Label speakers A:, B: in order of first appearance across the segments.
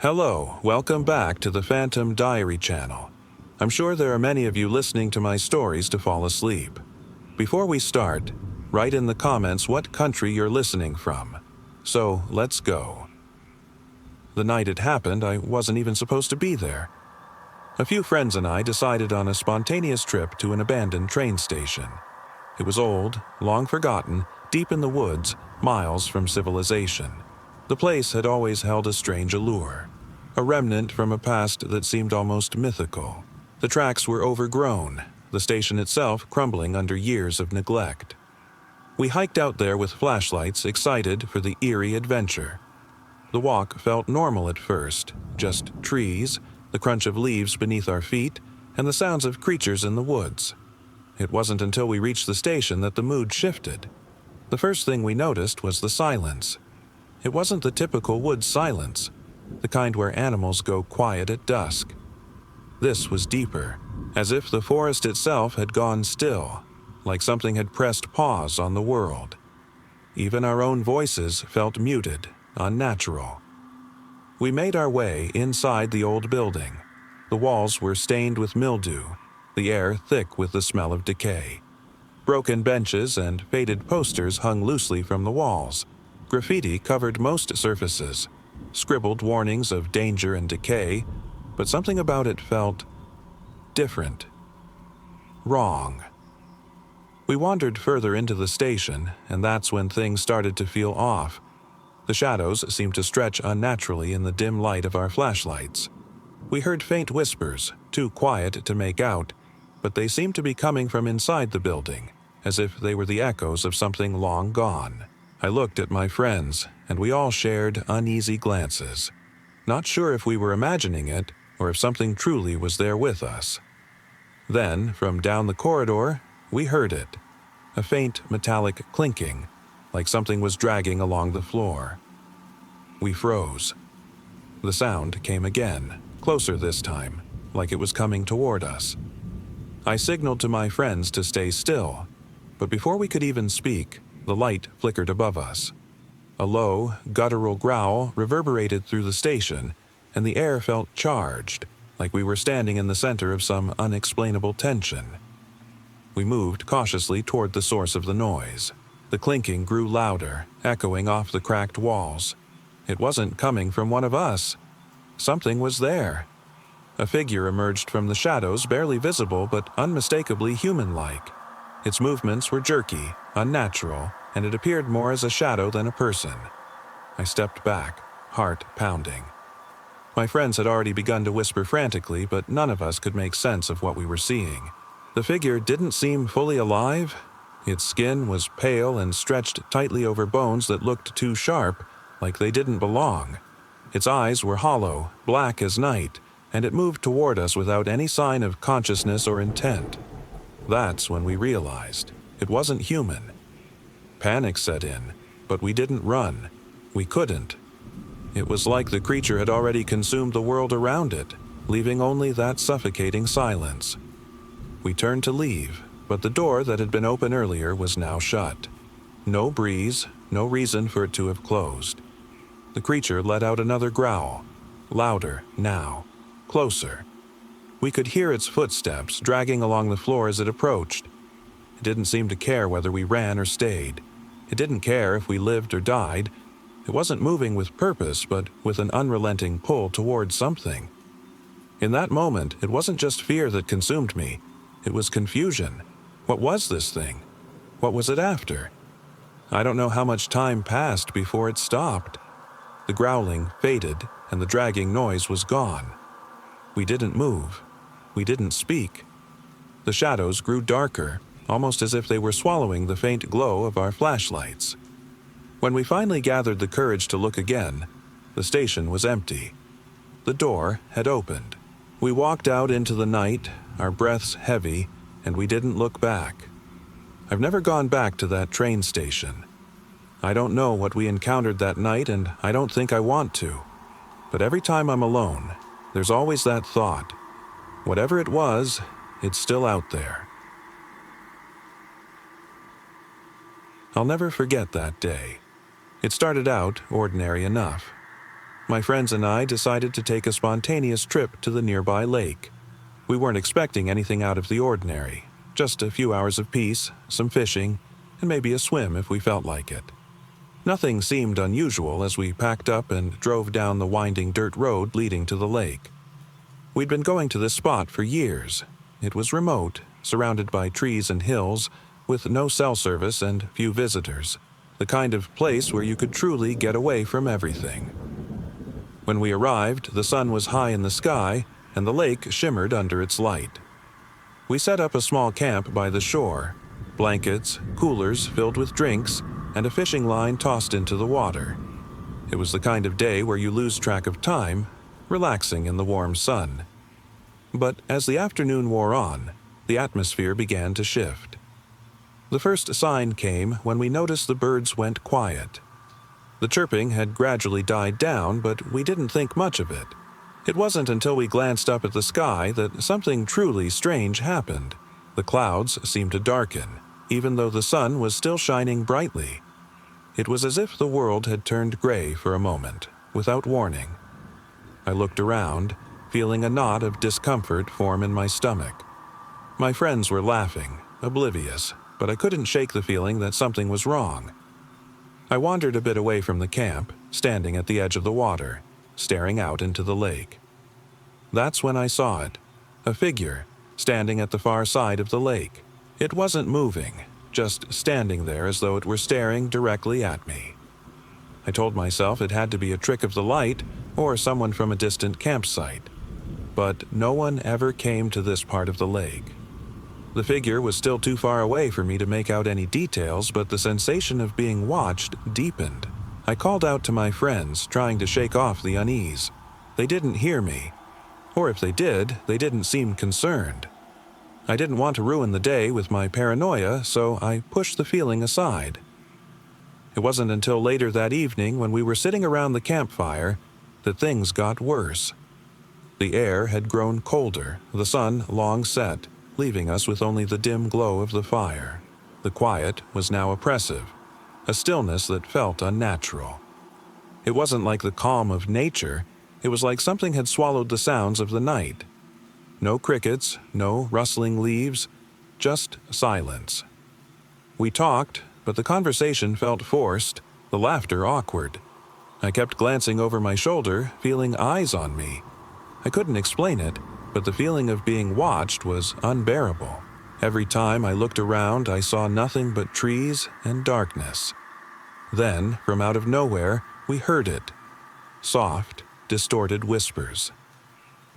A: Hello, welcome back to the Phantom Diary channel. I'm sure there are many of you listening to my stories to fall asleep. Before we start, write in the comments what country you're listening from. So, let's go. The night it happened, I wasn't even supposed to be there. A few friends and I decided on a spontaneous trip to an abandoned train station. It was old, long forgotten, deep in the woods, miles from civilization. The place had always held a strange allure, a remnant from a past that seemed almost mythical. The tracks were overgrown, the station itself crumbling under years of neglect. We hiked out there with flashlights, excited for the eerie adventure. The walk felt normal at first, just trees, the crunch of leaves beneath our feet, and the sounds of creatures in the woods. It wasn't until we reached the station that the mood shifted. The first thing we noticed was the silence. It wasn't the typical woods silence, the kind where animals go quiet at dusk. This was deeper, as if the forest itself had gone still, like something had pressed pause on the world. Even our own voices felt muted, unnatural. We made our way inside the old building. The walls were stained with mildew, the air thick with the smell of decay. Broken benches and faded posters hung loosely from the walls. Graffiti covered most surfaces, scribbled warnings of danger and decay, but something about it felt different, wrong. We wandered further into the station, and that's when things started to feel off. The shadows seemed to stretch unnaturally in the dim light of our flashlights. We heard faint whispers, too quiet to make out, but they seemed to be coming from inside the building, as if they were the echoes of something long gone. I looked at my friends, and we all shared uneasy glances, not sure if we were imagining it or if something truly was there with us. Then, from down the corridor, we heard it, a faint metallic clinking, like something was dragging along the floor. We froze. The sound came again, closer this time, like it was coming toward us. I signaled to my friends to stay still, but before we could even speak, the light flickered above us. A low, guttural growl reverberated through the station, and the air felt charged, like we were standing in the center of some unexplainable tension. We moved cautiously toward the source of the noise. The clinking grew louder, echoing off the cracked walls. It wasn't coming from one of us. Something was there. A figure emerged from the shadows, barely visible but unmistakably human-like. Its movements were jerky, unnatural, and it appeared more as a shadow than a person. I stepped back, heart pounding. My friends had already begun to whisper frantically, but none of us could make sense of what we were seeing. The figure didn't seem fully alive. Its skin was pale and stretched tightly over bones that looked too sharp, like they didn't belong. Its eyes were hollow, black as night, and it moved toward us without any sign of consciousness or intent. That's when we realized it wasn't human. Panic set in, but we didn't run. We couldn't. It was like the creature had already consumed the world around it, leaving only that suffocating silence. We turned to leave, but the door that had been open earlier was now shut. No breeze, no reason for it to have closed. The creature let out another growl, louder now, closer. We could hear its footsteps dragging along the floor as it approached. It didn't seem to care whether we ran or stayed. It didn't care if we lived or died. It wasn't moving with purpose, but with an unrelenting pull toward something. In that moment, it wasn't just fear that consumed me. It was confusion. What was this thing? What was it after? I don't know how much time passed before it stopped. The growling faded, and the dragging noise was gone. We didn't move. We didn't speak. The shadows grew darker, almost as if they were swallowing the faint glow of our flashlights. When we finally gathered the courage to look again, the station was empty. The door had opened. We walked out into the night, our breaths heavy, and we didn't look back. I've never gone back to that train station. I don't know what we encountered that night, and I don't think I want to. But every time I'm alone, there's always that thought. Whatever it was, it's still out there. I'll never forget that day. It started out ordinary enough. my friends and I decided to take a spontaneous trip to the nearby lake. We weren't expecting anything out of the ordinary, just a few hours of peace, some fishing, and maybe a swim if we felt like it. Nothing seemed unusual as we packed up and drove down the winding dirt road leading to the lake. We'd been going to this spot for years. It was remote, surrounded by trees and hills, with no cell service and few visitors, the kind of place where you could truly get away from everything. When we arrived, the sun was high in the sky, and the lake shimmered under its light. We set up a small camp by the shore, blankets, coolers filled with drinks, and a fishing line tossed into the water. It was the kind of day where you lose track of time, relaxing in the warm sun. But as the afternoon wore on, the atmosphere began to shift. The first sign came when we noticed the birds went quiet. The chirping had gradually died down, but we didn't think much of it. It wasn't until we glanced up at the sky that something truly strange happened. The clouds seemed to darken, even though the sun was still shining brightly. It was as if the world had turned gray for a moment, without warning. I looked around, feeling a knot of discomfort form in my stomach. My friends were laughing, oblivious, but I couldn't shake the feeling that something was wrong. I wandered a bit away from the camp, standing at the edge of the water, staring out into the lake. That's when I saw it, a figure, standing at the far side of the lake. It wasn't moving, just standing there as though it were staring directly at me. I told myself it had to be a trick of the light or someone from a distant campsite. But no one ever came to this part of the lake. The figure was still too far away for me to make out any details, but the sensation of being watched deepened. I called out to my friends, trying to shake off the unease. They didn't hear me. Or if they did, they didn't seem concerned. I didn't want to ruin the day with my paranoia, so I pushed the feeling aside. It wasn't until later that evening, when we were sitting around the campfire, that things got worse. The air had grown colder, the sun long set, leaving us with only the dim glow of the fire. The quiet was now oppressive, a stillness that felt unnatural. It wasn't like the calm of nature, it was like something had swallowed the sounds of the night. No crickets, no rustling leaves, just silence. We talked, but the conversation felt forced, the laughter awkward. I kept glancing over my shoulder, feeling eyes on me. I couldn't explain it, but the feeling of being watched was unbearable. Every time I looked around, I saw nothing but trees and darkness. Then, from out of nowhere, we heard it. Soft, distorted whispers.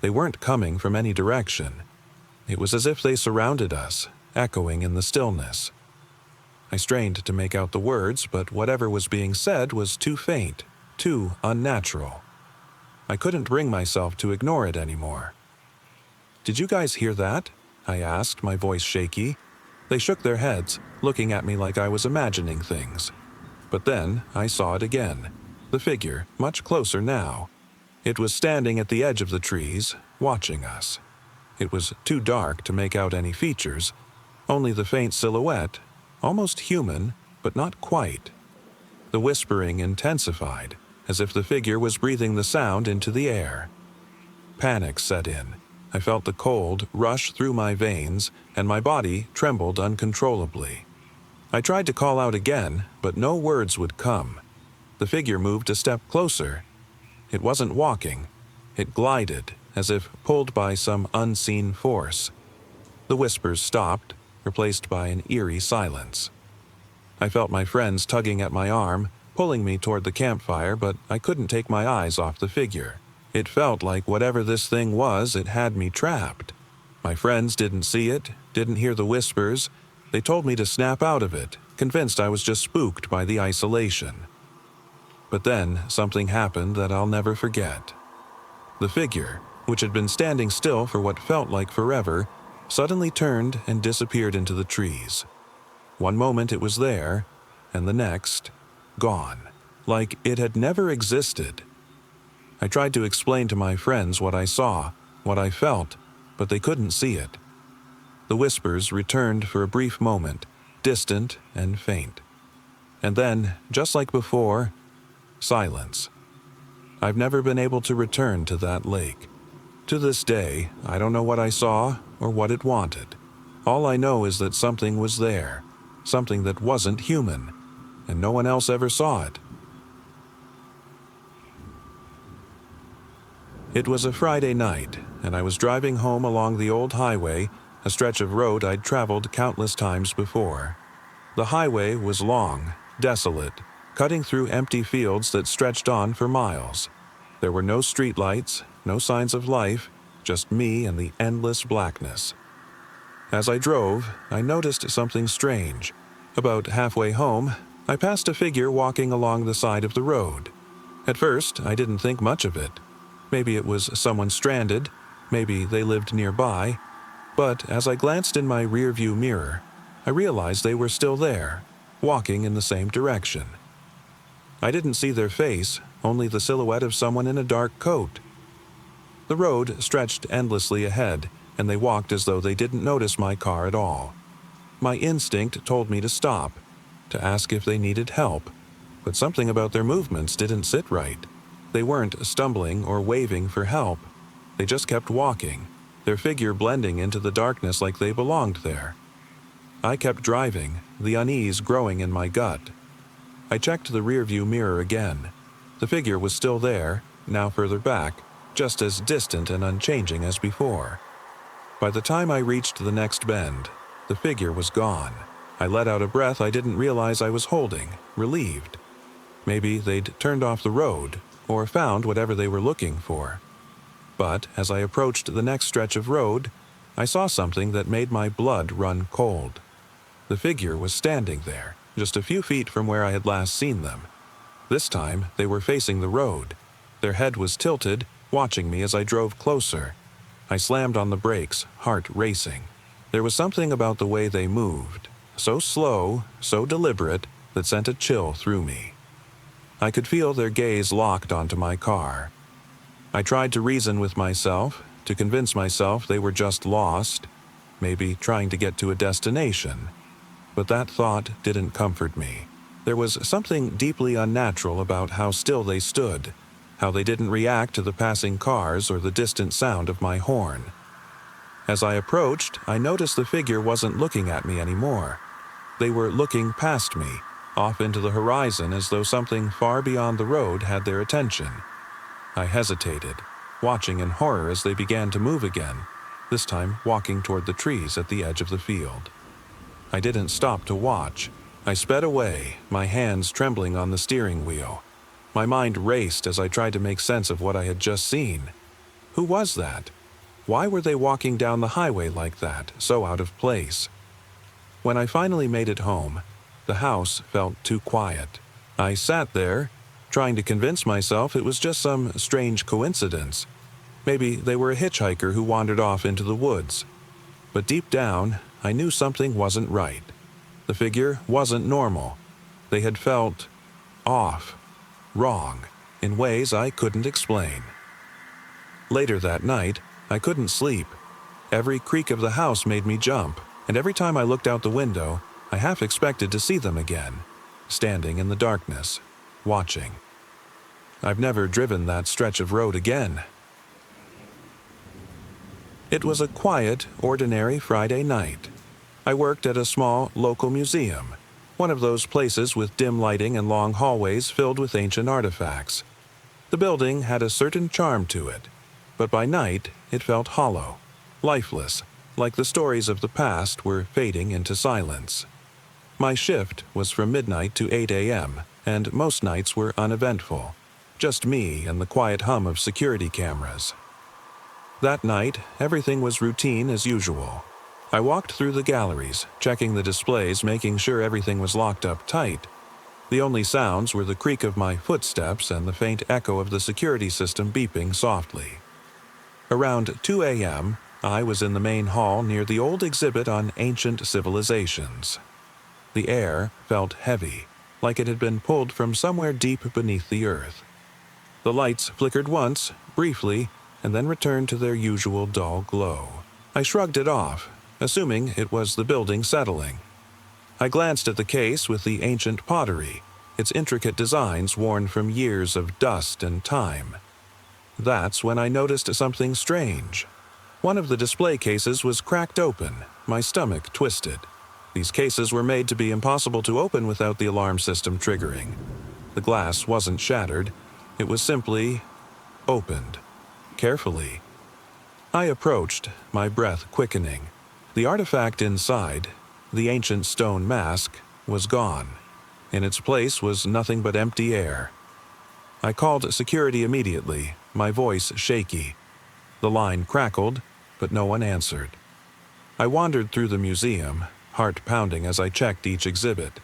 A: They weren't coming from any direction. It was as if they surrounded us, echoing in the stillness. I strained to make out the words, but whatever was being said was too faint, too unnatural. I couldn't bring myself to ignore it anymore. "Did you guys hear that?" I asked, my voice shaky. They shook their heads, looking at me like I was imagining things. But then I saw it again, the figure, much closer now. It was standing at the edge of the trees, watching us. It was too dark to make out any features, only the faint silhouette, almost human, but not quite. The whispering intensified, as if the figure was breathing the sound into the air. Panic set in. I felt the cold rush through my veins, and my body trembled uncontrollably. I tried to call out again, but no words would come. The figure moved a step closer. It wasn't walking. It glided, as if pulled by some unseen force. The whispers stopped, replaced by an eerie silence. I felt my friends tugging at my arm, pulling me toward the campfire, but I couldn't take my eyes off the figure. It felt like whatever this thing was, it had me trapped. My friends didn't see it, didn't hear the whispers. They told me to snap out of it, convinced I was just spooked by the isolation. But then something happened that I'll never forget. The figure, which had been standing still for what felt like forever, suddenly turned and disappeared into the trees. One moment it was there, and the next, gone, like it had never existed. I tried to explain to my friends what I saw, what I felt, but they couldn't see it. The whispers returned for a brief moment, distant and faint. And then, just like before, silence. I've never been able to return to that lake. To this day, I don't know what I saw or what it wanted. All I know is that something was there, something that wasn't human, and no one else ever saw it. It was a Friday night, and I was driving home along the old highway, a stretch of road I'd traveled countless times before. The highway was long, desolate, cutting through empty fields that stretched on for miles. There were no streetlights, no signs of life, just me and the endless blackness. As I drove, I noticed something strange. About halfway home, I passed a figure walking along the side of the road. At first, I didn't think much of it. Maybe it was someone stranded, maybe they lived nearby. But as I glanced in my rearview mirror, I realized they were still there, walking in the same direction. I didn't see their face, only the silhouette of someone in a dark coat. The road stretched endlessly ahead, and they walked as though they didn't notice my car at all. My instinct told me to stop, to ask if they needed help, but something about their movements didn't sit right. They weren't stumbling or waving for help. They just kept walking, their figure blending into the darkness like they belonged there. I kept driving, the unease growing in my gut. I checked the rearview mirror again. The figure was still there, now further back, just as distant and unchanging as before. By the time I reached the next bend, the figure was gone. I let out a breath I didn't realize I was holding, relieved. Maybe they'd turned off the road, or found whatever they were looking for. But as I approached the next stretch of road, I saw something that made my blood run cold. The figure was standing there, just a few feet from where I had last seen them. This time, they were facing the road. Their head was tilted, watching me as I drove closer. I slammed on the brakes, heart racing. There was something about the way they moved, so slow, so deliberate, that sent a chill through me. I could feel their gaze locked onto my car. I tried to reason with myself, to convince myself they were just lost, maybe trying to get to a destination. But that thought didn't comfort me. There was something deeply unnatural about how still they stood, how they didn't react to the passing cars or the distant sound of my horn. As I approached, I noticed the figure wasn't looking at me anymore. They were looking past me, off into the horizon as though something far beyond the road had their attention. I hesitated, watching in horror as they began to move again, this time walking toward the trees at the edge of the field. I didn't stop to watch. I sped away, my hands trembling on the steering wheel. My mind raced as I tried to make sense of what I had just seen. Who was that? Why were they walking down the highway like that, so out of place? When I finally made it home, the house felt too quiet. I sat there, trying to convince myself it was just some strange coincidence. Maybe they were a hitchhiker who wandered off into the woods. But deep down, I knew something wasn't right. The figure wasn't normal. They had felt off, wrong, in ways I couldn't explain. Later that night, I couldn't sleep. Every creak of the house made me jump, and every time I looked out the window, I half expected to see them again, standing in the darkness, watching. I've never driven that stretch of road again. It was a quiet, ordinary Friday night. I worked at a small local museum, one of those places with dim lighting and long hallways filled with ancient artifacts. The building had a certain charm to it, but by night it felt hollow, lifeless, like the stories of the past were fading into silence. My shift was from midnight to 8 a.m., and most nights were uneventful, just me and the quiet hum of security cameras. That night, everything was routine as usual. I walked through the galleries, checking the displays, making sure everything was locked up tight. The only sounds were the creak of my footsteps and the faint echo of the security system beeping softly. Around 2 a.m., I was in the main hall near the old exhibit on ancient civilizations. The air felt heavy, like it had been pulled from somewhere deep beneath the earth. The lights flickered once, briefly, and then returned to their usual dull glow. I shrugged it off, assuming it was the building settling. I glanced at the case with the ancient pottery. its intricate designs worn from years of dust and time. That's when I noticed something strange. One of the display cases was cracked open, my stomach twisted. These cases were made to be impossible to open without the alarm system triggering. The glass wasn't shattered, it was simply opened, carefully. I approached, my breath quickening. The artifact inside, the ancient stone mask, was gone. In its place was nothing but empty air. I called security immediately, my voice shaky. The line crackled, but no one answered. I wandered through the museum, heart pounding as I checked each exhibit.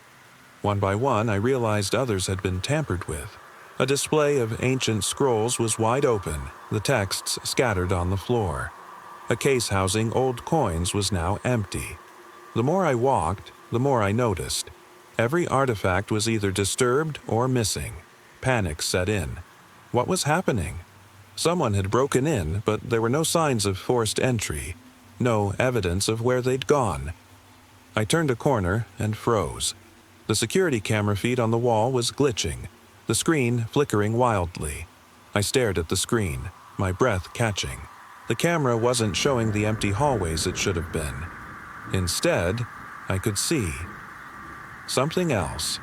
A: One by one, I realized others had been tampered with. A display of ancient scrolls was wide open, the texts scattered on the floor. A case housing old coins was now empty. The more I walked, the more I noticed. Every artifact was either disturbed or missing. Panic set in. What was happening? Someone had broken in, but there were no signs of forced entry, no evidence of where they'd gone. I turned a corner and froze. The security camera feed on the wall was glitching, the screen flickering wildly. I stared at the screen, my breath catching. The camera wasn't showing the empty hallways it should have been. Instead, I could see something else.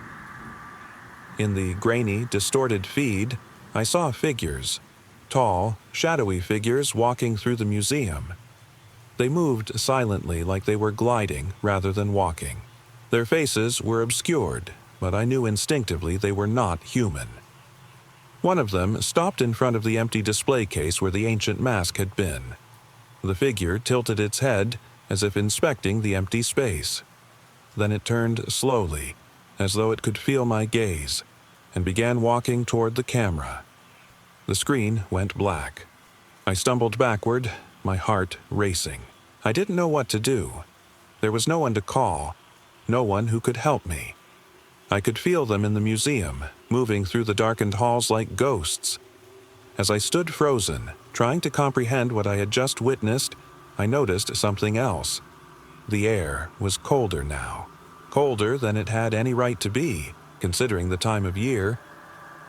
A: In the grainy, distorted feed, I saw figures. Tall, shadowy figures walking through the museum. They moved silently like they were gliding rather than walking. Their faces were obscured, but I knew instinctively they were not human. One of them stopped in front of the empty display case where the ancient mask had been. The figure tilted its head as if inspecting the empty space. Then it turned slowly, as though it could feel my gaze, and began walking toward the camera. The screen went black. I stumbled backward, my heart racing. I didn't know what to do. There was no one to call, no one who could help me. I could feel them in the museum, moving through the darkened halls like ghosts. As I stood frozen, trying to comprehend what I had just witnessed, I noticed something else. The air was colder now, colder than it had any right to be, considering the time of year.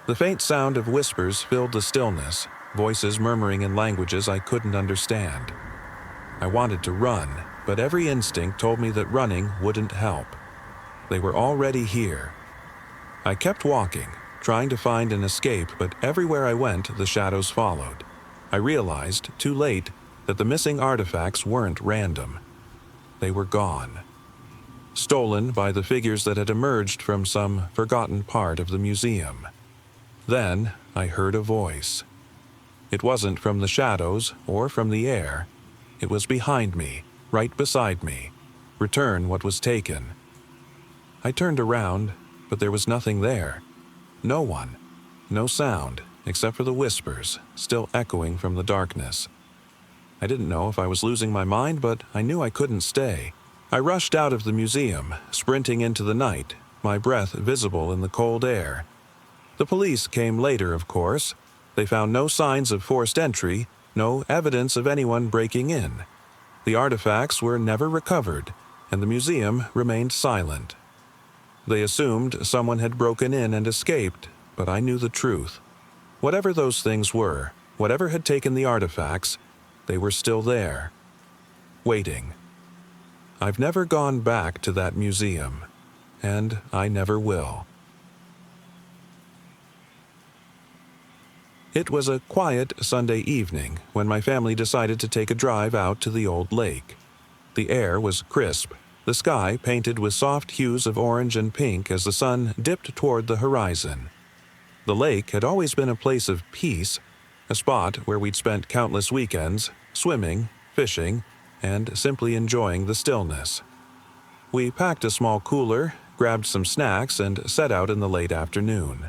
A: The faint sound of whispers filled the stillness, voices murmuring in languages I couldn't understand. I wanted to run, but every instinct told me that running wouldn't help. They were already here. I kept walking, trying to find an escape, but everywhere I went, the shadows followed. I realized, too late, that the missing artifacts weren't random. They were gone. Stolen by the figures that had emerged from some forgotten part of the museum. Then I heard a voice. It wasn't from the shadows or from the air. It was behind me, right beside me. Return what was taken. I turned around, but there was nothing there. No one. No sound, except for the whispers, still echoing from the darkness. I didn't know if I was losing my mind, but I knew I couldn't stay. I rushed out of the museum, sprinting into the night, my breath visible in the cold air. The police came later, of course. They found no signs of forced entry, no evidence of anyone breaking in. The artifacts were never recovered, and the museum remained silent. They assumed someone had broken in and escaped, but I knew the truth. Whatever those things were, whatever had taken the artifacts, they were still there, waiting. I've never gone back to that museum, and I never will. It was a quiet Sunday evening when my family decided to take a drive out to the old lake. The air was crisp, the sky painted with soft hues of orange and pink as the sun dipped toward the horizon. The lake had always been a place of peace, a spot where we'd spent countless weekends, swimming, fishing, and simply enjoying the stillness. We packed a small cooler, grabbed some snacks, and set out in the late afternoon.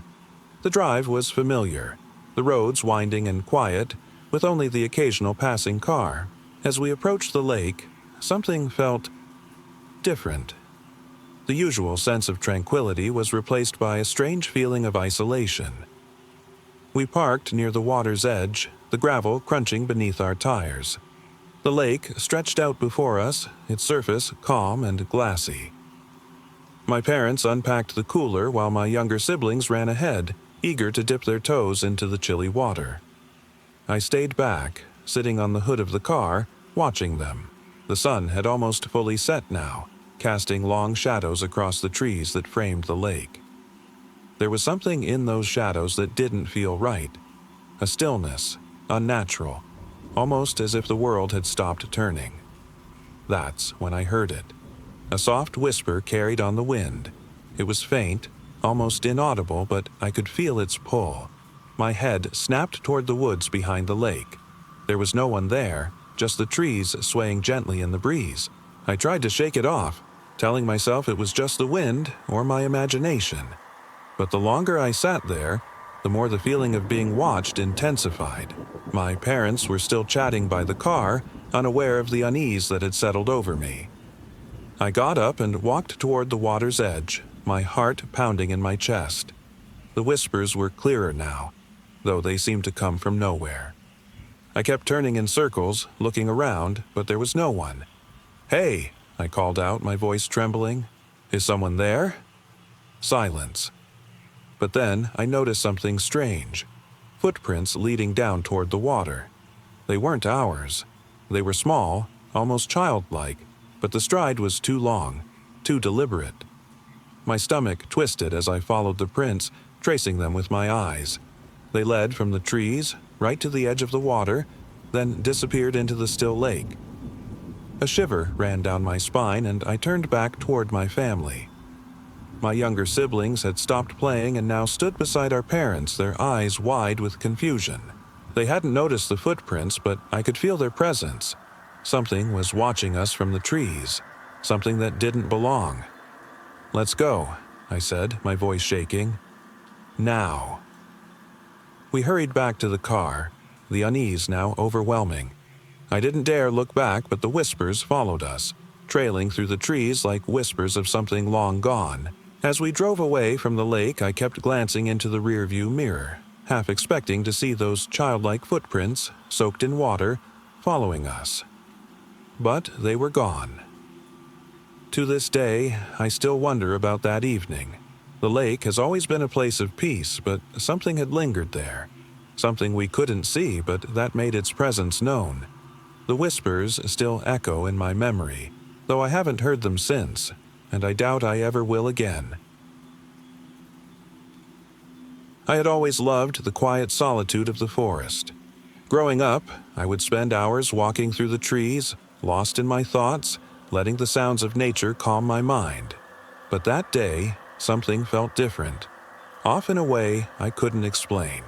A: The drive was familiar, the roads winding and quiet, with only the occasional passing car. As we approached the lake, something felt different. The usual sense of tranquility was replaced by a strange feeling of isolation. We parked near the water's edge, the gravel crunching beneath our tires. The lake stretched out before us, its surface calm and glassy. My parents unpacked the cooler while my younger siblings ran ahead, eager to dip their toes into the chilly water. I stayed back, sitting on the hood of the car, watching them. The sun had almost fully set now, casting long shadows across the trees that framed the lake. There was something in those shadows that didn't feel right. A stillness, unnatural, almost as if the world had stopped turning. That's when I heard it. A soft whisper carried on the wind. It was faint, almost inaudible, but I could feel its pull. My head snapped toward the woods behind the lake. There was no one there, just the trees swaying gently in the breeze. I tried to shake it off, telling myself it was just the wind or my imagination. But the longer I sat there, the more the feeling of being watched intensified. My parents were still chatting by the car, unaware of the unease that had settled over me. I got up and walked toward the water's edge, my heart pounding in my chest. The whispers were clearer now, though they seemed to come from nowhere. I kept turning in circles, looking around, but there was no one. "Hey!" I called out, my voice trembling. "Is someone there?" Silence. But then I noticed something strange. Footprints leading down toward the water. They weren't ours. They were small, almost childlike, but the stride was too long, too deliberate. My stomach twisted as I followed the prints, tracing them with my eyes. They led from the trees, right to the edge of the water, then disappeared into the still lake. A shiver ran down my spine and I turned back toward my family. My younger siblings had stopped playing and now stood beside our parents, their eyes wide with confusion. They hadn't noticed the footprints, but I could feel their presence. Something was watching us from the trees, something that didn't belong. "Let's go," I said, my voice shaking. "Now." We hurried back to the car, the unease now overwhelming. I didn't dare look back, but the whispers followed us, trailing through the trees like whispers of something long gone. As we drove away from the lake, I kept glancing into the rearview mirror, half expecting to see those childlike footprints, soaked in water, following us. But they were gone. To this day, I still wonder about that evening. The lake has always been a place of peace, but something had lingered there. Something we couldn't see, but that made its presence known. The whispers still echo in my memory, though I haven't heard them since, and I doubt I ever will again. I had always loved the quiet solitude of the forest. Growing up, I would spend hours walking through the trees, lost in my thoughts, letting the sounds of nature calm my mind. But that day, something felt different, off in a way I couldn't explain.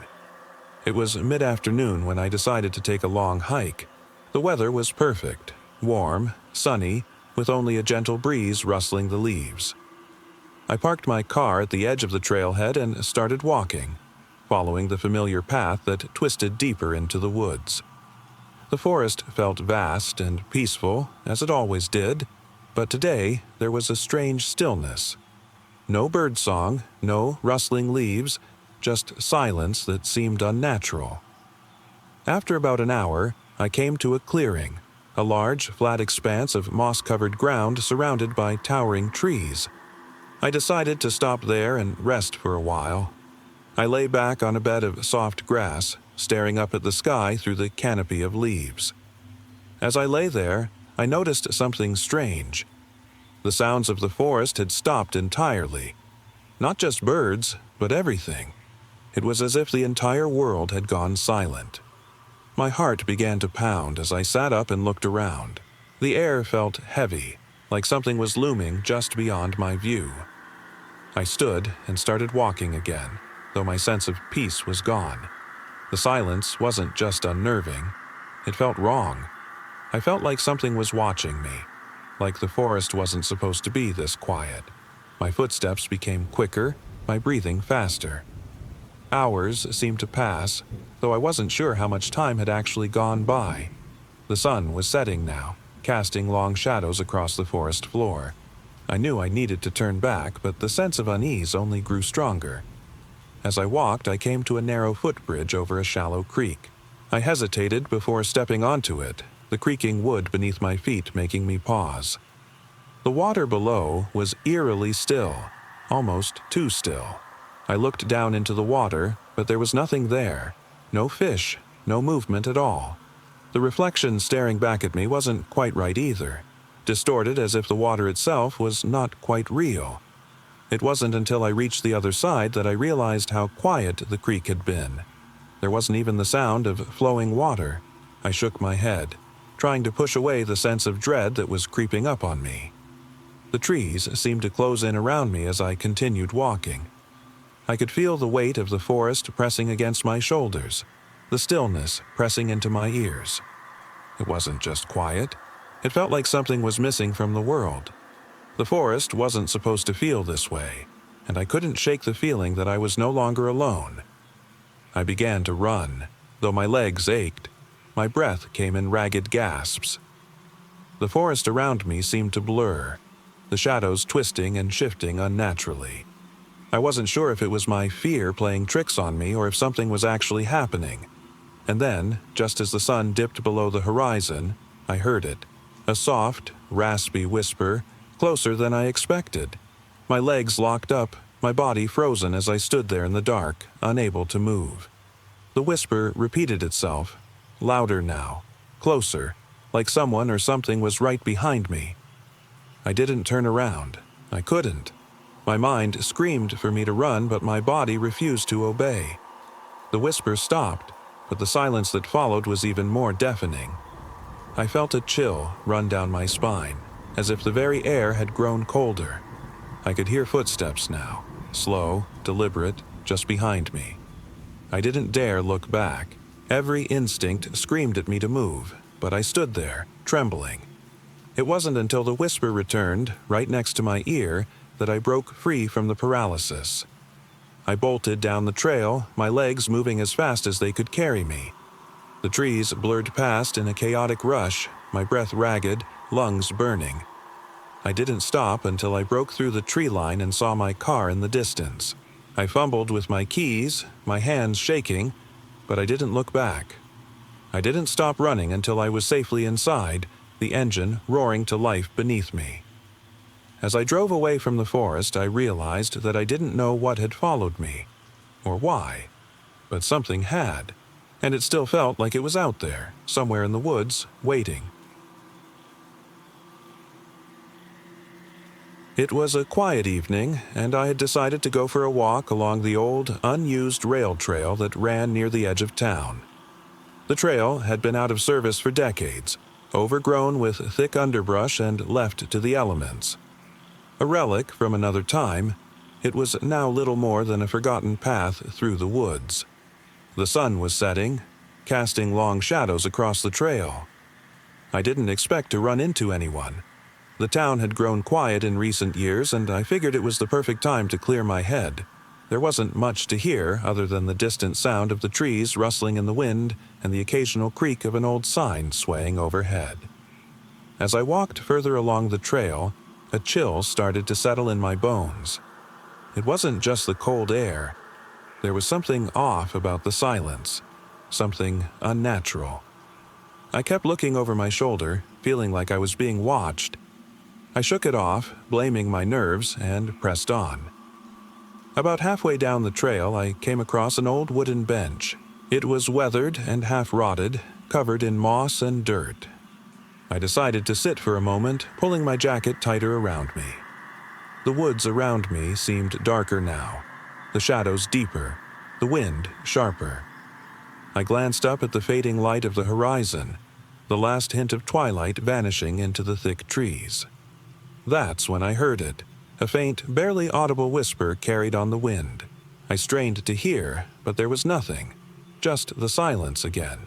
A: It was mid-afternoon when I decided to take a long hike. The weather was perfect, warm, sunny, with only a gentle breeze rustling the leaves. I parked my car at the edge of the trailhead and started walking, following the familiar path that twisted deeper into the woods. The forest felt vast and peaceful, as it always did, but today there was a strange stillness. No birdsong, no rustling leaves, just silence that seemed unnatural. After about an hour, I came to a clearing, a large, flat expanse of moss-covered ground surrounded by towering trees. I decided to stop there and rest for a while. I lay back on a bed of soft grass, staring up at the sky through the canopy of leaves. As I lay there, I noticed something strange. The sounds of the forest had stopped entirely. Not just birds, but everything. It was as if the entire world had gone silent. My heart began to pound as I sat up and looked around. The air felt heavy, like something was looming just beyond my view. I stood and started walking again, though my sense of peace was gone. The silence wasn't just unnerving. It felt wrong. I felt like something was watching me, like the forest wasn't supposed to be this quiet. My footsteps became quicker, my breathing faster. Hours seemed to pass, though I wasn't sure how much time had actually gone by. The sun was setting now, casting long shadows across the forest floor. I knew I needed to turn back, but the sense of unease only grew stronger. As I walked, I came to a narrow footbridge over a shallow creek. I hesitated before stepping onto it, the creaking wood beneath my feet making me pause. The water below was eerily still, almost too still. I looked down into the water, but there was nothing there. No fish, no movement at all. The reflection staring back at me wasn't quite right either, distorted as if the water itself was not quite real. It wasn't until I reached the other side that I realized how quiet the creek had been. There wasn't even the sound of flowing water. I shook my head, trying to push away the sense of dread that was creeping up on me. The trees seemed to close in around me as I continued walking. I could feel the weight of the forest pressing against my shoulders, the stillness pressing into my ears. It wasn't just quiet. It felt like something was missing from the world. The forest wasn't supposed to feel this way, and I couldn't shake the feeling that I was no longer alone. I began to run, though my legs ached. My breath came in ragged gasps. The forest around me seemed to blur, the shadows twisting and shifting unnaturally. I wasn't sure if it was my fear playing tricks on me or if something was actually happening. And then, just as the sun dipped below the horizon, I heard it. A soft, raspy whisper, closer than I expected. My legs locked up, my body frozen as I stood there in the dark, unable to move. The whisper repeated itself, louder now, closer, like someone or something was right behind me. I didn't turn around. I couldn't. My mind screamed for me to run, but my body refused to obey. The whisper stopped, but the silence that followed was even more deafening. I felt a chill run down my spine, as if the very air had grown colder. I could hear footsteps now, slow, deliberate, just behind me. I didn't dare look back. Every instinct screamed at me to move, but I stood there, trembling. It wasn't until the whisper returned, right next to my ear, that I broke free from the paralysis. I bolted down the trail, my legs moving as fast as they could carry me. The trees blurred past in a chaotic rush, my breath ragged, lungs burning. I didn't stop until I broke through the tree line and saw my car in the distance. I fumbled with my keys, my hands shaking, but I didn't look back. I didn't stop running until I was safely inside, the engine roaring to life beneath me. As I drove away from the forest, I realized that I didn't know what had followed me, or why, but something had, and it still felt like it was out there, somewhere in the woods, waiting. It was a quiet evening, and I had decided to go for a walk along the old, unused rail trail that ran near the edge of town. The trail had been out of service for decades, overgrown with thick underbrush and left to the elements. A relic from another time, it was now little more than a forgotten path through the woods. The sun was setting, casting long shadows across the trail. I didn't expect to run into anyone. The town had grown quiet in recent years, and I figured it was the perfect time to clear my head. There wasn't much to hear other than the distant sound of the trees rustling in the wind and the occasional creak of an old sign swaying overhead. As I walked further along the trail, a chill started to settle in my bones. It wasn't just the cold air. There was something off about the silence, something unnatural. I kept looking over my shoulder, feeling like I was being watched. I shook it off, blaming my nerves, and pressed on. About halfway down the trail, I came across an old wooden bench. It was weathered and half-rotted, covered in moss and dirt. I decided to sit for a moment, pulling my jacket tighter around me. The woods around me seemed darker now, the shadows deeper, the wind sharper. I glanced up at the fading light of the horizon, the last hint of twilight vanishing into the thick trees. That's when I heard it, a faint, barely audible whisper carried on the wind. I strained to hear, but there was nothing, just the silence again.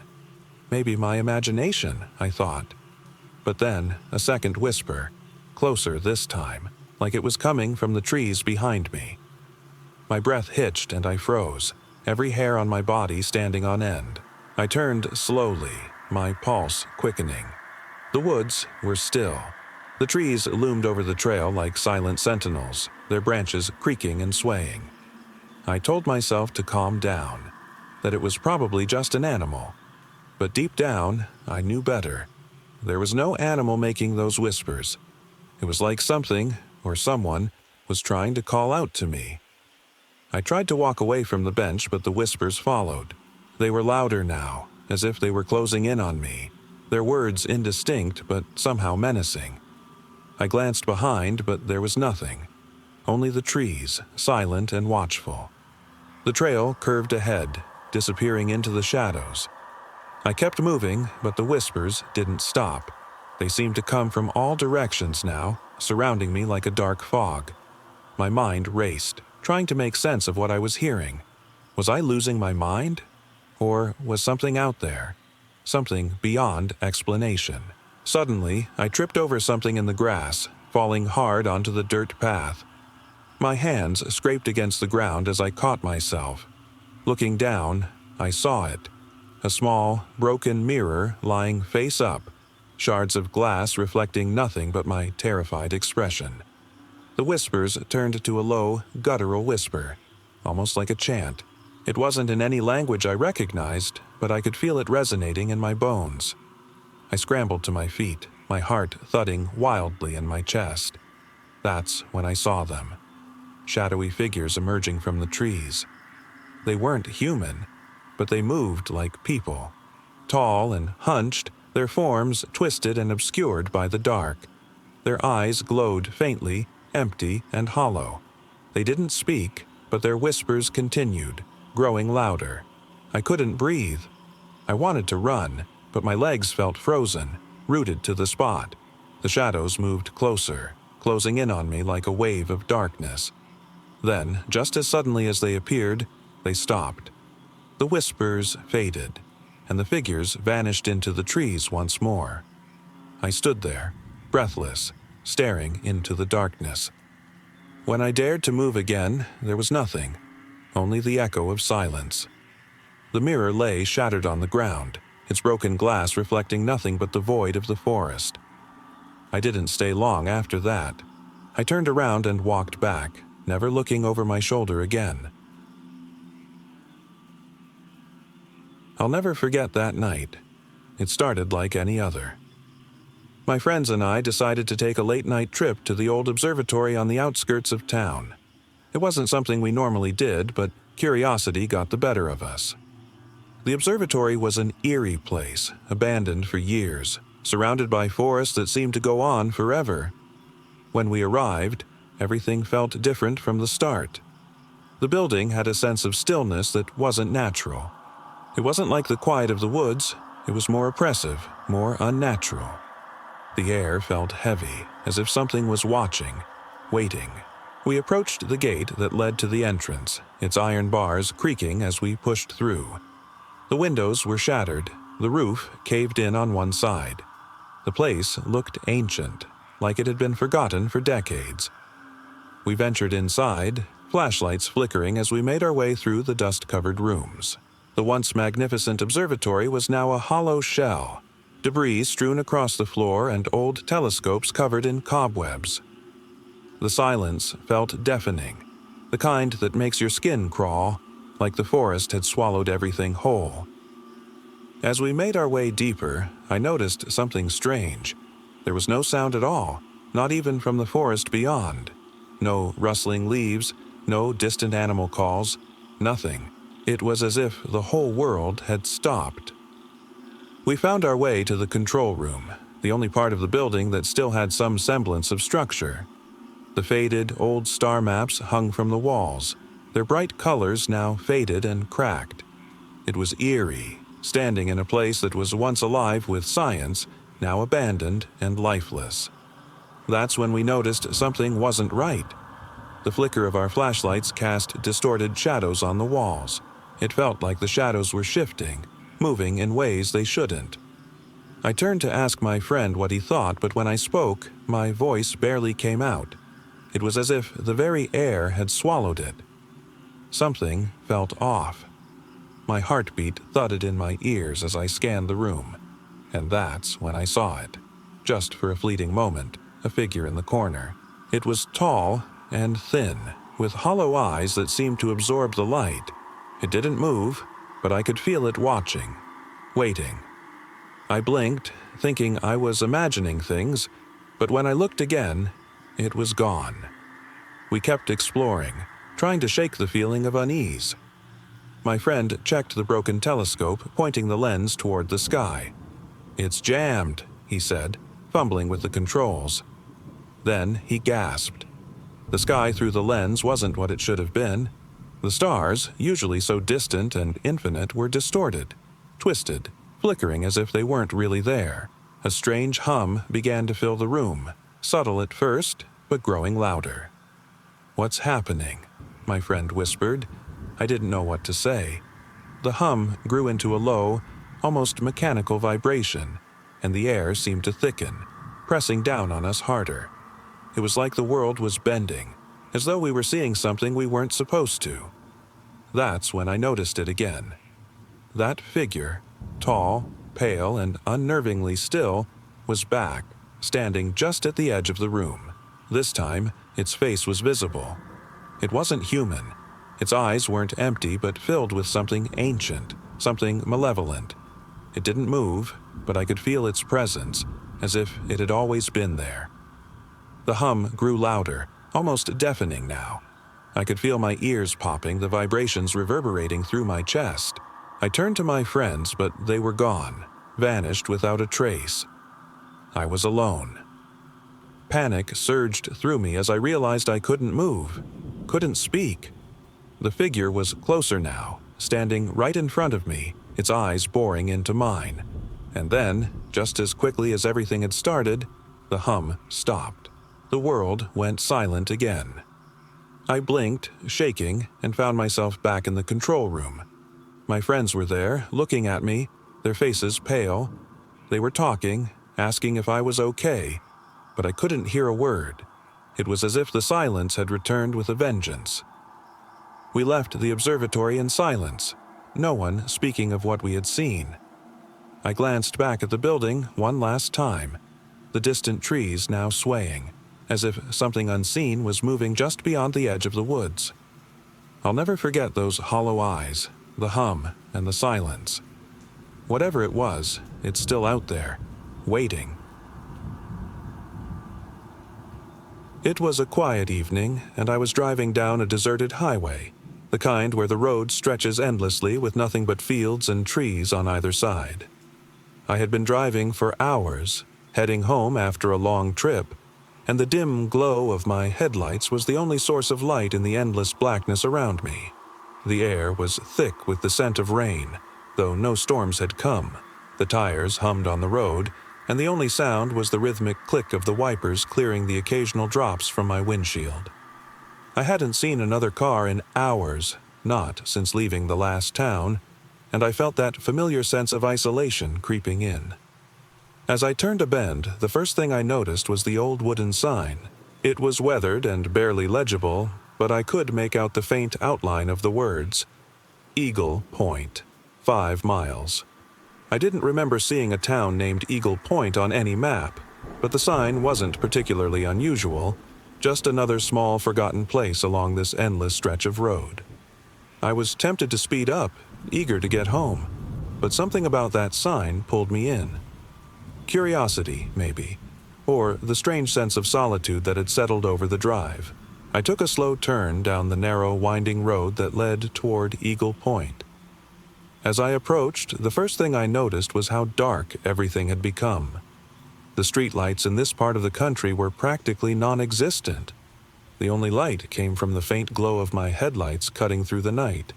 A: Maybe my imagination, I thought. But then, a second whisper, closer this time, like it was coming from the trees behind me. My breath hitched and I froze, every hair on my body standing on end. I turned slowly, my pulse quickening. The woods were still. The trees loomed over the trail like silent sentinels, their branches creaking and swaying. I told myself to calm down, that it was probably just an animal. But deep down, I knew better. There was no animal making those whispers. It was like something, or someone, was trying to call out to me. I tried to walk away from the bench, but the whispers followed. They were louder now, as if they were closing in on me, their words indistinct but somehow menacing. I glanced behind, but there was nothing. Only the trees, silent and watchful. The trail curved ahead, disappearing into the shadows. I kept moving, but the whispers didn't stop. They seemed to come from all directions now, surrounding me like a dark fog. My mind raced, trying to make sense of what I was hearing. Was I losing my mind? Or was something out there? Something beyond explanation. Suddenly, I tripped over something in the grass, falling hard onto the dirt path. My hands scraped against the ground as I caught myself. Looking down, I saw it. A small, broken mirror lying face up, shards of glass reflecting nothing but my terrified expression. The whispers turned to a low, guttural whisper, almost like a chant. It wasn't in any language I recognized, but I could feel it resonating in my bones. I scrambled to my feet, my heart thudding wildly in my chest. That's when I saw them. Shadowy figures emerging from the trees. They weren't human, but they moved like people. Tall and hunched, their forms twisted and obscured by the dark. Their eyes glowed faintly, empty and hollow. They didn't speak, but their whispers continued, growing louder. I couldn't breathe. I wanted to run, but my legs felt frozen, rooted to the spot. The shadows moved closer, closing in on me like a wave of darkness. Then, just as suddenly as they appeared, they stopped. The whispers faded, and the figures vanished into the trees once more. I stood there, breathless, staring into the darkness. When I dared to move again, there was nothing, only the echo of silence. The mirror lay shattered on the ground, its broken glass reflecting nothing but the void of the forest. I didn't stay long after that. I turned around and walked back, never looking over my shoulder again. I'll never forget that night. It started like any other. My friends and I decided to take a late-night trip to the old observatory on the outskirts of town. It wasn't something we normally did, but curiosity got the better of us. The observatory was an eerie place, abandoned for years, surrounded by forests that seemed to go on forever. When we arrived, everything felt different from the start. The building had a sense of stillness that wasn't natural. It wasn't like the quiet of the woods, it was more oppressive, more unnatural. The air felt heavy, as if something was watching, waiting. We approached the gate that led to the entrance, its iron bars creaking as we pushed through. The windows were shattered, the roof caved in on one side. The place looked ancient, like it had been forgotten for decades. We ventured inside, flashlights flickering as we made our way through the dust-covered rooms. The once magnificent observatory was now a hollow shell, debris strewn across the floor and old telescopes covered in cobwebs. The silence felt deafening, the kind that makes your skin crawl, like the forest had swallowed everything whole. As we made our way deeper, I noticed something strange. There was no sound at all, not even from the forest beyond. No rustling leaves, no distant animal calls, nothing. It was as if the whole world had stopped. We found our way to the control room, the only part of the building that still had some semblance of structure. The faded, old star maps hung from the walls, their bright colors now faded and cracked. It was eerie, standing in a place that was once alive with science, now abandoned and lifeless. That's when we noticed something wasn't right. The flicker of our flashlights cast distorted shadows on the walls. It felt like the shadows were shifting, moving in ways they shouldn't. I turned to ask my friend what he thought, but when I spoke, my voice barely came out. It was as if the very air had swallowed it. Something felt off. My heartbeat thudded in my ears as I scanned the room. And that's when I saw it. Just for a fleeting moment, a figure in the corner. It was tall and thin, with hollow eyes that seemed to absorb the light. It didn't move, but I could feel it watching, waiting. I blinked, thinking I was imagining things, But when I looked again, it was gone. We kept exploring, trying to shake the feeling of unease. My friend checked the broken telescope, pointing the lens toward the sky. "It's jammed," he said, fumbling with the controls. Then he gasped. The sky through the lens wasn't what it should have been. The stars, usually so distant and infinite, were distorted, twisted, flickering as if they weren't really there. A strange hum began to fill the room, subtle at first, but growing louder. "What's happening?" my friend whispered. I didn't know what to say. The hum grew into a low, almost mechanical vibration, and the air seemed to thicken, pressing down on us harder. It was like the world was bending, as though we were seeing something we weren't supposed to. That's when I noticed it again. That figure, tall, pale, and unnervingly still, was back, standing just at the edge of the room. This time, its face was visible. It wasn't human. Its eyes weren't empty, but filled with something ancient, something malevolent. It didn't move, but I could feel its presence, as if it had always been there. The hum grew louder, almost deafening now. I could feel my ears popping, the vibrations reverberating through my chest. I turned to my friends, but they were gone, vanished without a trace. I was alone. Panic surged through me as I realized I couldn't move, couldn't speak. The figure was closer now, standing right in front of me, its eyes boring into mine. And then, just as quickly as everything had started, the hum stopped. The world went silent again. I blinked, shaking, and found myself back in the control room. My friends were there, looking at me, their faces pale. They were talking, asking if I was okay, but I couldn't hear a word. It was as if the silence had returned with a vengeance. We left the observatory in silence, no one speaking of what we had seen. I glanced back at the building one last time, the distant trees now swaying, as if something unseen was moving just beyond the edge of the woods. I'll never forget those hollow eyes, the hum, and the silence. Whatever it was, it's still out there, waiting. It was a quiet evening, and I was driving down a deserted highway, the kind where the road stretches endlessly with nothing but fields and trees on either side. I had been driving for hours, heading home after a long trip, and the dim glow of my headlights was the only source of light in the endless blackness around me. The air was thick with the scent of rain, though no storms had come. The tires hummed on the road, and the only sound was the rhythmic click of the wipers clearing the occasional drops from my windshield. I hadn't seen another car in hours, not since leaving the last town, and I felt that familiar sense of isolation creeping in. As I turned a bend, the first thing I noticed was the old wooden sign. It was weathered and barely legible, but I could make out the faint outline of the words, Eagle Point, 5 miles. I didn't remember seeing a town named Eagle Point on any map, but the sign wasn't particularly unusual, just another small forgotten place along this endless stretch of road. I was tempted to speed up, eager to get home, but something about that sign pulled me in. Curiosity, maybe, or the strange sense of solitude that had settled over the drive. I took a slow turn down the narrow, winding road that led toward Eagle Point. As I approached, the first thing I noticed was how dark everything had become. The streetlights in this part of the country were practically non-existent. The only light came from the faint glow of my headlights cutting through the night.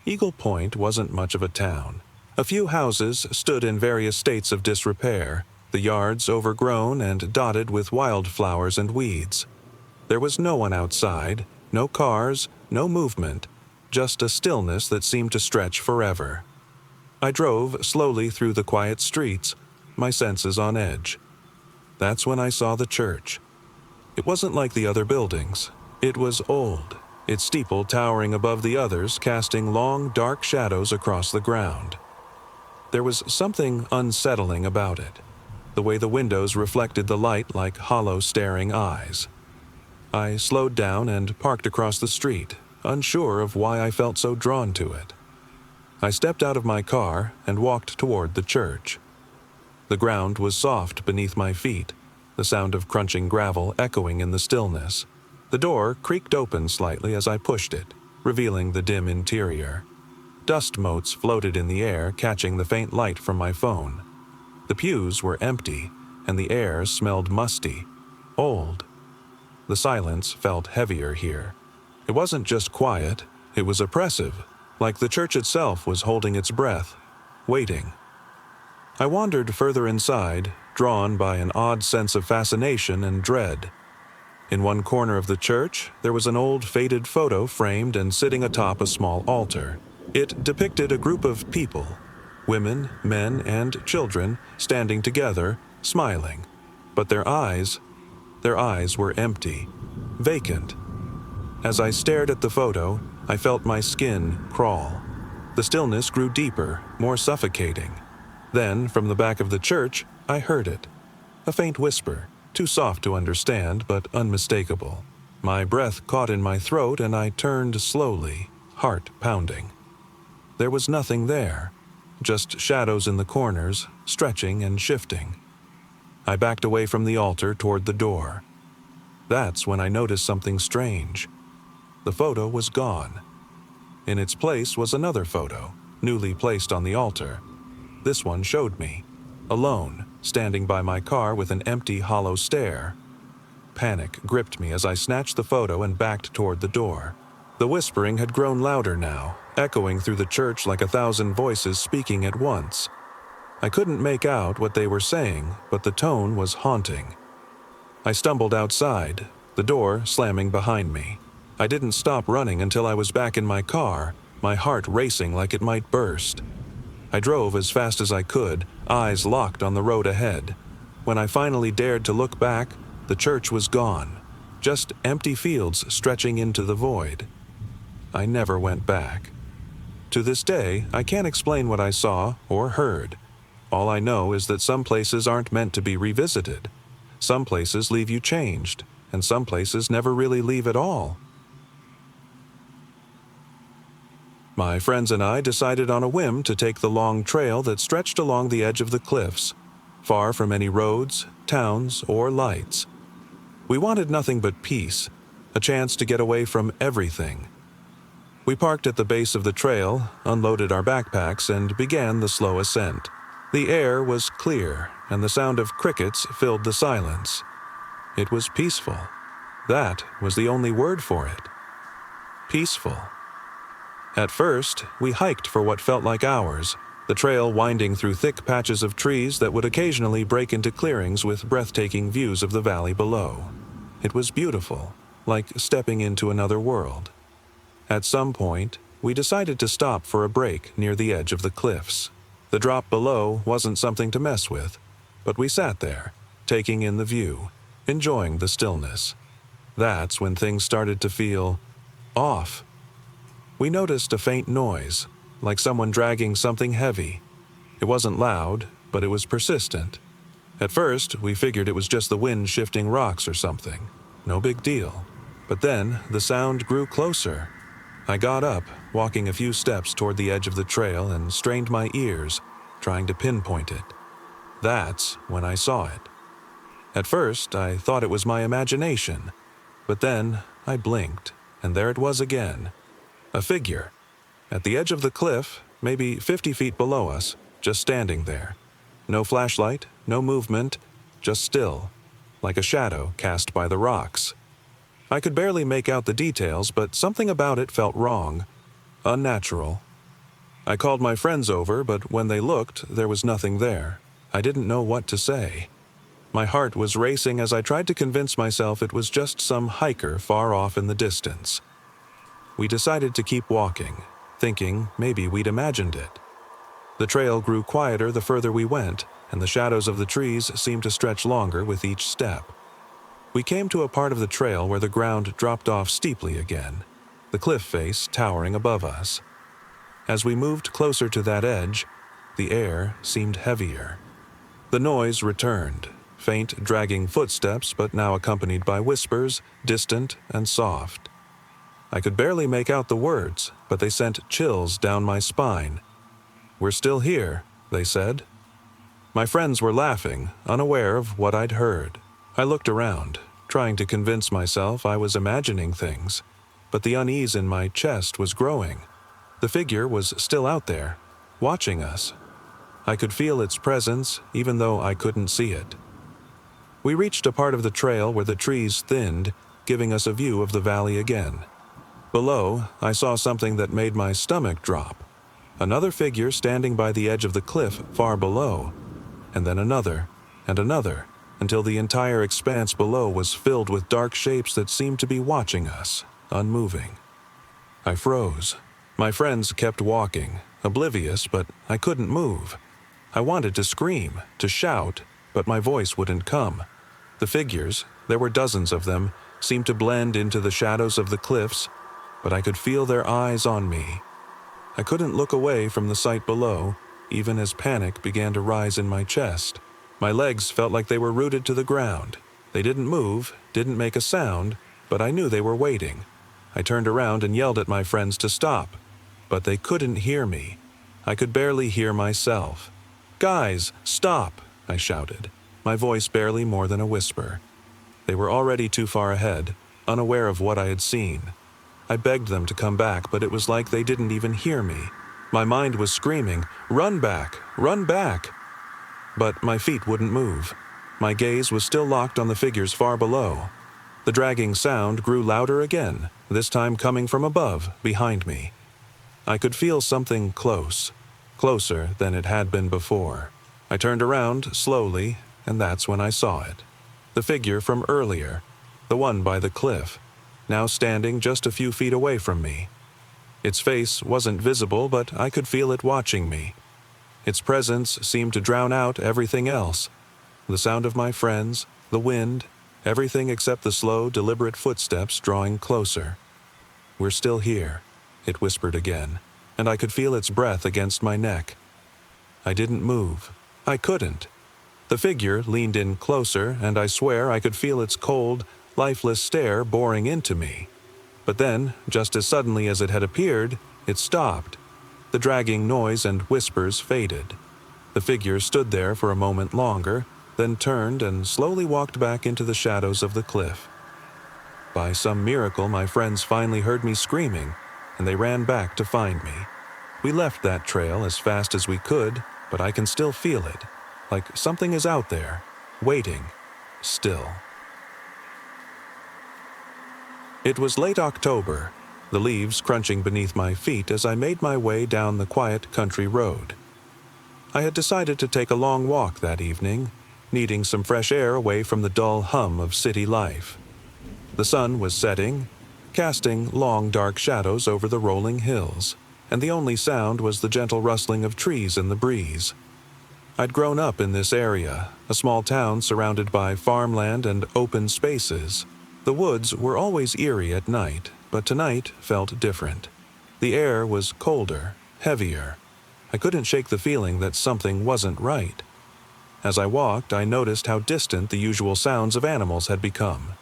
A: Eagle Point wasn't much of a town. A few houses stood in various states of disrepair, the yards overgrown and dotted with wildflowers and weeds. There was no one outside, no cars, no movement, just a stillness that seemed to stretch forever. I drove slowly through the quiet streets, my senses on edge. That's when I saw the church. It wasn't like the other buildings. It was old, its steeple towering above the others, casting long, dark shadows across the ground. There was something unsettling about it, the way the windows reflected the light like hollow, staring eyes. I slowed down and parked across the street, unsure of why I felt so drawn to it. I stepped out of my car and walked toward the church. The ground was soft beneath my feet, the sound of crunching gravel echoing in the stillness. The door creaked open slightly as I pushed it, revealing the dim interior. Dust motes floated in the air, catching the faint light from my phone. The pews were empty, and the air smelled musty, old. The silence felt heavier here. It wasn't just quiet, it was oppressive, like the church itself was holding its breath, waiting. I wandered further inside, drawn by an odd sense of fascination and dread. In one corner of the church, there was an old faded photo framed and sitting atop a small altar. It depicted a group of people, women, men, and children, standing together, smiling. But their eyes were empty, vacant. As I stared at the photo, I felt my skin crawl. The stillness grew deeper, more suffocating. Then, from the back of the church, I heard it. A faint whisper, too soft to understand, but unmistakable. My breath caught in my throat and I turned slowly, heart pounding. There was nothing there, just shadows in the corners, stretching and shifting. I backed away from the altar toward the door. That's when I noticed something strange. The photo was gone. In its place was another photo, newly placed on the altar. This one showed me, alone, standing by my car with an empty, hollow stare. Panic gripped me as I snatched the photo and backed toward the door. The whispering had grown louder now, echoing through the church like 1,000 voices speaking at once. I couldn't make out what they were saying, but the tone was haunting. I stumbled outside, the door slamming behind me. I didn't stop running until I was back in my car, my heart racing like it might burst. I drove as fast as I could, eyes locked on the road ahead. When I finally dared to look back, the church was gone, just empty fields stretching into the void. I never went back. To this day, I can't explain what I saw or heard. All I know is that some places aren't meant to be revisited. Some places leave you changed, and some places never really leave at all. My friends and I decided on a whim to take the long trail that stretched along the edge of the cliffs, far from any roads, towns, or lights. We wanted nothing but peace, a chance to get away from everything. We parked at the base of the trail, unloaded our backpacks, and began the slow ascent. The air was clear, and the sound of crickets filled the silence. It was peaceful. That was the only word for it. Peaceful. At first, we hiked for what felt like hours, the trail winding through thick patches of trees that would occasionally break into clearings with breathtaking views of the valley below. It was beautiful, like stepping into another world. At some point, we decided to stop for a break near the edge of the cliffs. The drop below wasn't something to mess with, but we sat there, taking in the view, enjoying the stillness. That's when things started to feel off. We noticed a faint noise, like someone dragging something heavy. It wasn't loud, but it was persistent. At first, we figured it was just the wind shifting rocks or something. No big deal. But then, the sound grew closer. I got up, walking a few steps toward the edge of the trail and strained my ears, trying to pinpoint it. That's when I saw it. At first, I thought it was my imagination, but then I blinked, and there it was again. A figure. At the edge of the cliff, maybe 50 feet below us, just standing there. No flashlight, no movement, just still, like a shadow cast by the rocks. I could barely make out the details, but something about it felt wrong, unnatural. I called my friends over, but when they looked, there was nothing there. I didn't know what to say. My heart was racing as I tried to convince myself it was just some hiker far off in the distance. We decided to keep walking, thinking maybe we'd imagined it. The trail grew quieter the further we went, and the shadows of the trees seemed to stretch longer with each step. We came to a part of the trail where the ground dropped off steeply again, the cliff face towering above us. As we moved closer to that edge, the air seemed heavier. The noise returned, faint dragging footsteps but now accompanied by whispers, distant and soft. I could barely make out the words, but they sent chills down my spine. "We're still here," they said. My friends were laughing, unaware of what I'd heard. I looked around, trying to convince myself I was imagining things, but the unease in my chest was growing. The figure was still out there, watching us. I could feel its presence even though I couldn't see it. We reached a part of the trail where the trees thinned, giving us a view of the valley again. Below, I saw something that made my stomach drop. Another figure standing by the edge of the cliff far below, and then another, and another, until the entire expanse below was filled with dark shapes that seemed to be watching us, unmoving. I froze. My friends kept walking, oblivious, but I couldn't move. I wanted to scream, to shout, but my voice wouldn't come. The figures, there were dozens of them, seemed to blend into the shadows of the cliffs, but I could feel their eyes on me. I couldn't look away from the sight below, even as panic began to rise in my chest. My legs felt like they were rooted to the ground. They didn't move, didn't make a sound, but I knew they were waiting. I turned around and yelled at my friends to stop, but they couldn't hear me. I could barely hear myself. "Guys, stop!" I shouted, my voice barely more than a whisper. They were already too far ahead, unaware of what I had seen. I begged them to come back, but it was like they didn't even hear me. My mind was screaming, "Run back! Run back!" But my feet wouldn't move. My gaze was still locked on the figures far below. The dragging sound grew louder again, this time coming from above, behind me. I could feel something close, closer than it had been before. I turned around slowly, and that's when I saw it. The figure from earlier, the one by the cliff, now standing just a few feet away from me. Its face wasn't visible, but I could feel it watching me. Its presence seemed to drown out everything else. The sound of my friends, the wind, everything except the slow, deliberate footsteps drawing closer. "We're still here," it whispered again, and I could feel its breath against my neck. I didn't move. I couldn't. The figure leaned in closer, and I swear I could feel its cold, lifeless stare boring into me. But then, just as suddenly as it had appeared, it stopped. The dragging noise and whispers faded. The figure stood there for a moment longer, then turned and slowly walked back into the shadows of the cliff. By some miracle, my friends finally heard me screaming, and they ran back to find me. We left that trail as fast as we could, but I can still feel it, like something is out there, waiting, still. It was late October, the leaves crunching beneath my feet as I made my way down the quiet country road. I had decided to take a long walk that evening, needing some fresh air away from the dull hum of city life. The sun was setting, casting long dark shadows over the rolling hills, and the only sound was the gentle rustling of trees in the breeze. I'd grown up in this area, a small town surrounded by farmland and open spaces. The woods were always eerie at night, but tonight felt different. The air was colder, heavier. I couldn't shake the feeling that something wasn't right. As I walked, I noticed how distant the usual sounds of animals had become.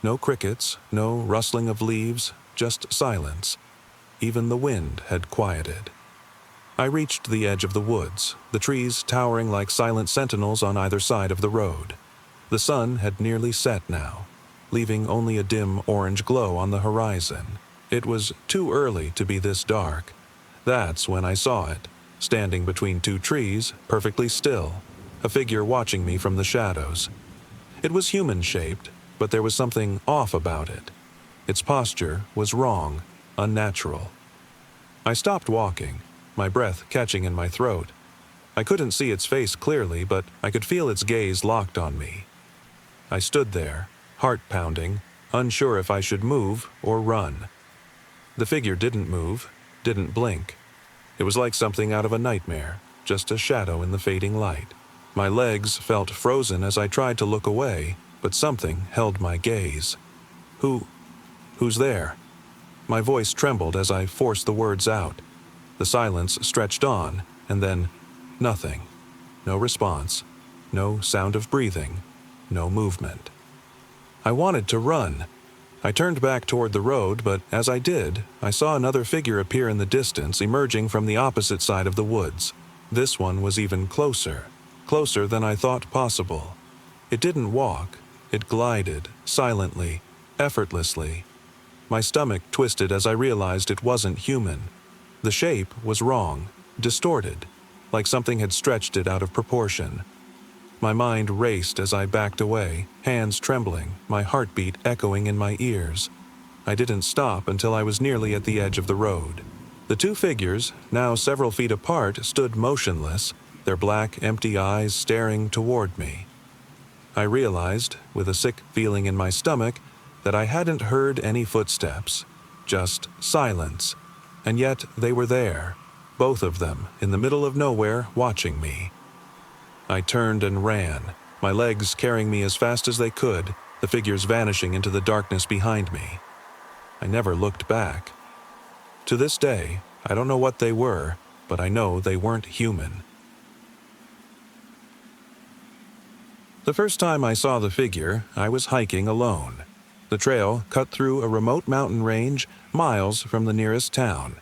A: No crickets, no rustling of leaves, just silence. Even the wind had quieted. I reached the edge of the woods, the trees towering like silent sentinels on either side of the road. The sun had nearly set now, leaving only a dim orange glow on the horizon. It was too early to be this dark. That's when I saw it, standing between two trees, perfectly still, a figure watching me from the shadows. It was human-shaped, but there was something off about it. Its posture was wrong, unnatural. I stopped walking, my breath catching in my throat. I couldn't see its face clearly, but I could feel its gaze locked on me. I stood there, heart pounding, unsure if I should move or run. The figure didn't move, didn't blink. It was like something out of a nightmare, just a shadow in the fading light. My legs felt frozen as I tried to look away, but something held my gaze. Who's there? My voice trembled as I forced the words out. The silence stretched on, and then nothing. No response, no sound of breathing, no movement. I wanted to run. I turned back toward the road, but as I did, I saw another figure appear in the distance, emerging from the opposite side of the woods. This one was even closer than I thought possible. It didn't walk. It glided, silently, effortlessly. My stomach twisted as I realized it wasn't human. The shape was wrong, distorted, like something had stretched it out of proportion. My mind raced as I backed away, hands trembling, my heartbeat echoing in my ears. I didn't stop until I was nearly at the edge of the road. The two figures, now several feet apart, stood motionless, their black, empty eyes staring toward me. I realized, with a sick feeling in my stomach, that I hadn't heard any footsteps, just silence. And yet they were there, both of them, in the middle of nowhere, watching me. I turned and ran, my legs carrying me as fast as they could, the figures vanishing into the darkness behind me. I never looked back. To this day, I don't know what they were, but I know they weren't human. The first time I saw the figure, I was hiking alone. The trail cut through a remote mountain range, miles from the nearest town.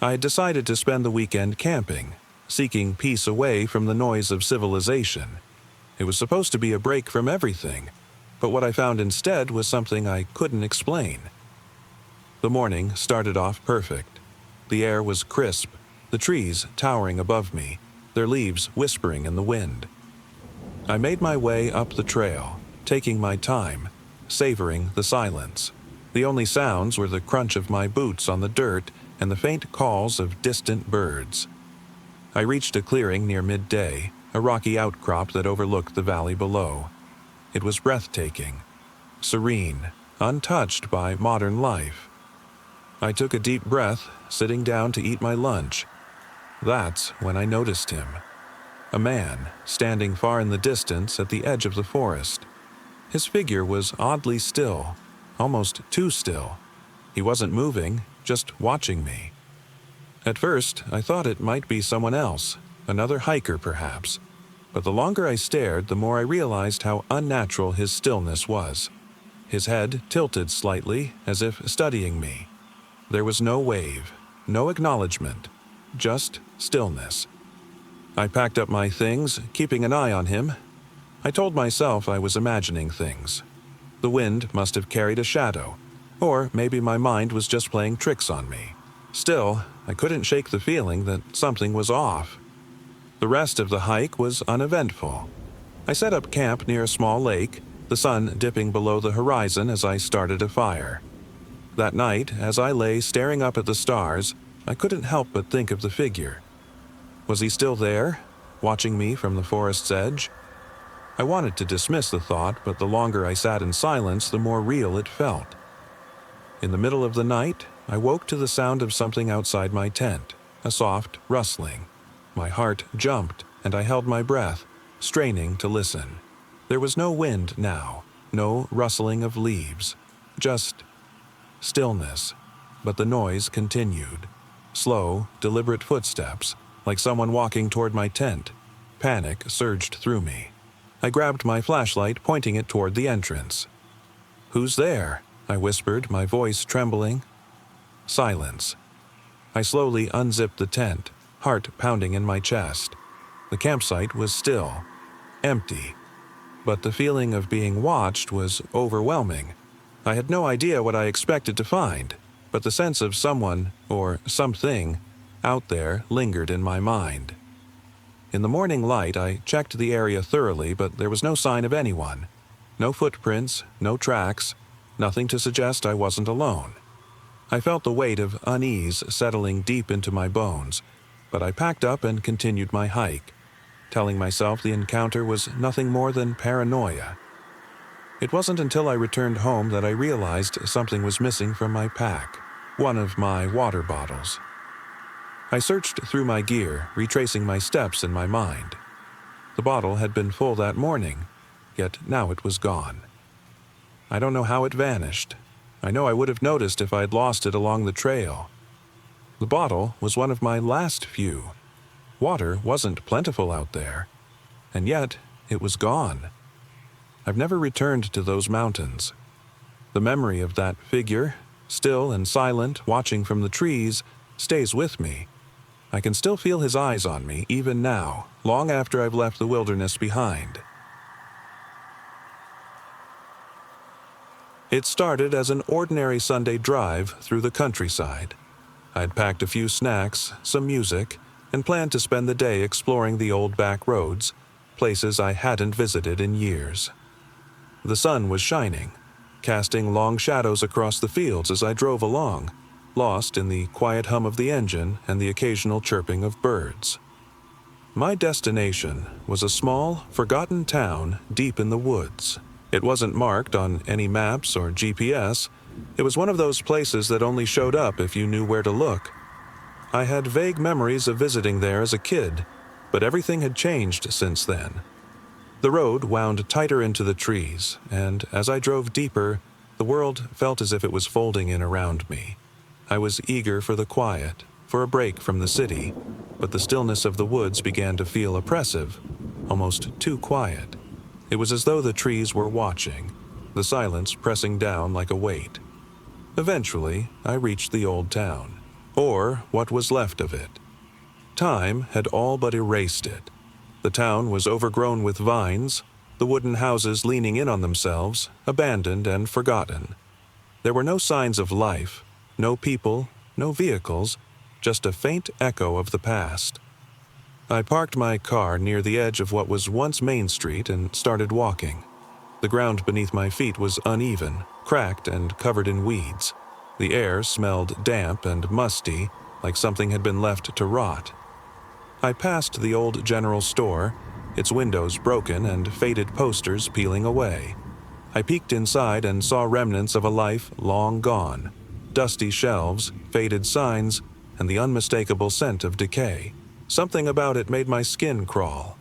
A: I had decided to spend the weekend camping, seeking peace away from the noise of civilization. It was supposed to be a break from everything, but what I found instead was something I couldn't explain. The morning started off perfect. The air was crisp, the trees towering above me, their leaves whispering in the wind. I made my way up the trail, taking my time, savoring the silence. The only sounds were the crunch of my boots on the dirt and the faint calls of distant birds. I reached a clearing near midday, a rocky outcrop that overlooked the valley below. It was breathtaking, serene, untouched by modern life. I took a deep breath, sitting down to eat my lunch. That's when I noticed him. A man, standing far in the distance at the edge of the forest. His figure was oddly still, almost too still. He wasn't moving, just watching me. At first, I thought it might be someone else, another hiker perhaps. But the longer I stared, the more I realized how unnatural his stillness was. His head tilted slightly, as if studying me. There was no wave, no acknowledgement, just stillness. I packed up my things, keeping an eye on him. I told myself I was imagining things. The wind must have carried a shadow, or maybe my mind was just playing tricks on me. Still, I couldn't shake the feeling that something was off. The rest of the hike was uneventful. I set up camp near a small lake, the sun dipping below the horizon as I started a fire. That night, as I lay staring up at the stars, I couldn't help but think of the figure. Was he still there, watching me from the forest's edge? I wanted to dismiss the thought, but the longer I sat in silence, the more real it felt. In the middle of the night, I woke to the sound of something outside my tent, a soft rustling. My heart jumped, and I held my breath, straining to listen. There was no wind now, no rustling of leaves, just stillness. But the noise continued. Slow, deliberate footsteps, like someone walking toward my tent. Panic surged through me. I grabbed my flashlight, pointing it toward the entrance. "Who's there?" I whispered, my voice trembling. Silence. I slowly unzipped the tent, heart pounding in my chest. The campsite was still, empty. But the feeling of being watched was overwhelming. I had no idea what I expected to find, but the sense of someone, or something, out there lingered in my mind. In the morning light, I checked the area thoroughly, but there was no sign of anyone. No footprints, no tracks, nothing to suggest I wasn't alone. I felt the weight of unease settling deep into my bones, but I packed up and continued my hike, telling myself the encounter was nothing more than paranoia. It wasn't until I returned home that I realized something was missing from my pack, one of my water bottles. I searched through my gear, retracing my steps in my mind. The bottle had been full that morning, yet now it was gone. I don't know how it vanished. I know I would have noticed if I'd lost it along the trail. The bottle was one of my last few. Water wasn't plentiful out there, and yet it was gone. I've never returned to those mountains. The memory of that figure, still and silent, watching from the trees, stays with me. I can still feel his eyes on me, even now, long after I've left the wilderness behind. It started as an ordinary Sunday drive through the countryside. I'd packed a few snacks, some music, and planned to spend the day exploring the old back roads, places I hadn't visited in years. The sun was shining, casting long shadows across the fields as I drove along, lost in the quiet hum of the engine and the occasional chirping of birds. My destination was a small, forgotten town deep in the woods. It wasn't marked on any maps or GPS. It was one of those places that only showed up if you knew where to look. I had vague memories of visiting there as a kid, but everything had changed since then. The road wound tighter into the trees, and as I drove deeper, the world felt as if it was folding in around me. I was eager for the quiet, for a break from the city, but the stillness of the woods began to feel oppressive, almost too quiet. It was as though the trees were watching, the silence pressing down like a weight. Eventually, I reached the old town, or what was left of it. Time had all but erased it. The town was overgrown with vines, the wooden houses leaning in on themselves, abandoned and forgotten. There were no signs of life, no people, no vehicles, just a faint echo of the past. I parked my car near the edge of what was once Main Street and started walking. The ground beneath my feet was uneven, cracked, and covered in weeds. The air smelled damp and musty, like something had been left to rot. I passed the old general store, its windows broken and faded posters peeling away. I peeked inside and saw remnants of a life long gone, dusty shelves, faded signs, and the unmistakable scent of decay. Something about it made my skin crawl,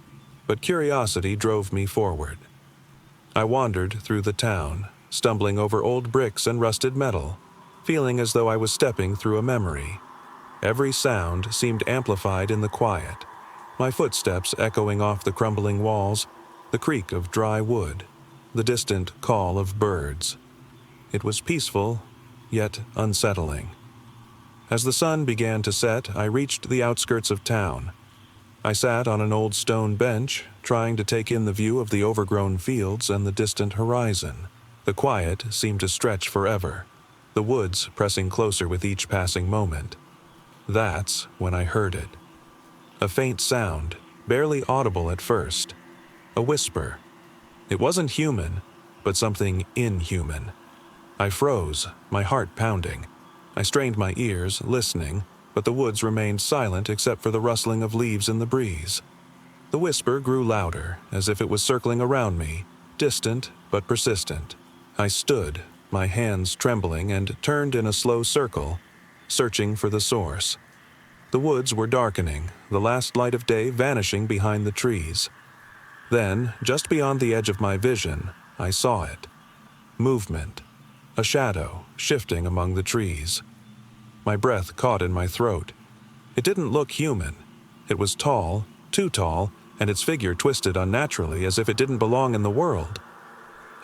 A: but curiosity drove me forward. I wandered through the town, stumbling over old bricks and rusted metal, feeling as though I was stepping through a memory. Every sound seemed amplified in the quiet, my footsteps echoing off the crumbling walls, the creak of dry wood, the distant call of birds. It was peaceful, yet unsettling. As the sun began to set, I reached the outskirts of town. I sat on an old stone bench, trying to take in the view of the overgrown fields and the distant horizon. The quiet seemed to stretch forever, the woods pressing closer with each passing moment. That's when I heard it. A faint sound, barely audible at first. A whisper. It wasn't human, but something inhuman. I froze, my heart pounding. I strained my ears, listening, but the woods remained silent except for the rustling of leaves in the breeze. The whisper grew louder, as if it was circling around me, distant but persistent. I stood, my hands trembling, and turned in a slow circle, searching for the source. The woods were darkening, the last light of day vanishing behind the trees. Then, just beyond the edge of my vision, I saw it. Movement. A shadow, shifting among the trees. My breath caught in my throat. It didn't look human. It was tall, too tall, and its figure twisted unnaturally as if it didn't belong in the world.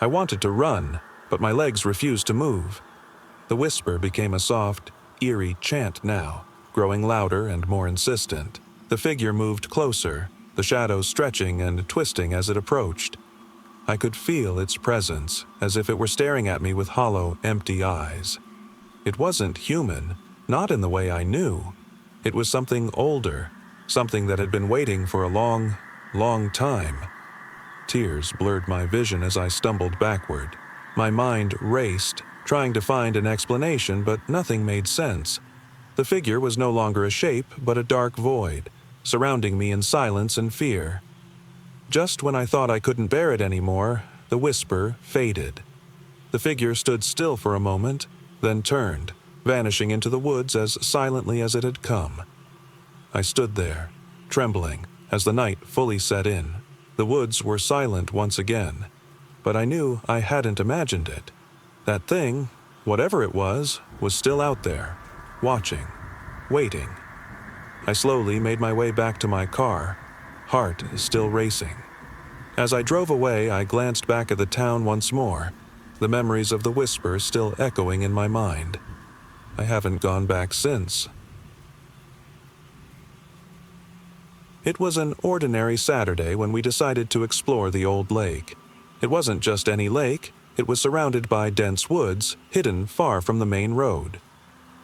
A: I wanted to run, but my legs refused to move. The whisper became a soft, eerie chant now, growing louder and more insistent. The figure moved closer, the shadow stretching and twisting as it approached. I could feel its presence, as if it were staring at me with hollow, empty eyes. It wasn't human, not in the way I knew. It was something older, something that had been waiting for a long, long time. Tears blurred my vision as I stumbled backward. My mind raced, trying to find an explanation, but nothing made sense. The figure was no longer a shape, but a dark void, surrounding me in silence and fear. Just when I thought I couldn't bear it anymore, the whisper faded. The figure stood still for a moment, then turned, vanishing into the woods as silently as it had come. I stood there, trembling, as the night fully set in. The woods were silent once again, but I knew I hadn't imagined it. That thing, whatever it was still out there, watching, waiting. I slowly made my way back to my car, heart still racing. As I drove away, I glanced back at the town once more, the memories of the whisper still echoing in my mind. I haven't gone back since. It was an ordinary Saturday when we decided to explore the old lake. It wasn't just any lake, It was surrounded by dense woods, hidden far from the main road.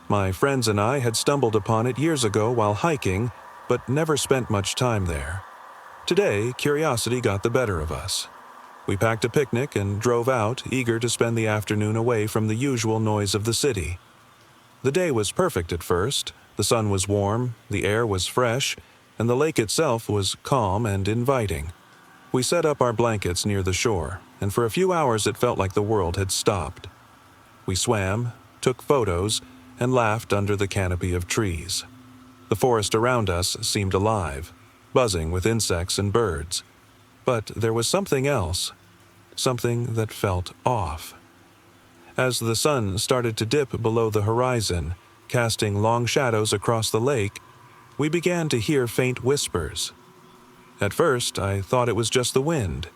A: My friends and I had stumbled upon it years ago while hiking, but never spent much time there. Today, curiosity got the better of us. We packed a picnic and drove out, eager to spend the afternoon away from the usual noise of the city. The day was perfect at first. The sun was warm, the air was fresh, and the lake itself was calm and inviting. We set up our blankets near the shore, and for a few hours it felt like the world had stopped. We swam, took photos, and laughed under the canopy of trees. The forest around us seemed alive, buzzing with insects and birds. But there was something else, something that felt off. As the sun started to dip below the horizon, casting long shadows across the lake, we began to hear faint whispers. At first, I thought it was just the wind,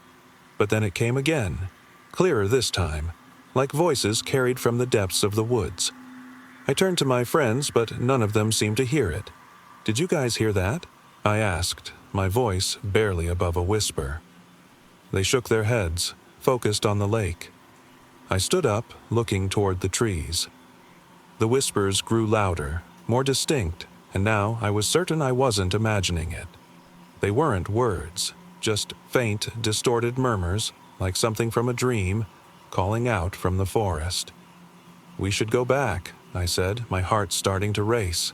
A: but then it came again, clearer this time, like voices carried from the depths of the woods. I turned to my friends, but none of them seemed to hear it. "Did you guys hear that?" I asked, my voice barely above a whisper. They shook their heads, focused on the lake. I stood up, looking toward the trees. The whispers grew louder, more distinct, and now I was certain I wasn't imagining it. They weren't words, just faint, distorted murmurs, like something from a dream, calling out from the forest. "We should go back," I said, my heart starting to race.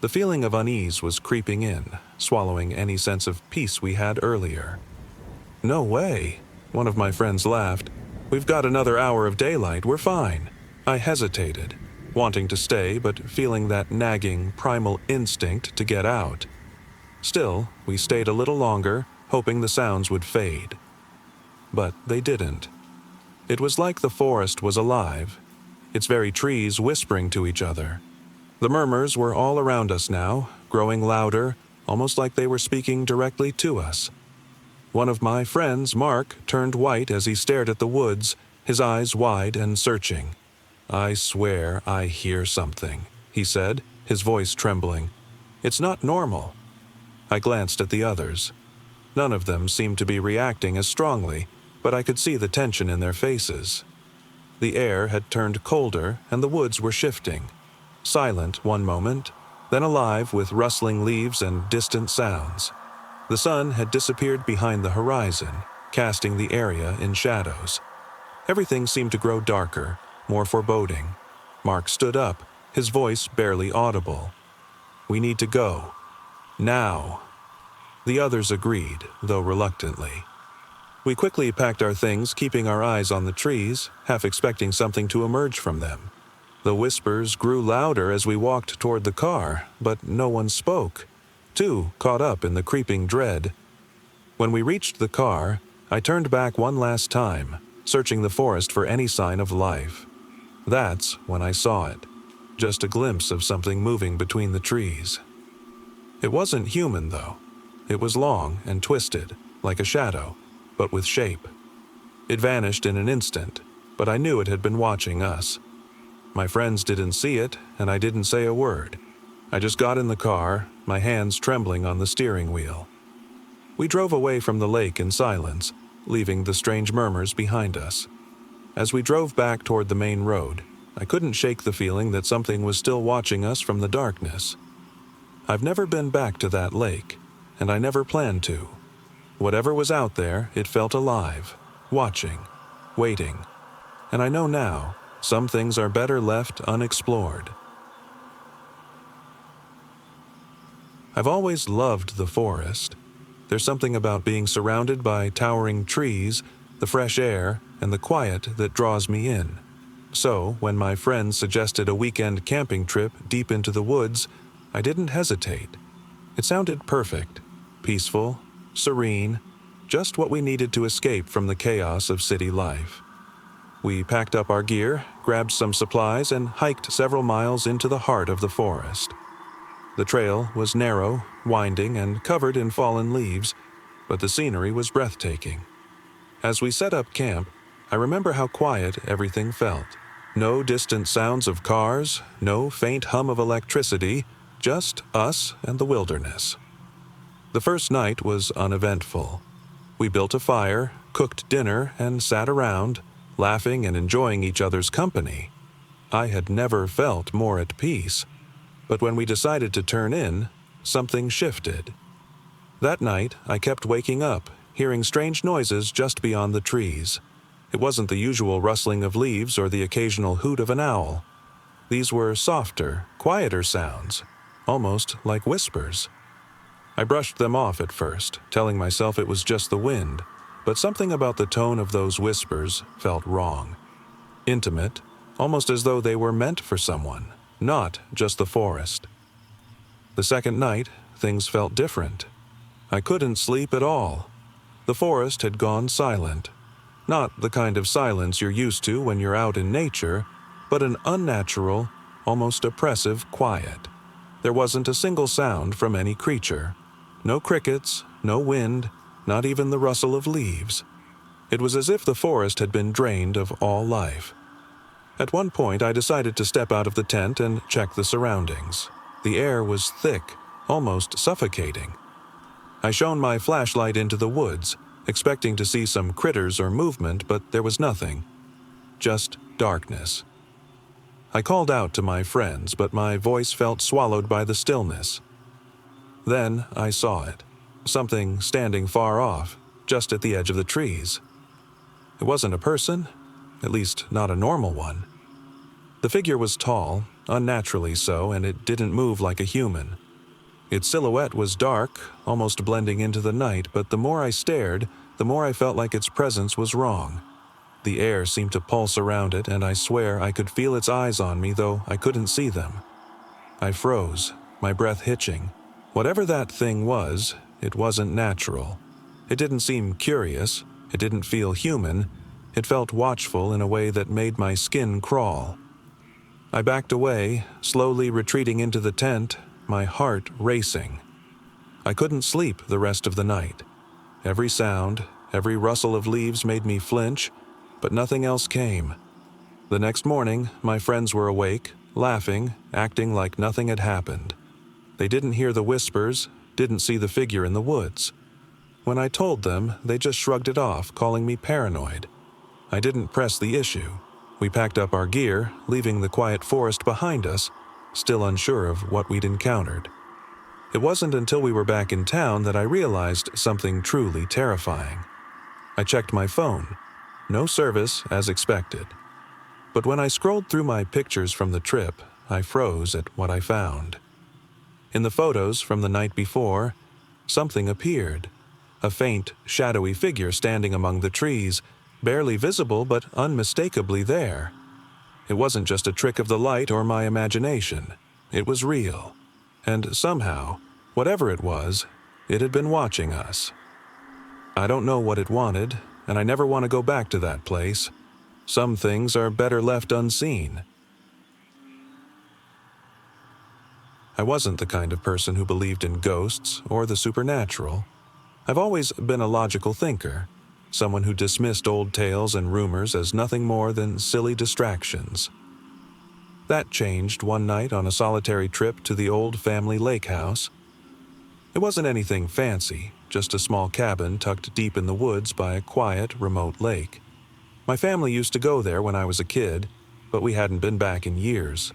A: The feeling of unease was creeping in, swallowing any sense of peace we had earlier. "No way," one of my friends laughed. "We've got another hour of daylight, we're fine." I hesitated, wanting to stay but feeling that nagging, primal instinct to get out. Still, we stayed a little longer, hoping the sounds would fade. But they didn't. It was like the forest was alive, its very trees whispering to each other. The murmurs were all around us now, growing louder, almost like they were speaking directly to us. One of my friends, Mark, turned white as he stared at the woods, his eyes wide and searching. "I swear I hear something," he said, his voice trembling. "It's not normal." I glanced at the others. None of them seemed to be reacting as strongly, but I could see the tension in their faces. The air had turned colder and the woods were shifting. Silent one moment, then alive with rustling leaves and distant sounds. The sun had disappeared behind the horizon, casting the area in shadows. Everything seemed to grow darker, more foreboding. Mark stood up, his voice barely audible. "We need to go. Now." The others agreed, though reluctantly. We quickly packed our things, keeping our eyes on the trees, half expecting something to emerge from them. The whispers grew louder as we walked toward the car, but no one spoke, too caught up in the creeping dread. When we reached the car, I turned back one last time, searching the forest for any sign of life. That's when I saw it, just a glimpse of something moving between the trees. It wasn't human, though. It was long and twisted, like a shadow, but with shape. It vanished in an instant, but I knew it had been watching us. My friends didn't see it, and I didn't say a word. I just got in the car, my hands trembling on the steering wheel. We drove away from the lake in silence, leaving the strange murmurs behind us. As we drove back toward the main road, I couldn't shake the feeling that something was still watching us from the darkness. I've never been back to that lake, and I never planned to. Whatever was out there, it felt alive, watching, waiting. And I know now, some things are better left unexplored. I've always loved the forest. There's something about being surrounded by towering trees, the fresh air, and the quiet that draws me in. So, when my friends suggested a weekend camping trip deep into the woods, I didn't hesitate. It sounded perfect, peaceful, serene, just what we needed to escape from the chaos of city life. We packed up our gear, grabbed some supplies, and hiked several miles into the heart of the forest. The trail was narrow, winding, and covered in fallen leaves, but the scenery was breathtaking. As we set up camp, I remember how quiet everything felt. No distant sounds of cars, no faint hum of electricity, just us and the wilderness. The first night was uneventful. We built a fire, cooked dinner, and sat around, laughing and enjoying each other's company. I had never felt more at peace. But when we decided to turn in, something shifted. That night, I kept waking up, hearing strange noises just beyond the trees. It wasn't the usual rustling of leaves or the occasional hoot of an owl. These were softer, quieter sounds, almost like whispers. I brushed them off at first, telling myself it was just the wind, but something about the tone of those whispers felt wrong. Intimate, almost as though they were meant for someone, not just the forest. The second night, things felt different. I couldn't sleep at all. The forest had gone silent. Not the kind of silence you're used to when you're out in nature, but an unnatural, almost oppressive quiet. There wasn't a single sound from any creature. No crickets, no wind, not even the rustle of leaves. It was as if the forest had been drained of all life. At one point, I decided to step out of the tent and check the surroundings. The air was thick, almost suffocating. I shone my flashlight into the woods, expecting to see some critters or movement, but there was nothing. Just darkness. I called out to my friends, but my voice felt swallowed by the stillness. Then I saw it. Something standing far off, just at the edge of the trees. It wasn't a person, at least not a normal one. The figure was tall, unnaturally so, and it didn't move like a human. Its silhouette was dark, almost blending into the night, but the more I stared, the more I felt like its presence was wrong. The air seemed to pulse around it, and I swear I could feel its eyes on me, though I couldn't see them. I froze, my breath hitching. Whatever that thing was, it wasn't natural. It didn't seem curious, it didn't feel human, it felt watchful in a way that made my skin crawl. I backed away, slowly retreating into the tent, my heart racing. I couldn't sleep the rest of the night. Every sound, every rustle of leaves made me flinch, but nothing else came. The next morning, my friends were awake, laughing, acting like nothing had happened. They didn't hear the whispers, didn't see the figure in the woods. When I told them, they just shrugged it off, calling me paranoid. I didn't press the issue. We packed up our gear, leaving the quiet forest behind us, still unsure of what we'd encountered. It wasn't until we were back in town that I realized something truly terrifying. I checked my phone. No service, as expected. But when I scrolled through my pictures from the trip, I froze at what I found. In the photos from the night before, something appeared. A faint, shadowy figure standing among the trees, barely visible but unmistakably there. It wasn't just a trick of the light or my imagination. It was real. And somehow, whatever it was, it had been watching us. I don't know what it wanted, and I never want to go back to that place. Some things are better left unseen. I wasn't the kind of person who believed in ghosts or the supernatural. I've always been a logical thinker, someone who dismissed old tales and rumors as nothing more than silly distractions. That changed one night on a solitary trip to the old family lake house. It wasn't anything fancy, just a small cabin tucked deep in the woods by a quiet, remote lake. My family used to go there when I was a kid, but we hadn't been back in years.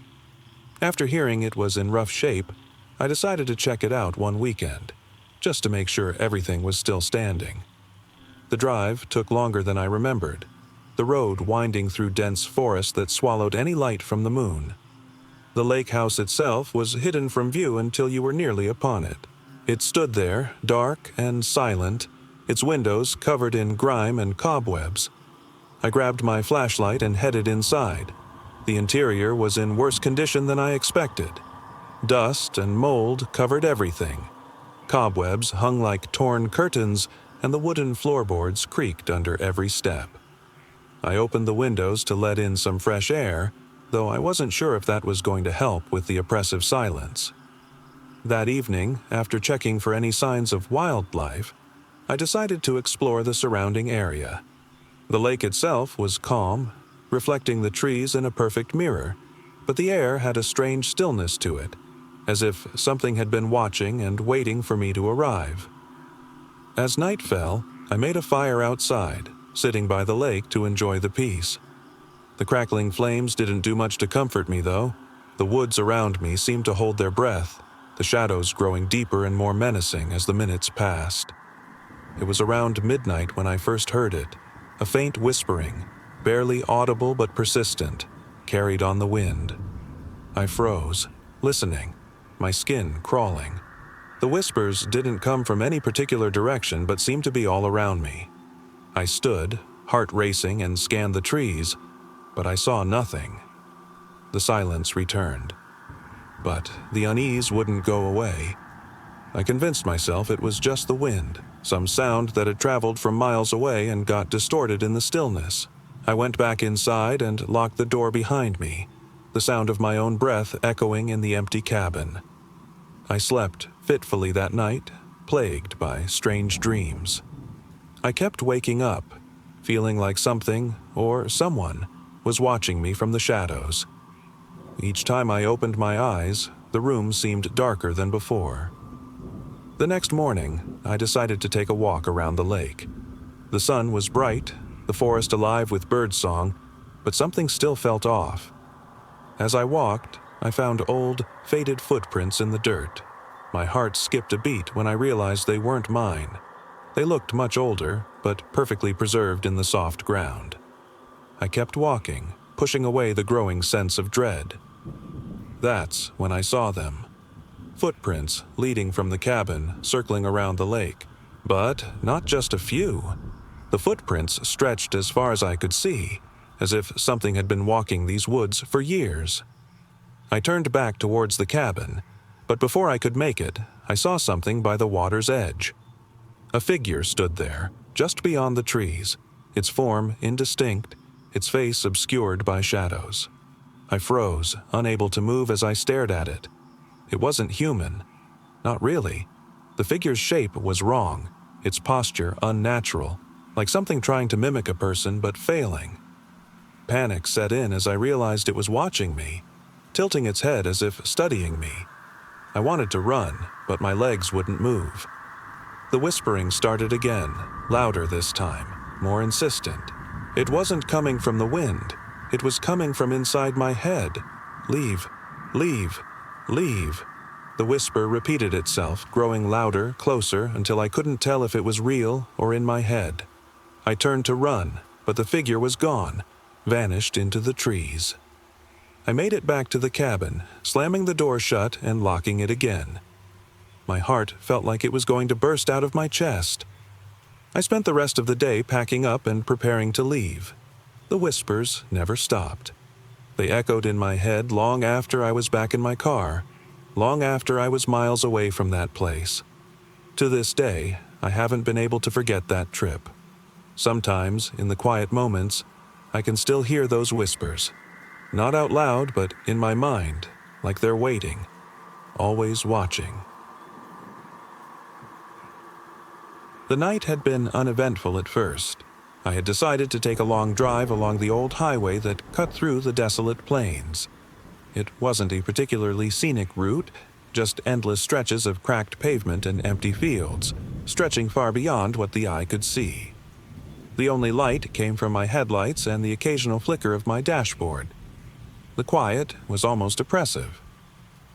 A: After hearing it was in rough shape, I decided to check it out one weekend, just to make sure everything was still standing. The drive took longer than I remembered, the road winding through dense forest that swallowed any light from the moon. The lake house itself was hidden from view until you were nearly upon it. It stood there, dark and silent, its windows covered in grime and cobwebs. I grabbed my flashlight and headed inside. The interior was in worse condition than I expected. Dust and mold covered everything. Cobwebs hung like torn curtains, and the wooden floorboards creaked under every step. I opened the windows to let in some fresh air, though I wasn't sure if that was going to help with the oppressive silence. That evening, after checking for any signs of wildlife, I decided to explore the surrounding area. The lake itself was calm, reflecting the trees in a perfect mirror, but the air had a strange stillness to it, as if something had been watching and waiting for me to arrive. As night fell, I made a fire outside, sitting by the lake to enjoy the peace. The crackling flames didn't do much to comfort me, though. The woods around me seemed to hold their breath, the shadows growing deeper and more menacing as the minutes passed. It was around midnight when I first heard it, a faint whispering, barely audible but persistent, carried on the wind. I froze, listening, my skin crawling. The whispers didn't come from any particular direction but seemed to be all around me. I stood, heart racing, and scanned the trees, but I saw nothing. The silence returned. But the unease wouldn't go away. I convinced myself it was just the wind, some sound that had traveled from miles away and got distorted in the stillness. I went back inside and locked the door behind me, the sound of my own breath echoing in the empty cabin. I slept fitfully that night, plagued by strange dreams. I kept waking up, feeling like something, or someone, was watching me from the shadows. Each time I opened my eyes, the room seemed darker than before. The next morning, I decided to take a walk around the lake. The sun was bright, the forest alive with birdsong, but something still felt off. As I walked, I found old, faded footprints in the dirt. My heart skipped a beat when I realized they weren't mine. They looked much older, but perfectly preserved in the soft ground. I kept walking, pushing away the growing sense of dread. That's when I saw them. Footprints leading from the cabin, circling around the lake. But not just a few. The footprints stretched as far as I could see, as if something had been walking these woods for years. I turned back towards the cabin, but before I could make it, I saw something by the water's edge. A figure stood there, just beyond the trees, its form indistinct, its face obscured by shadows. I froze, unable to move as I stared at it. It wasn't human. Not really. The figure's shape was wrong, its posture unnatural, like something trying to mimic a person but failing. Panic set in as I realized it was watching me, tilting its head as if studying me. I wanted to run, but my legs wouldn't move. The whispering started again, louder this time, more insistent. It wasn't coming from the wind. It was coming from inside my head. Leave, leave, leave. The whisper repeated itself, growing louder, closer, until I couldn't tell if it was real or in my head. I turned to run, but the figure was gone, vanished into the trees. I made it back to the cabin, slamming the door shut and locking it again. My heart felt like it was going to burst out of my chest. I spent the rest of the day packing up and preparing to leave. The whispers never stopped. They echoed in my head long after I was back in my car, long after I was miles away from that place. To this day, I haven't been able to forget that trip. Sometimes, in the quiet moments, I can still hear those whispers. Not out loud, but in my mind, like they're waiting, always watching. The night had been uneventful at first. I had decided to take a long drive along the old highway that cut through the desolate plains. It wasn't a particularly scenic route, just endless stretches of cracked pavement and empty fields, stretching far beyond what the eye could see. The only light came from my headlights and the occasional flicker of my dashboard. The quiet was almost oppressive.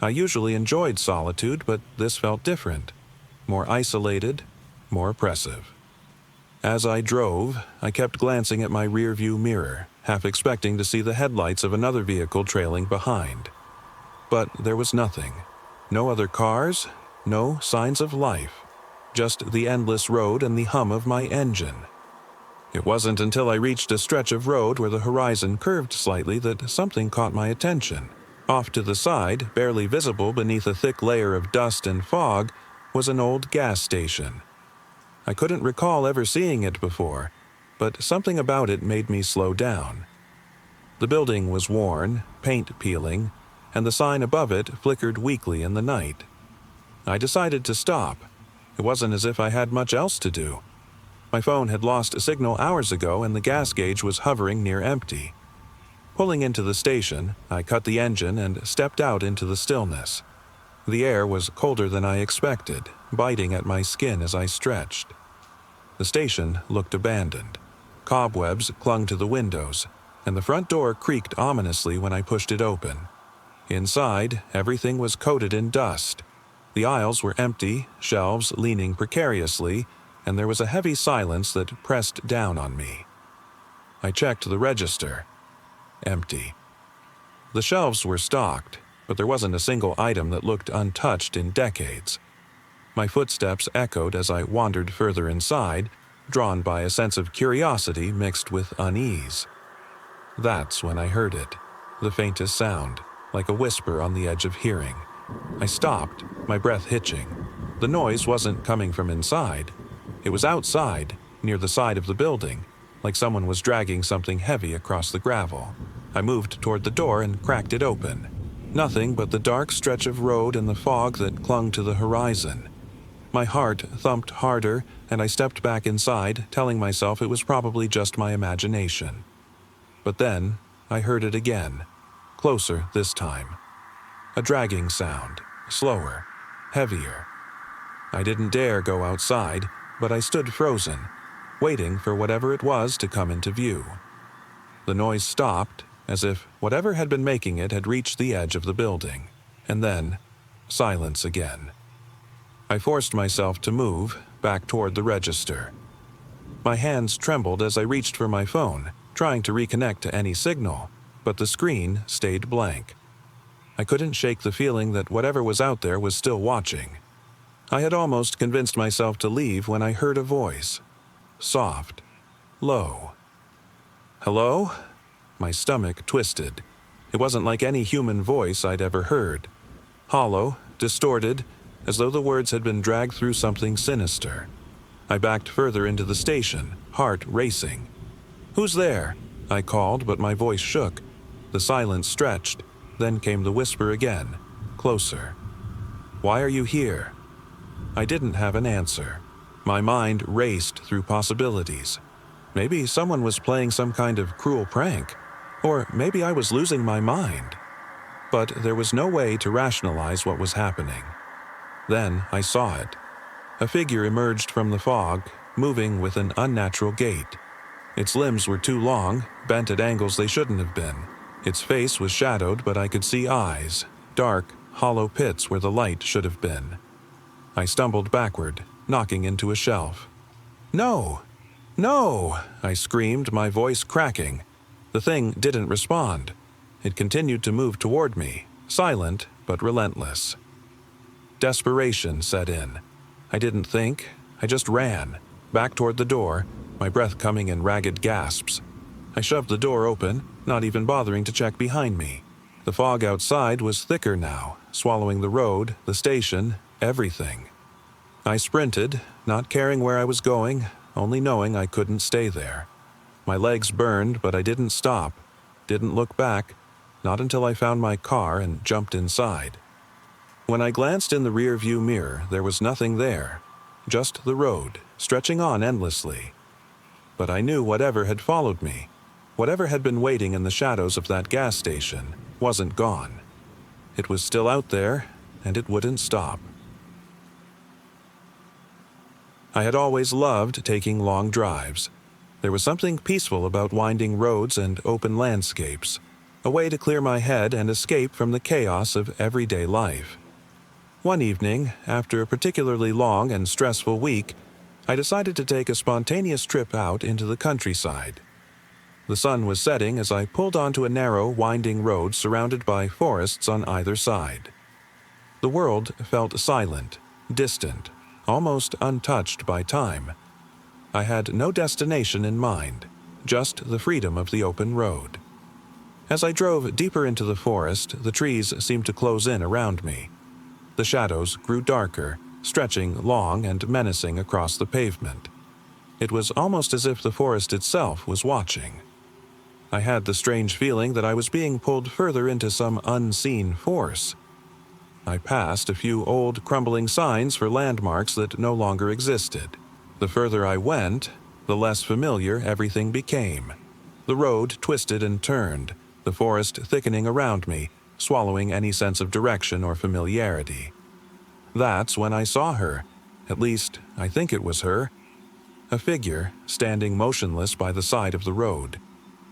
A: I usually enjoyed solitude, but this felt different, more isolated, more oppressive. As I drove, I kept glancing at my rearview mirror, half expecting to see the headlights of another vehicle trailing behind. But there was nothing. No other cars, no signs of life. Just the endless road and the hum of my engine. It wasn't until I reached a stretch of road where the horizon curved slightly that something caught my attention. Off to the side, barely visible beneath a thick layer of dust and fog, was an old gas station. I couldn't recall ever seeing it before, but something about it made me slow down. The building was worn, paint peeling, and the sign above it flickered weakly in the night. I decided to stop. It wasn't as if I had much else to do. My phone had lost a signal hours ago and the gas gauge was hovering near empty. Pulling into the station, I cut the engine and stepped out into the stillness. The air was colder than I expected, biting at my skin as I stretched. The station looked abandoned. Cobwebs clung to the windows, and the front door creaked ominously when I pushed it open. Inside, everything was coated in dust. The aisles were empty, shelves leaning precariously, and there was a heavy silence that pressed down on me. I checked the register. Empty. The shelves were stocked, but there wasn't a single item that looked untouched in decades. My footsteps echoed as I wandered further inside, drawn by a sense of curiosity mixed with unease. That's when I heard it, the faintest sound, like a whisper on the edge of hearing. I stopped, my breath hitching. The noise wasn't coming from inside. It was outside, near the side of the building, like someone was dragging something heavy across the gravel. I moved toward the door and cracked it open. Nothing but the dark stretch of road and the fog that clung to the horizon. My heart thumped harder, and I stepped back inside, telling myself it was probably just my imagination. But then, I heard it again, closer this time. A dragging sound, slower, heavier. I didn't dare go outside, but I stood frozen, waiting for whatever it was to come into view. The noise stopped, as if whatever had been making it had reached the edge of the building, and then, silence again. I forced myself to move, back toward the register. My hands trembled as I reached for my phone, trying to reconnect to any signal, but the screen stayed blank. I couldn't shake the feeling that whatever was out there was still watching. I had almost convinced myself to leave when I heard a voice. Soft. Low. Hello? My stomach twisted. It wasn't like any human voice I'd ever heard. Hollow, distorted, as though the words had been dragged through something sinister. I backed further into the station, heart racing. "Who's there?" I called, but my voice shook. The silence stretched, then came the whisper again, closer. "Why are you here?" I didn't have an answer. My mind raced through possibilities. Maybe someone was playing some kind of cruel prank, or maybe I was losing my mind. But there was no way to rationalize what was happening. Then I saw it. A figure emerged from the fog, moving with an unnatural gait. Its limbs were too long, bent at angles they shouldn't have been. Its face was shadowed, but I could see eyes, dark, hollow pits where the light should have been. I stumbled backward, knocking into a shelf. "No! No!" I screamed, my voice cracking. The thing didn't respond. It continued to move toward me, silent but relentless. Desperation set in. I didn't think, I just ran, back toward the door, my breath coming in ragged gasps. I shoved the door open, not even bothering to check behind me. The fog outside was thicker now, swallowing the road, the station, everything. I sprinted, not caring where I was going, only knowing I couldn't stay there. My legs burned, but I didn't stop, didn't look back, not until I found my car and jumped inside. When I glanced in the rear-view mirror, there was nothing there, just the road, stretching on endlessly. But I knew whatever had followed me, whatever had been waiting in the shadows of that gas station, wasn't gone. It was still out there, and it wouldn't stop. I had always loved taking long drives. There was something peaceful about winding roads and open landscapes, a way to clear my head and escape from the chaos of everyday life. One evening, after a particularly long and stressful week, I decided to take a spontaneous trip out into the countryside. The sun was setting as I pulled onto a narrow, winding road surrounded by forests on either side. The world felt silent, distant, almost untouched by time. I had no destination in mind, just the freedom of the open road. As I drove deeper into the forest, the trees seemed to close in around me. The shadows grew darker, stretching long and menacing across the pavement. It was almost as if the forest itself was watching. I had the strange feeling that I was being pulled further into some unseen force. I passed a few old, crumbling signs for landmarks that no longer existed. The further I went, the less familiar everything became. The road twisted and turned, the forest thickening around me, swallowing any sense of direction or familiarity. That's when I saw her. At least, I think it was her. A figure standing motionless by the side of the road.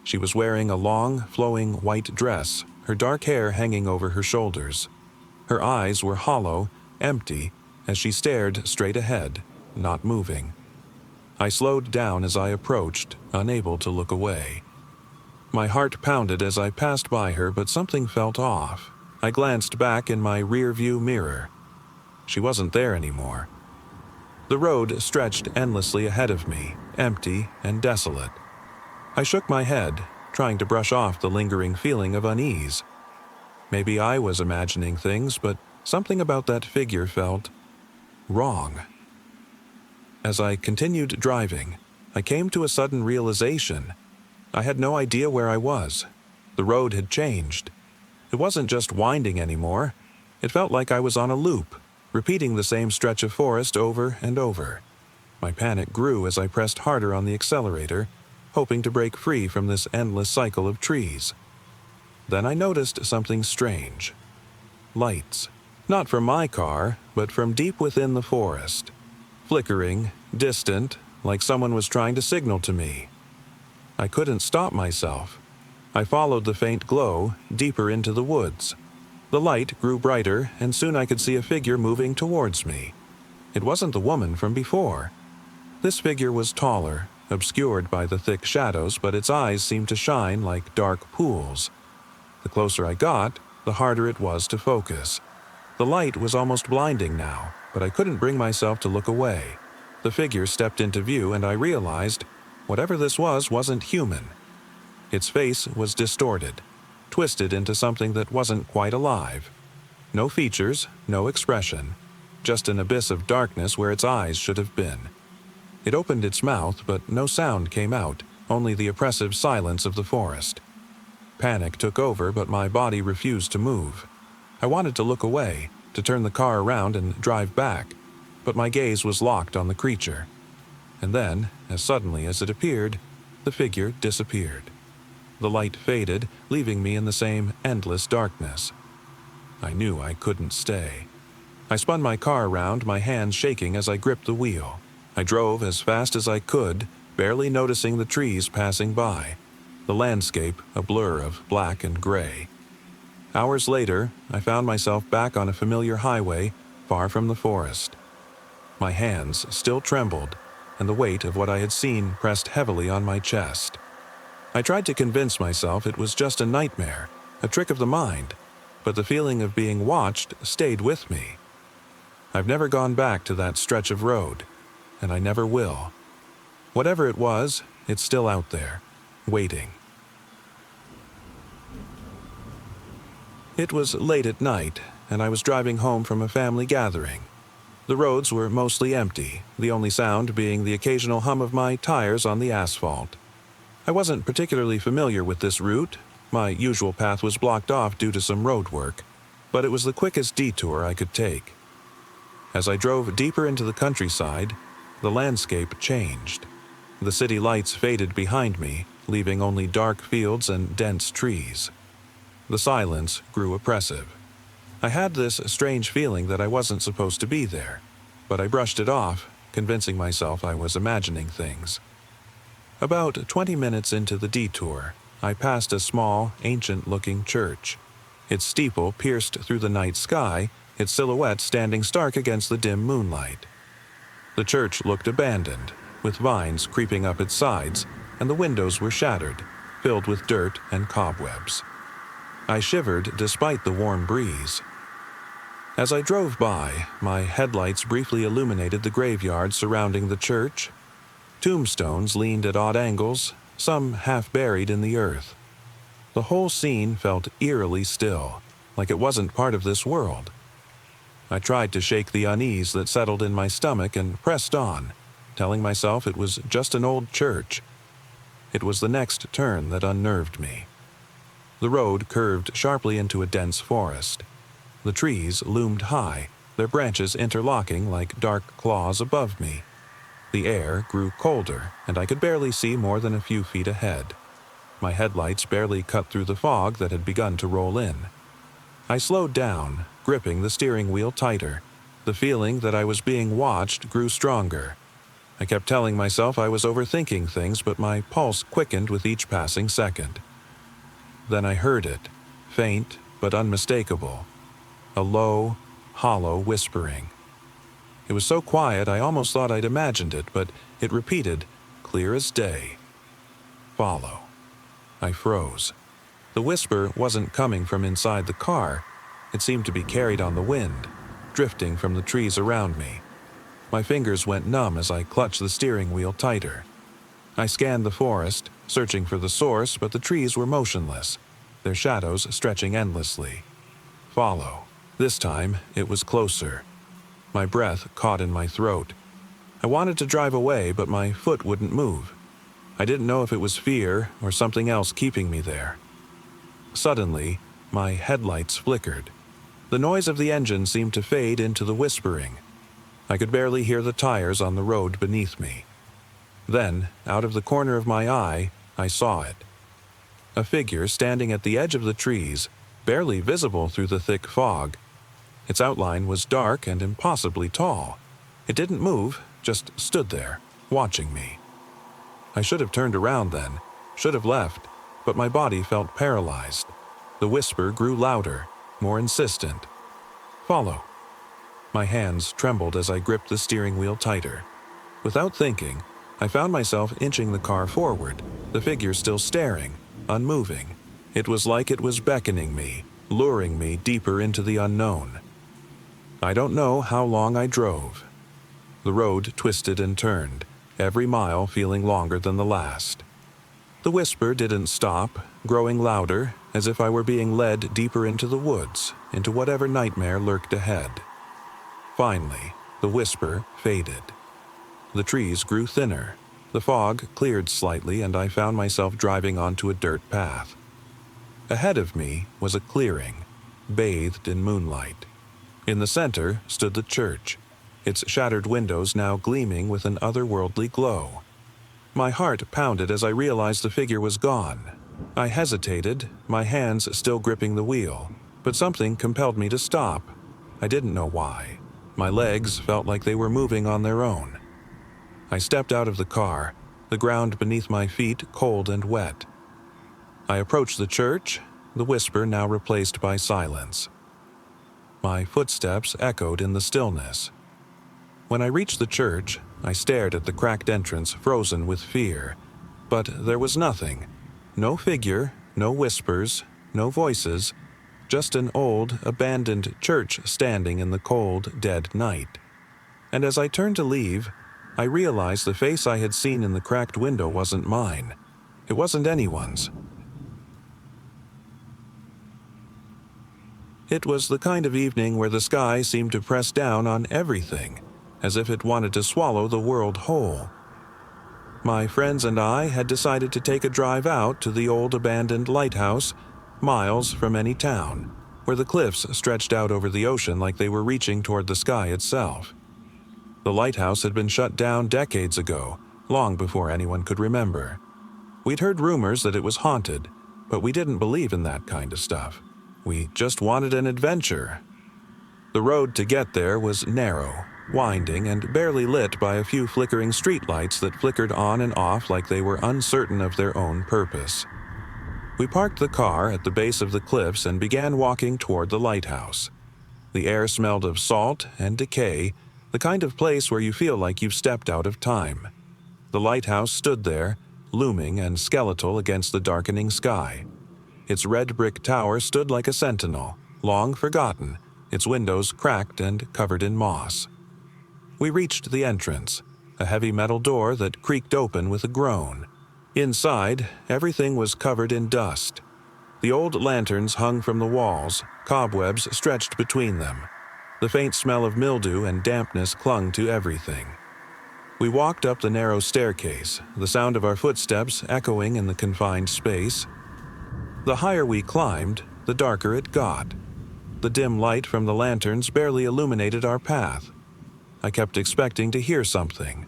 A: She was wearing a long, flowing white dress, her dark hair hanging over her shoulders. Her eyes were hollow, empty, as she stared straight ahead, not moving. I slowed down as I approached, unable to look away. My heart pounded as I passed by her, but something felt off. I glanced back in my rear-view mirror. She wasn't there anymore. The road stretched endlessly ahead of me, empty and desolate. I shook my head, trying to brush off the lingering feeling of unease. Maybe I was imagining things, but something about that figure felt wrong. As I continued driving, I came to a sudden realization. I had no idea where I was. The road had changed. It wasn't just winding anymore. It felt like I was on a loop, repeating the same stretch of forest over and over. My panic grew as I pressed harder on the accelerator, hoping to break free from this endless cycle of trees. Then I noticed something strange. Lights. Not from my car, but from deep within the forest. Flickering, distant, like someone was trying to signal to me. I couldn't stop myself. I followed the faint glow deeper into the woods. The light grew brighter, and soon I could see a figure moving towards me. It wasn't the woman from before. This figure was taller, obscured by the thick shadows, but its eyes seemed to shine like dark pools. The closer I got, the harder it was to focus. The light was almost blinding now, but I couldn't bring myself to look away. The figure stepped into view, and I realized whatever this was wasn't human. Its face was distorted, twisted into something that wasn't quite alive. No features, no expression, just an abyss of darkness where its eyes should have been. It opened its mouth, but no sound came out, only the oppressive silence of the forest. Panic took over, but my body refused to move. I wanted to look away, to turn the car around and drive back, but my gaze was locked on the creature. And then, as suddenly as it appeared, the figure disappeared. The light faded, leaving me in the same endless darkness. I knew I couldn't stay. I spun my car around, my hands shaking as I gripped the wheel. I drove as fast as I could, barely noticing the trees passing by, the landscape a blur of black and gray. Hours later, I found myself back on a familiar highway, far from the forest. My hands still trembled, and the weight of what I had seen pressed heavily on my chest. I tried to convince myself it was just a nightmare, a trick of the mind, but the feeling of being watched stayed with me. I've never gone back to that stretch of road, and I never will. Whatever it was, it's still out there, waiting. It was late at night, and I was driving home from a family gathering. The roads were mostly empty, the only sound being the occasional hum of my tires on the asphalt. I wasn't particularly familiar with this route. My usual path was blocked off due to some road work, but it was the quickest detour I could take. As I drove deeper into the countryside, the landscape changed. The city lights faded behind me, leaving only dark fields and dense trees. The silence grew oppressive. I had this strange feeling that I wasn't supposed to be there, but I brushed it off, convincing myself I was imagining things. About 20 minutes into the detour, I passed a small, ancient-looking church. Its steeple pierced through the night sky, its silhouette standing stark against the dim moonlight. The church looked abandoned, with vines creeping up its sides, and the windows were shattered, filled with dirt and cobwebs. I shivered despite the warm breeze. As I drove by, my headlights briefly illuminated the graveyard surrounding the church. Tombstones leaned at odd angles, some half buried in the earth. The whole scene felt eerily still, like it wasn't part of this world. I tried to shake the unease that settled in my stomach and pressed on, telling myself it was just an old church. It was the next turn that unnerved me. The road curved sharply into a dense forest. The trees loomed high, their branches interlocking like dark claws above me. The air grew colder, and I could barely see more than a few feet ahead. My headlights barely cut through the fog that had begun to roll in. I slowed down, gripping the steering wheel tighter. The feeling that I was being watched grew stronger. I kept telling myself I was overthinking things, but my pulse quickened with each passing second. Then I heard it, faint but unmistakable, a low, hollow whispering. It was so quiet I almost thought I'd imagined it, but it repeated, clear as day. Follow. I froze. The whisper wasn't coming from inside the car. It seemed to be carried on the wind, drifting from the trees around me. My fingers went numb as I clutched the steering wheel tighter. I scanned the forest, searching for the source, but the trees were motionless, their shadows stretching endlessly. Follow. This time, it was closer. My breath caught in my throat. I wanted to drive away, but my foot wouldn't move. I didn't know if it was fear or something else keeping me there. Suddenly, my headlights flickered. The noise of the engine seemed to fade into the whispering. I could barely hear the tires on the road beneath me. Then, out of the corner of my eye, I saw it. A figure standing at the edge of the trees, barely visible through the thick fog. Its outline was dark and impossibly tall. It didn't move, just stood there, watching me. I should have turned around then, should have left, but my body felt paralyzed. The whisper grew louder, more insistent. Follow. My hands trembled as I gripped the steering wheel tighter. Without thinking, I found myself inching the car forward, the figure still staring, unmoving. It was like it was beckoning me, luring me deeper into the unknown. I don't know how long I drove. The road twisted and turned, every mile feeling longer than the last. The whisper didn't stop, growing louder, as if I were being led deeper into the woods, into whatever nightmare lurked ahead. Finally, the whisper faded. The trees grew thinner. The fog cleared slightly, and I found myself driving onto a dirt path. Ahead of me was a clearing, bathed in moonlight. In the center stood the church, its shattered windows now gleaming with an otherworldly glow. My heart pounded as I realized the figure was gone. I hesitated, my hands still gripping the wheel, but something compelled me to stop. I didn't know why. My legs felt like they were moving on their own. I stepped out of the car, the ground beneath my feet cold and wet. I approached the church, the whisper now replaced by silence. My footsteps echoed in the stillness. When I reached the church, I stared at the cracked entrance, frozen with fear. But there was nothing. No figure, no whispers, no voices, just an old, abandoned church standing in the cold, dead night. And as I turned to leave, I realized the face I had seen in the cracked window wasn't mine. It wasn't anyone's. It was the kind of evening where the sky seemed to press down on everything, as if it wanted to swallow the world whole. My friends and I had decided to take a drive out to the old abandoned lighthouse, miles from any town, where the cliffs stretched out over the ocean like they were reaching toward the sky itself. The lighthouse had been shut down decades ago, long before anyone could remember. We'd heard rumors that it was haunted, but we didn't believe in that kind of stuff. We just wanted an adventure. The road to get there was narrow, winding, and barely lit by a few flickering streetlights that flickered on and off like they were uncertain of their own purpose. We parked the car at the base of the cliffs and began walking toward the lighthouse. The air smelled of salt and decay, the kind of place where you feel like you've stepped out of time. The lighthouse stood there, looming and skeletal against the darkening sky. Its red brick tower stood like a sentinel, long forgotten, its windows cracked and covered in moss. We reached the entrance, a heavy metal door that creaked open with a groan. Inside, everything was covered in dust. The old lanterns hung from the walls, cobwebs stretched between them. The faint smell of mildew and dampness clung to everything. We walked up the narrow staircase, the sound of our footsteps echoing in the confined space. The higher we climbed, the darker it got. The dim light from the lanterns barely illuminated our path. I kept expecting to hear something.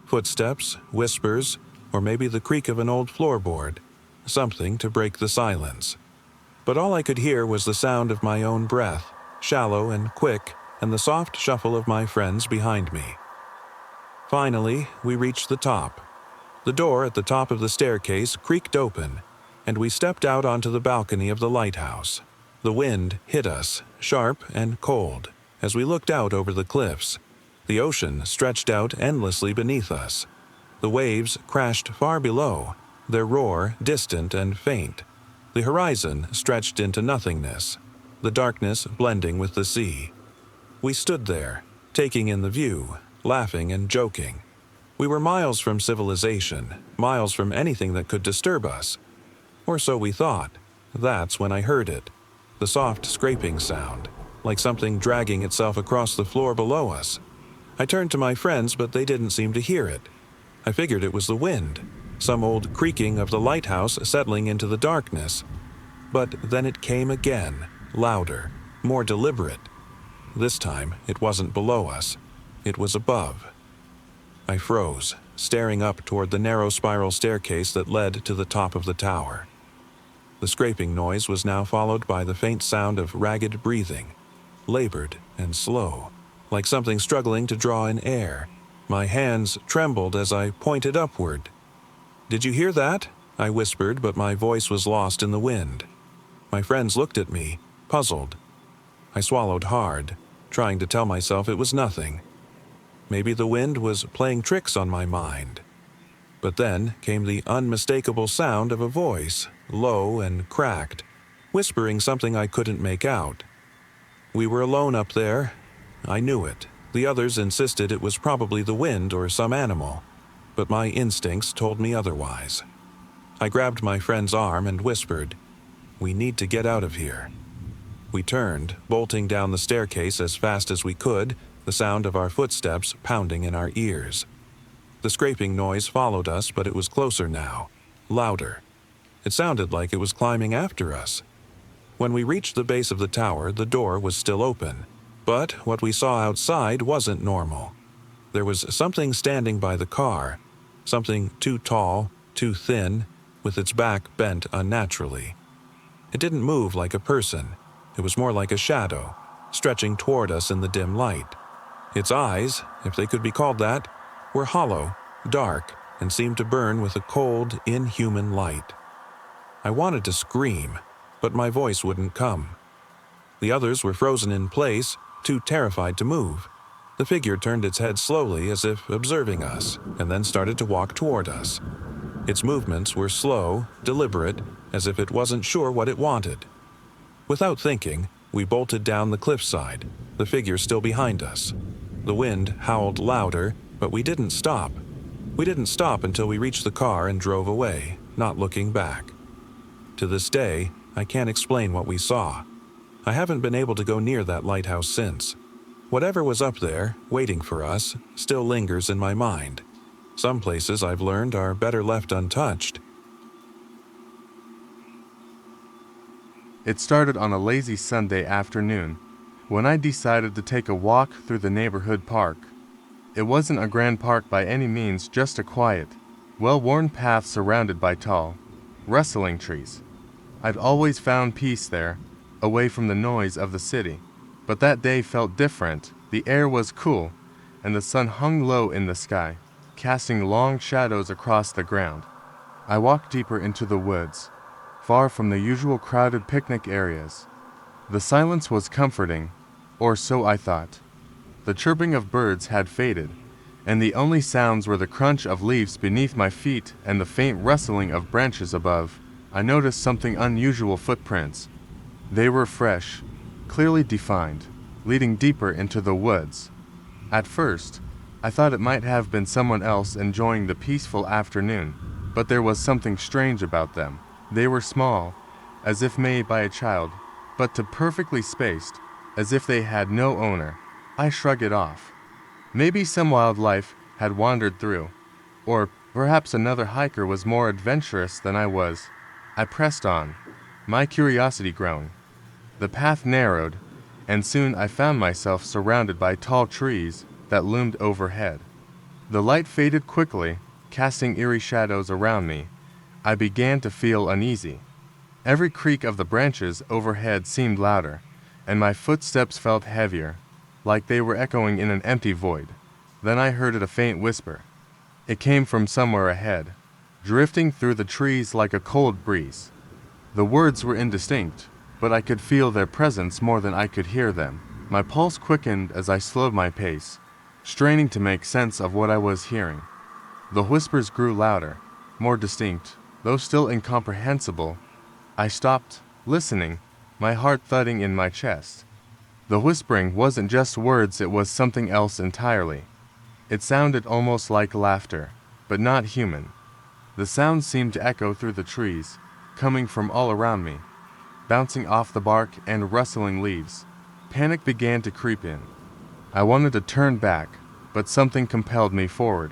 A: Footsteps, whispers, or maybe the creak of an old floorboard. Something to break the silence. But all I could hear was the sound of my own breath, shallow and quick, and the soft shuffle of my friends behind me. Finally, we reached the top. The door at the top of the staircase creaked open, and we stepped out onto the balcony of the lighthouse. The wind hit us, sharp and cold, as we looked out over the cliffs. The ocean stretched out endlessly beneath us. The waves crashed far below, their roar distant and faint. The horizon stretched into nothingness, the darkness blending with the sea. We stood there, taking in the view, laughing and joking. We were miles from civilization, miles from anything that could disturb us. Or so we thought. That's when I heard it. The soft scraping sound, like something dragging itself across the floor below us. I turned to my friends, but they didn't seem to hear it. I figured it was the wind, some old creaking of the lighthouse settling into the darkness. But then it came again, louder, more deliberate. This time, it wasn't below us. It was above. I froze, staring up toward the narrow spiral staircase that led to the top of the tower. The scraping noise was now followed by the faint sound of ragged breathing, labored and slow, like something struggling to draw in air. My hands trembled as I pointed upward. "Did you hear that?" I whispered, but my voice was lost in the wind. My friends looked at me, puzzled. I swallowed hard, trying to tell myself it was nothing. Maybe the wind was playing tricks on my mind. But then came the unmistakable sound of a voice, low and cracked, whispering something I couldn't make out. We were alone up there. I knew it. The others insisted it was probably the wind or some animal, but my instincts told me otherwise. I grabbed my friend's arm and whispered, "We need to get out of here." We turned, bolting down the staircase as fast as we could, the sound of our footsteps pounding in our ears. The scraping noise followed us, but it was closer now, louder. It sounded like it was climbing after us. When we reached the base of the tower, the door was still open. But what we saw outside wasn't normal. There was something standing by the car, something too tall, too thin, with its back bent unnaturally. It didn't move like a person. It was more like a shadow, stretching toward us in the dim light. Its eyes, if they could be called that, were hollow, dark, and seemed to burn with a cold, inhuman light. I wanted to scream, but my voice wouldn't come. The others were frozen in place, too terrified to move. The figure turned its head slowly as if observing us, and then started to walk toward us. Its movements were slow, deliberate, as if it wasn't sure what it wanted. Without thinking, we bolted down the cliffside, the figure still behind us. The wind howled louder, but we didn't stop. We didn't stop until we reached the car and drove away, not looking back. To this day, I can't explain what we saw. I haven't been able to go near that lighthouse since. Whatever was up there, waiting for us, still lingers in my mind. Some places I've learned are better left untouched.
B: It started on a lazy Sunday afternoon, when I decided to take a walk through the neighborhood park. It wasn't a grand park by any means, just a quiet, well-worn path surrounded by tall, rustling trees. I've always found peace there, away from the noise of the city. But that day felt different. The air was cool, and the sun hung low in the sky, casting long shadows across the ground. I walked deeper into the woods, far from the usual crowded picnic areas. The silence was comforting, or so I thought. The chirping of birds had faded, and the only sounds were the crunch of leaves beneath my feet and the faint rustling of branches above. I noticed something unusual: footprints. They were fresh, clearly defined, leading deeper into the woods. At first, I thought it might have been someone else enjoying the peaceful afternoon, but there was something strange about them. They were small, as if made by a child, but too perfectly spaced, as if they had no owner. I shrugged it off. Maybe some wildlife had wandered through, or perhaps another hiker was more adventurous than I was. I pressed on, my curiosity growing. The path narrowed, and soon I found myself surrounded by tall trees that loomed overhead. The light faded quickly, casting eerie shadows around me. I began to feel uneasy. Every creak of the branches overhead seemed louder, and my footsteps felt heavier, like they were echoing in an empty void. Then I heard a faint whisper. It came from somewhere ahead, drifting through the trees like a cold breeze. The words were indistinct, but I could feel their presence more than I could hear them. My pulse quickened as I slowed my pace, straining to make sense of what I was hearing. The whispers grew louder, more distinct, though still incomprehensible. I stopped, listening, my heart thudding in my chest. The whispering wasn't just words, it was something else entirely. It sounded almost like laughter, but not human. The sound seemed to echo through the trees, coming from all around me, bouncing off the bark and rustling leaves. Panic began to creep in. I wanted to turn back, but something compelled me forward.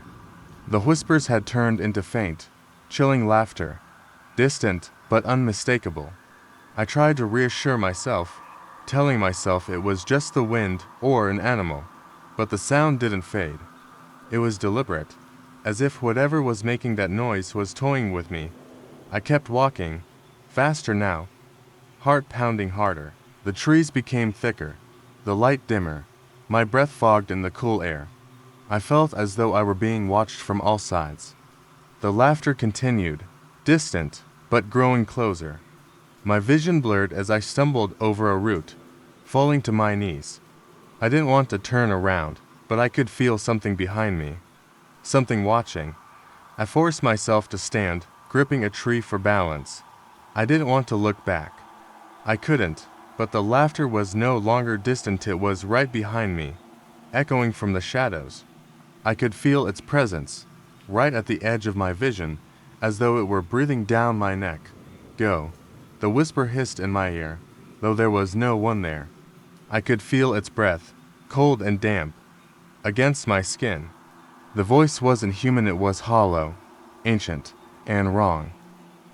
B: The whispers had turned into faint, chilling laughter, distant but unmistakable. I tried to reassure myself, telling myself it was just the wind or an animal, but the sound didn't fade. It was deliberate, as if whatever was making that noise was toying with me. I kept walking, faster now, heart pounding harder. The trees became thicker, the light dimmer, my breath fogged in the cool air. I felt as though I were being watched from all sides. The laughter continued, distant, but growing closer. My vision blurred as I stumbled over a root, falling to my knees. I didn't want to turn around, but I could feel something behind me, something watching. I forced myself to stand, gripping a tree for balance. I didn't want to look back. I couldn't, but the laughter was no longer distant, it was right behind me, echoing from the shadows. I could feel its presence, right at the edge of my vision, as though it were breathing down my neck. Go. The whisper hissed in my ear, though there was no one there. I could feel its breath, cold and damp, against my skin. The voice wasn't human, it was hollow, ancient, and wrong.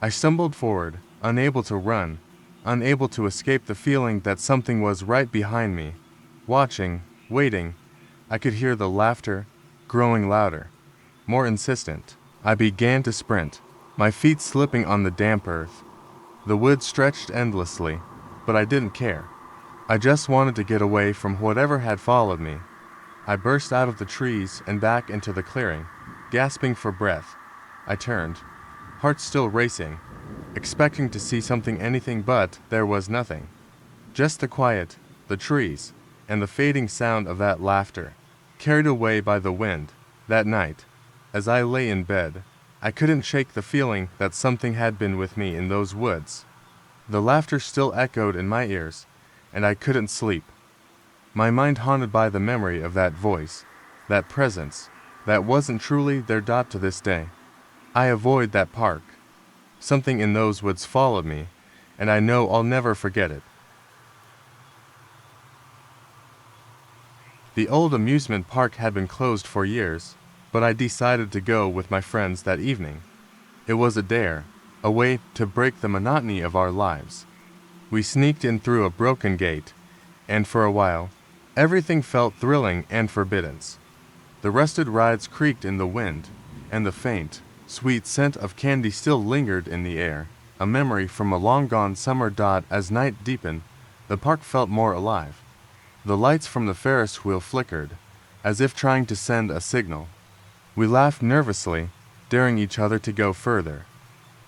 B: I stumbled forward, unable to run, unable to escape the feeling that something was right behind me, watching, waiting. I could hear the laughter, growing louder, more insistent. I began to sprint, my feet slipping on the damp earth. The woods stretched endlessly, but I didn't care. I just wanted to get away from whatever had followed me. I burst out of the trees and back into the clearing, gasping for breath. I turned, heart still racing, expecting to see something, anything, but there was nothing. Just the quiet, the trees, and the fading sound of that laughter, carried away by the wind. That night, as I lay in bed, I couldn't shake the feeling that something had been with me in those woods. The laughter still echoed in my ears, and I couldn't sleep. My mind haunted by the memory of that voice, that presence, that wasn't truly there. To this day, I avoid that park. Something in those woods followed me, and I know I'll never forget it. The old amusement park had been closed for years, but I decided to go with my friends that evening. It was a dare, a way to break the monotony of our lives. We sneaked in through a broken gate, and for a while, everything felt thrilling and forbidden. The rusted rides creaked in the wind, and the faint, sweet scent of candy still lingered in the air, a memory from a long-gone summer. As night deepened, the park felt more alive. The lights from the Ferris wheel flickered, as if trying to send a signal. We laughed nervously, daring each other to go further.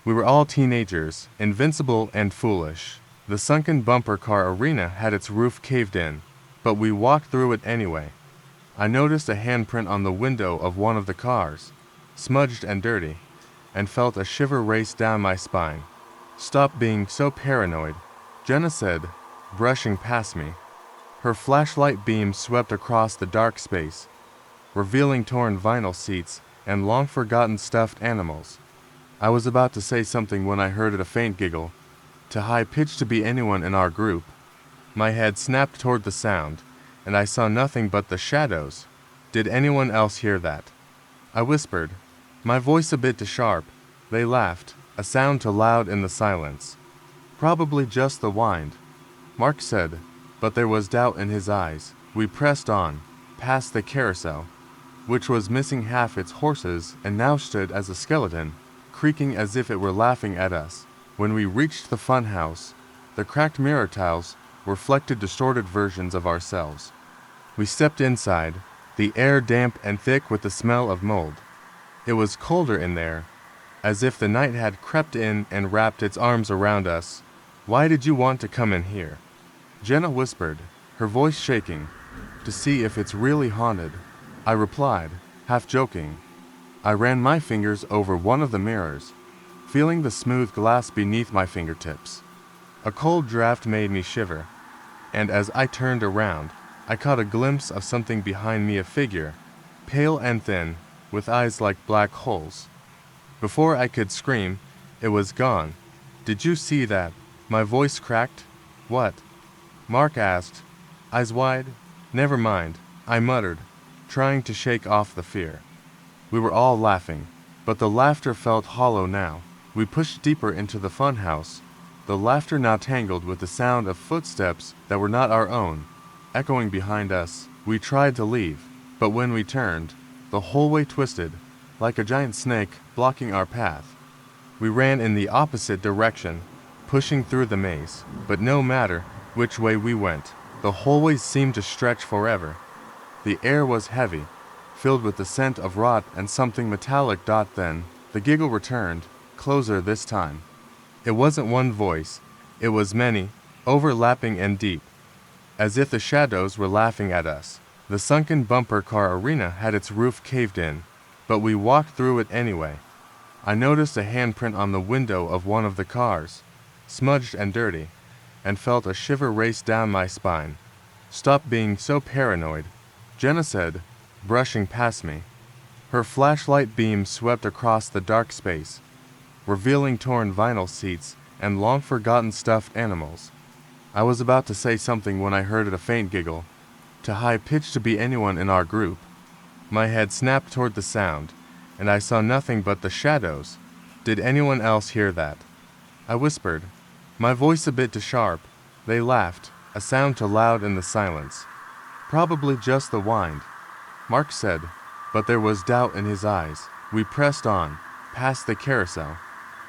B: We were all teenagers, invincible and foolish. The sunken bumper car arena had its roof caved in, but we walked through it anyway. I noticed a handprint on the window of one of the cars, smudged and dirty, and felt a shiver race down my spine. "Stop being so paranoid," Jenna said, brushing past me. Her flashlight beam swept across the dark space, revealing torn vinyl seats and long-forgotten stuffed animals. I was about to say something when I heard a faint giggle, too high-pitched to be anyone in our group. My head snapped toward the sound, and I saw nothing but the shadows. Did anyone else hear that? I whispered, my voice a bit too sharp. They laughed, a sound too loud in the silence. "Probably just the wind," Mark said, but there was doubt in his eyes. We pressed on, past the carousel, which was missing half its horses and now stood as a skeleton, creaking as if it were laughing at us. When we reached the fun house, the cracked mirror tiles reflected distorted versions of ourselves. We stepped inside, the air damp and thick with the smell of mold. It was colder in there, as if the night had crept in and wrapped its arms around us. "Why did you want to come in here?" Jenna whispered, her voice shaking. "To see if it's really haunted," I replied, half joking. I ran my fingers over one of the mirrors, feeling the smooth glass beneath my fingertips. A cold draft made me shiver, and as I turned around, I caught a glimpse of something behind me, a figure, pale and thin, with eyes like black holes. Before I could scream, it was gone. "Did you see that?" My voice cracked. "What?" Mark asked, eyes wide. "Never mind," I muttered, trying to shake off the fear. We were all laughing, but the laughter felt hollow now. We pushed deeper into the funhouse, the laughter now tangled with the sound of footsteps that were not our own, echoing behind us. We tried to leave, but when we turned, the hallway twisted, like a giant snake blocking our path. We ran in the opposite direction, pushing through the maze, but no matter which way we went, the hallways seemed to stretch forever. The air was heavy, filled with the scent of rot and something metallic. Then, the giggle returned, closer this time. It wasn't one voice, it was many, overlapping and deep, as if the shadows were laughing at us. The sunken bumper car arena had its roof caved in, but we walked through it anyway. I noticed a handprint on the window of one of the cars, smudged and dirty, and felt a shiver race down my spine. "Stop being so paranoid," Jenna said, brushing past me. Her flashlight beam swept across the dark space, revealing torn vinyl seats and long-forgotten stuffed animals. I was about to say something when I heard a faint giggle, too high-pitched to be anyone in our group. My head snapped toward the sound, and I saw nothing but the shadows. "Did anyone else hear that?" I whispered, my voice a bit too sharp. They laughed, a sound too loud in the silence. "Probably just the wind," Mark said, but there was doubt in his eyes. We pressed on, past the carousel,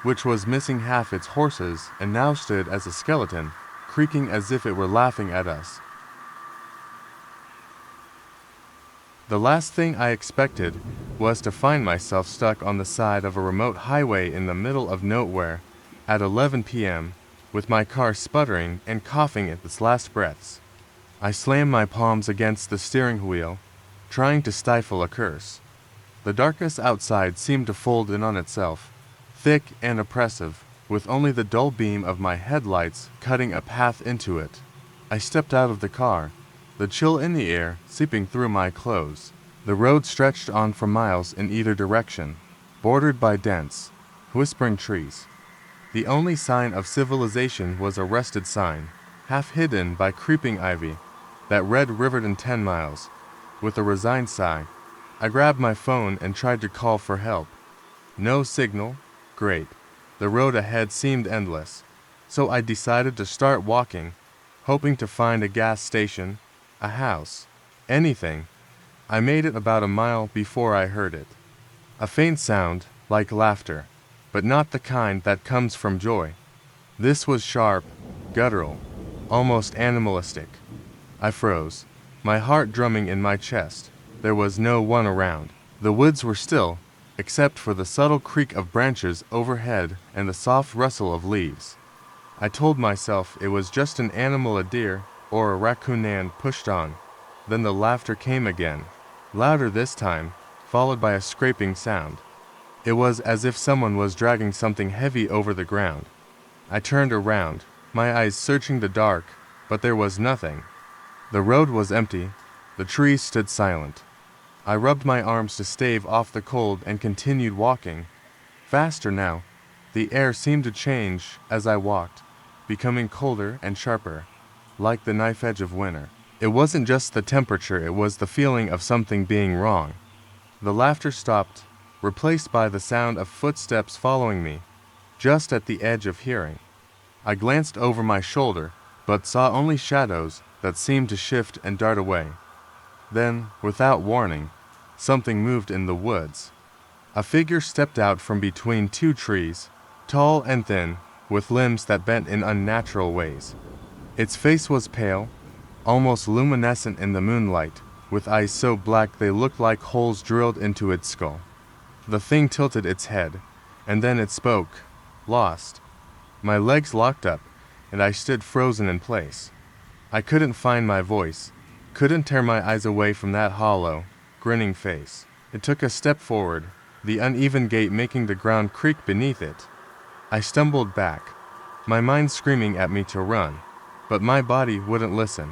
B: which was missing half its horses and now stood as a skeleton, creaking as if it were laughing at us. The last thing I expected was to find myself stuck on the side of a remote highway in the middle of nowhere at 11 p.m., with my car sputtering and coughing at its last breaths. I slammed my palms against the steering wheel, trying to stifle a curse. The darkness outside seemed to fold in on itself, thick and oppressive, with only the dull beam of my headlights cutting a path into it. I stepped out of the car, the chill in the air seeping through my clothes. The road stretched on for miles in either direction, bordered by dense, whispering trees. The only sign of civilization was a rusted sign, half hidden by creeping ivy, that read Riverton 10 miles. With a resigned sigh, I grabbed my phone and tried to call for help. No signal. Great. The road ahead seemed endless, so I decided to start walking, hoping to find a gas station, a house, anything. I made it about a mile before I heard it. A faint sound, like laughter, but not the kind that comes from joy. This was sharp, guttural, almost animalistic. I froze, my heart drumming in my chest. There was no one around. The woods were still, except for the subtle creak of branches overhead and the soft rustle of leaves. I told myself it was just an animal, a deer or a raccoon, and pushed on. Then the laughter came again, louder this time, followed by a scraping sound. It was as if someone was dragging something heavy over the ground. I turned around, my eyes searching the dark, but there was nothing. The road was empty, the trees stood silent. I rubbed my arms to stave off the cold and continued walking. Faster now. The air seemed to change as I walked, becoming colder and sharper, like the knife edge of winter. It wasn't just the temperature, it was the feeling of something being wrong. The laughter stopped, replaced by the sound of footsteps following me, just at the edge of hearing. I glanced over my shoulder, but saw only shadows that seemed to shift and dart away. Then, without warning, something moved in the woods. A figure stepped out from between two trees, tall and thin, with limbs that bent in unnatural ways. Its face was pale, almost luminescent in the moonlight, with eyes so black they looked like holes drilled into its skull. The thing tilted its head, and then it spoke. Lost. My legs locked up, and I stood frozen in place. I couldn't find my voice, couldn't tear my eyes away from that hollow, grinning face. It took a step forward, the uneven gait making the ground creak beneath it. I stumbled back, my mind screaming at me to run, but my body wouldn't listen.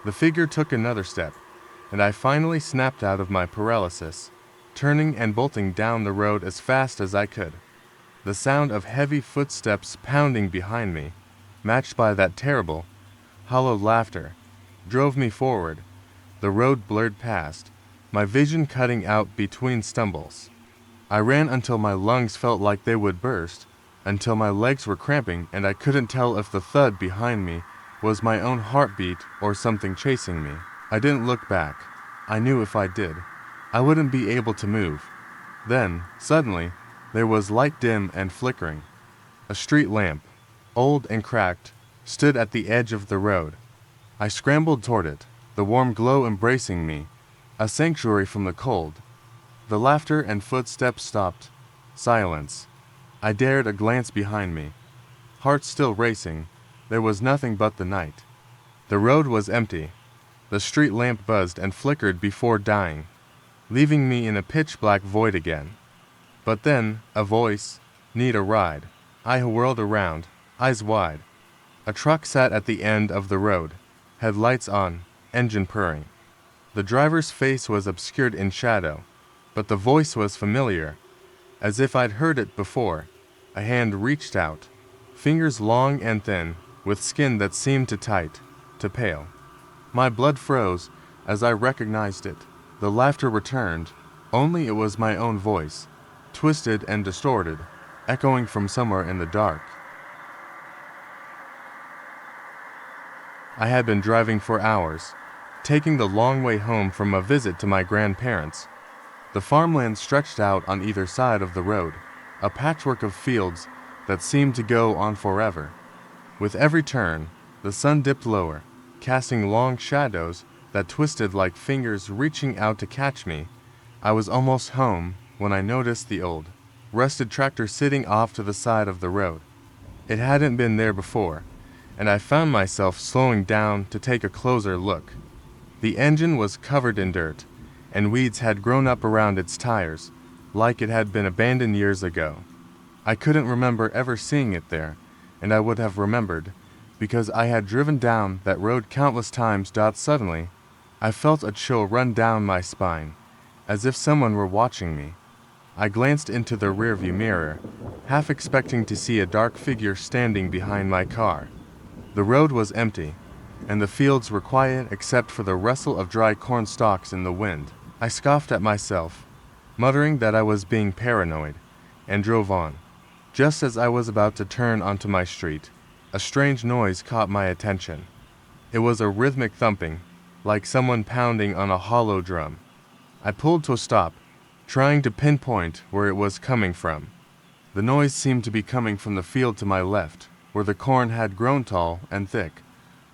B: The figure took another step, and I finally snapped out of my paralysis, turning and bolting down the road as fast as I could. The sound of heavy footsteps pounding behind me, matched by that terrible, hollow laughter, drove me forward. The road blurred past, my vision cutting out between stumbles. I ran until my lungs felt like they would burst, until my legs were cramping and I couldn't tell if the thud behind me was my own heartbeat or something chasing me. I didn't look back. I knew if I did, I wouldn't be able to move. Then, suddenly, there was light dim and flickering. A street lamp, old and cracked, stood at the edge of the road. I scrambled toward it, the warm glow embracing me, a sanctuary from the cold. The laughter and footsteps stopped. Silence. I dared a glance behind me. Heart still racing, there was nothing but the night. The road was empty. The street lamp buzzed and flickered before dying, leaving me in a pitch-black void again. But then, a voice, "Need a ride." I whirled around, eyes wide. A truck sat at the end of the road, headlights on, engine purring. The driver's face was obscured in shadow, but the voice was familiar, as if I'd heard it before. A hand reached out, fingers long and thin, with skin that seemed to tight, to pale. My blood froze as I recognized it. The laughter returned, only it was my own voice, twisted and distorted, echoing from somewhere in the dark. I had been driving for hours, taking the long way home from a visit to my grandparents. The farmland stretched out on either side of the road, a patchwork of fields that seemed to go on forever. With every turn, the sun dipped lower, casting long shadows that twisted like fingers reaching out to catch me. I was almost home when I noticed the old, rusted tractor sitting off to the side of the road. It hadn't been there before, and I found myself slowing down to take a closer look. The engine was covered in dirt, and weeds had grown up around its tires, like it had been abandoned years ago. I couldn't remember ever seeing it there, and I would have remembered, because I had driven down that road countless times. Suddenly, I felt a chill run down my spine, as if someone were watching me. I glanced into the rearview mirror, half expecting to see a dark figure standing behind my car. The road was empty, and the fields were quiet except for the rustle of dry corn stalks in the wind. I scoffed at myself, muttering that I was being paranoid, and drove on. Just as I was about to turn onto my street, a strange noise caught my attention. It was a rhythmic thumping, like someone pounding on a hollow drum. I pulled to a stop, trying to pinpoint where it was coming from. The noise seemed to be coming from the field to my left, where the corn had grown tall and thick,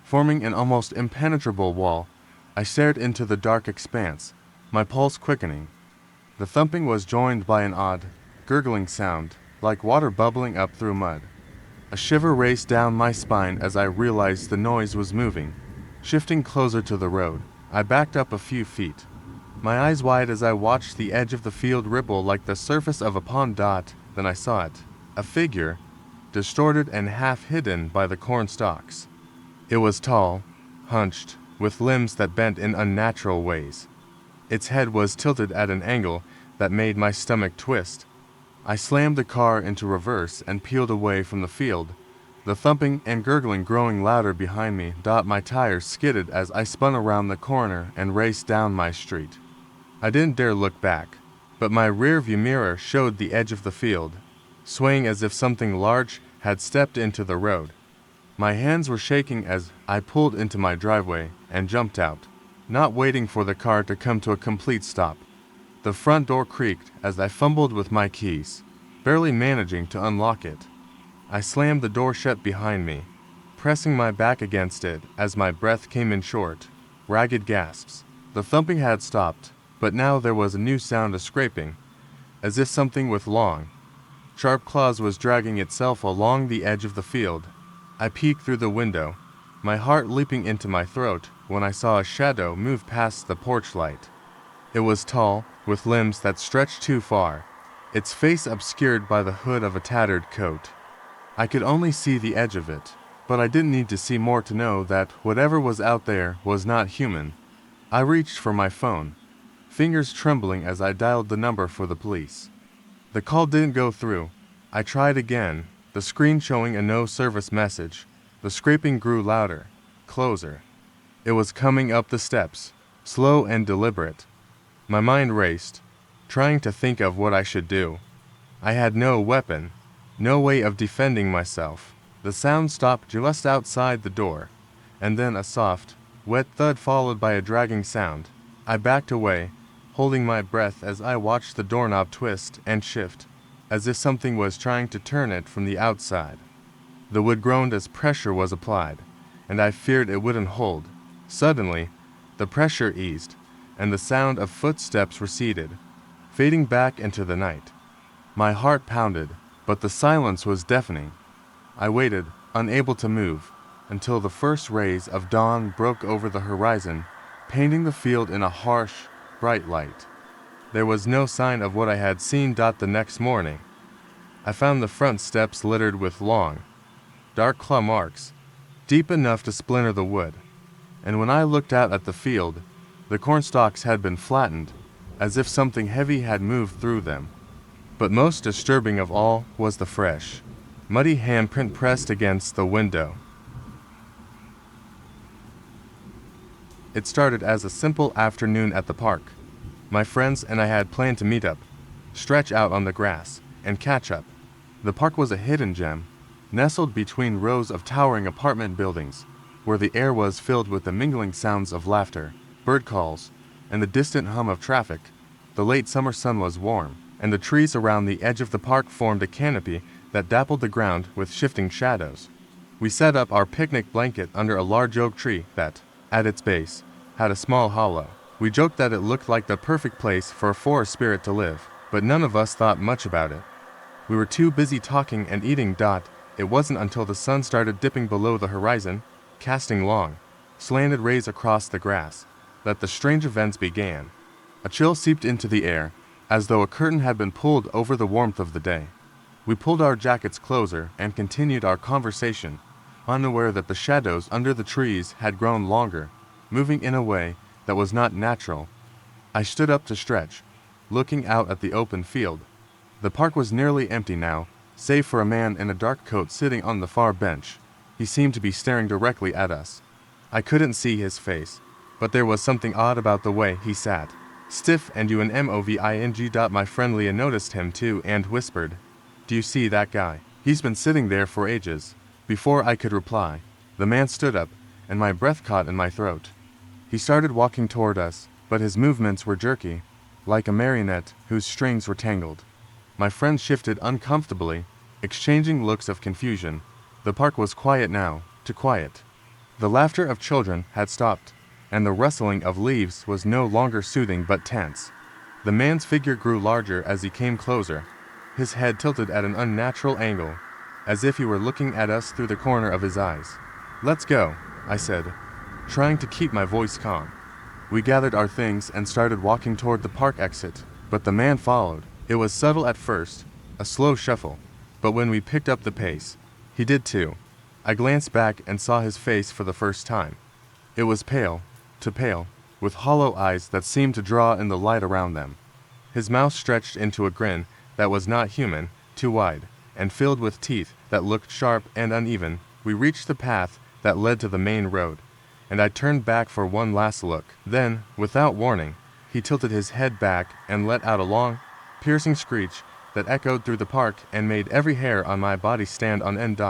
B: forming an almost impenetrable wall. I stared into the dark expanse, my pulse quickening. The thumping was joined by an odd, gurgling sound, like water bubbling up through mud. A shiver raced down my spine as I realized the noise was moving. Shifting closer to the road, I backed up a few feet, my eyes wide as I watched the edge of the field ripple like the surface of a pond. Then I saw it, a figure, distorted and half hidden by the corn stalks. It was tall, hunched, with limbs that bent in unnatural ways. Its head was tilted at an angle that made my stomach twist. I slammed the car into reverse and peeled away from the field, the thumping and gurgling growing louder behind me. My tires skidded as I spun around the corner and raced down my street. I didn't dare look back, but my rearview mirror showed the edge of the field, swaying as if something large had stepped into the road. My hands were shaking as I pulled into my driveway and jumped out, not waiting for the car to come to a complete stop. The front door creaked as I fumbled with my keys, barely managing to unlock it. I slammed the door shut behind me, pressing my back against it as my breath came in short, ragged gasps. The thumping had stopped, but now there was a new sound of scraping, as if something with long, sharp claws was dragging itself along the edge of the field. I peeked through the window, my heart leaping into my throat when I saw a shadow move past the porch light. It was tall, with limbs that stretched too far, its face obscured by the hood of a tattered coat. I could only see the edge of it, but I didn't need to see more to know that whatever was out there was not human. I reached for my phone, fingers trembling as I dialed the number for the police. The call didn't go through. I tried again, the screen showing a no-service message. The scraping grew louder, closer. It was coming up the steps, slow and deliberate. My mind raced, trying to think of what I should do. I had no weapon, no way of defending myself. The sound stopped just outside the door, and then a soft, wet thud followed by a dragging sound. I backed away, holding my breath as I watched the doorknob twist and shift, as if something was trying to turn it from the outside. The wood groaned as pressure was applied, and I feared it wouldn't hold. Suddenly, the pressure eased, and the sound of footsteps receded, fading back into the night. My heart pounded, but the silence was deafening. I waited, unable to move, until the first rays of dawn broke over the horizon, painting the field in a harsh, bright light. There was no sign of what I had seen the next morning. I found the front steps littered with long, dark claw marks, deep enough to splinter the wood, and when I looked out at the field, the cornstalks had been flattened, as if something heavy had moved through them. But most disturbing of all was the fresh, muddy handprint pressed against the window. It started as a simple afternoon at the park. My friends and I had planned to meet up, stretch out on the grass, and catch up. The park was a hidden gem, nestled between rows of towering apartment buildings, where the air was filled with the mingling sounds of laughter, bird calls, and the distant hum of traffic. The late summer sun was warm, and the trees around the edge of the park formed a canopy that dappled the ground with shifting shadows. We set up our picnic blanket under a large oak tree that, at its base, had a small hollow. We joked that it looked like the perfect place for a forest spirit to live, but none of us thought much about it. We were too busy talking and eating. It wasn't until the sun started dipping below the horizon, casting long, slanted rays across the grass, that the strange events began. A chill seeped into the air, as though a curtain had been pulled over the warmth of the day. We pulled our jackets closer and continued our conversation, unaware that the shadows under the trees had grown longer, moving in a way that was not natural. I stood up to stretch, looking out at the open field. The park was nearly empty now, save for a man in a dark coat sitting on the far bench. He seemed to be staring directly at us. I couldn't see his face, but there was something odd about the way he sat, stiff and unmoving. My friend Leah noticed him too and whispered, "Do you see that guy? He's been sitting there for ages." Before I could reply, the man stood up, and my breath caught in my throat. He started walking toward us, but his movements were jerky, like a marionette whose strings were tangled. My friend shifted uncomfortably, exchanging looks of confusion. The park was quiet now, too quiet. The laughter of children had stopped, and the rustling of leaves was no longer soothing but tense. The man's figure grew larger as he came closer, his head tilted at an unnatural angle, as if he were looking at us through the corner of his eyes. "Let's go," I said, trying to keep my voice calm. We gathered our things and started walking toward the park exit, but the man followed. It was subtle at first, a slow shuffle, but when we picked up the pace, he did too. I glanced back and saw his face for the first time. It was pale, too pale, with hollow eyes that seemed to draw in the light around them. His mouth stretched into a grin that was not human, too wide, and filled with teeth that looked sharp and uneven. We reached the path that led to the main road, and I turned back for one last look. Then, without warning, he tilted his head back and let out a long, piercing screech that echoed through the park and made every hair on my body stand on end.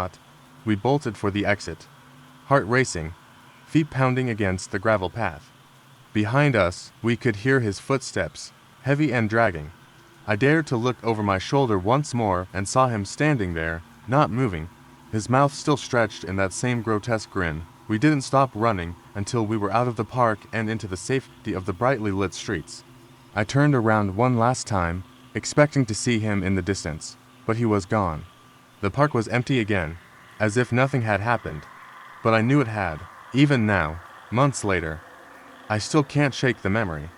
B: We bolted for the exit, heart racing, feet pounding against the gravel path. Behind us, we could hear his footsteps, heavy and dragging. I dared to look over my shoulder once more and saw him standing there, not moving, his mouth still stretched in that same grotesque grin. We didn't stop running until we were out of the park and into the safety of the brightly lit streets. I turned around one last time, expecting to see him in the distance, but he was gone. The park was empty again, as if nothing had happened. But I knew it had. Even now, months later, I still can't shake the memory.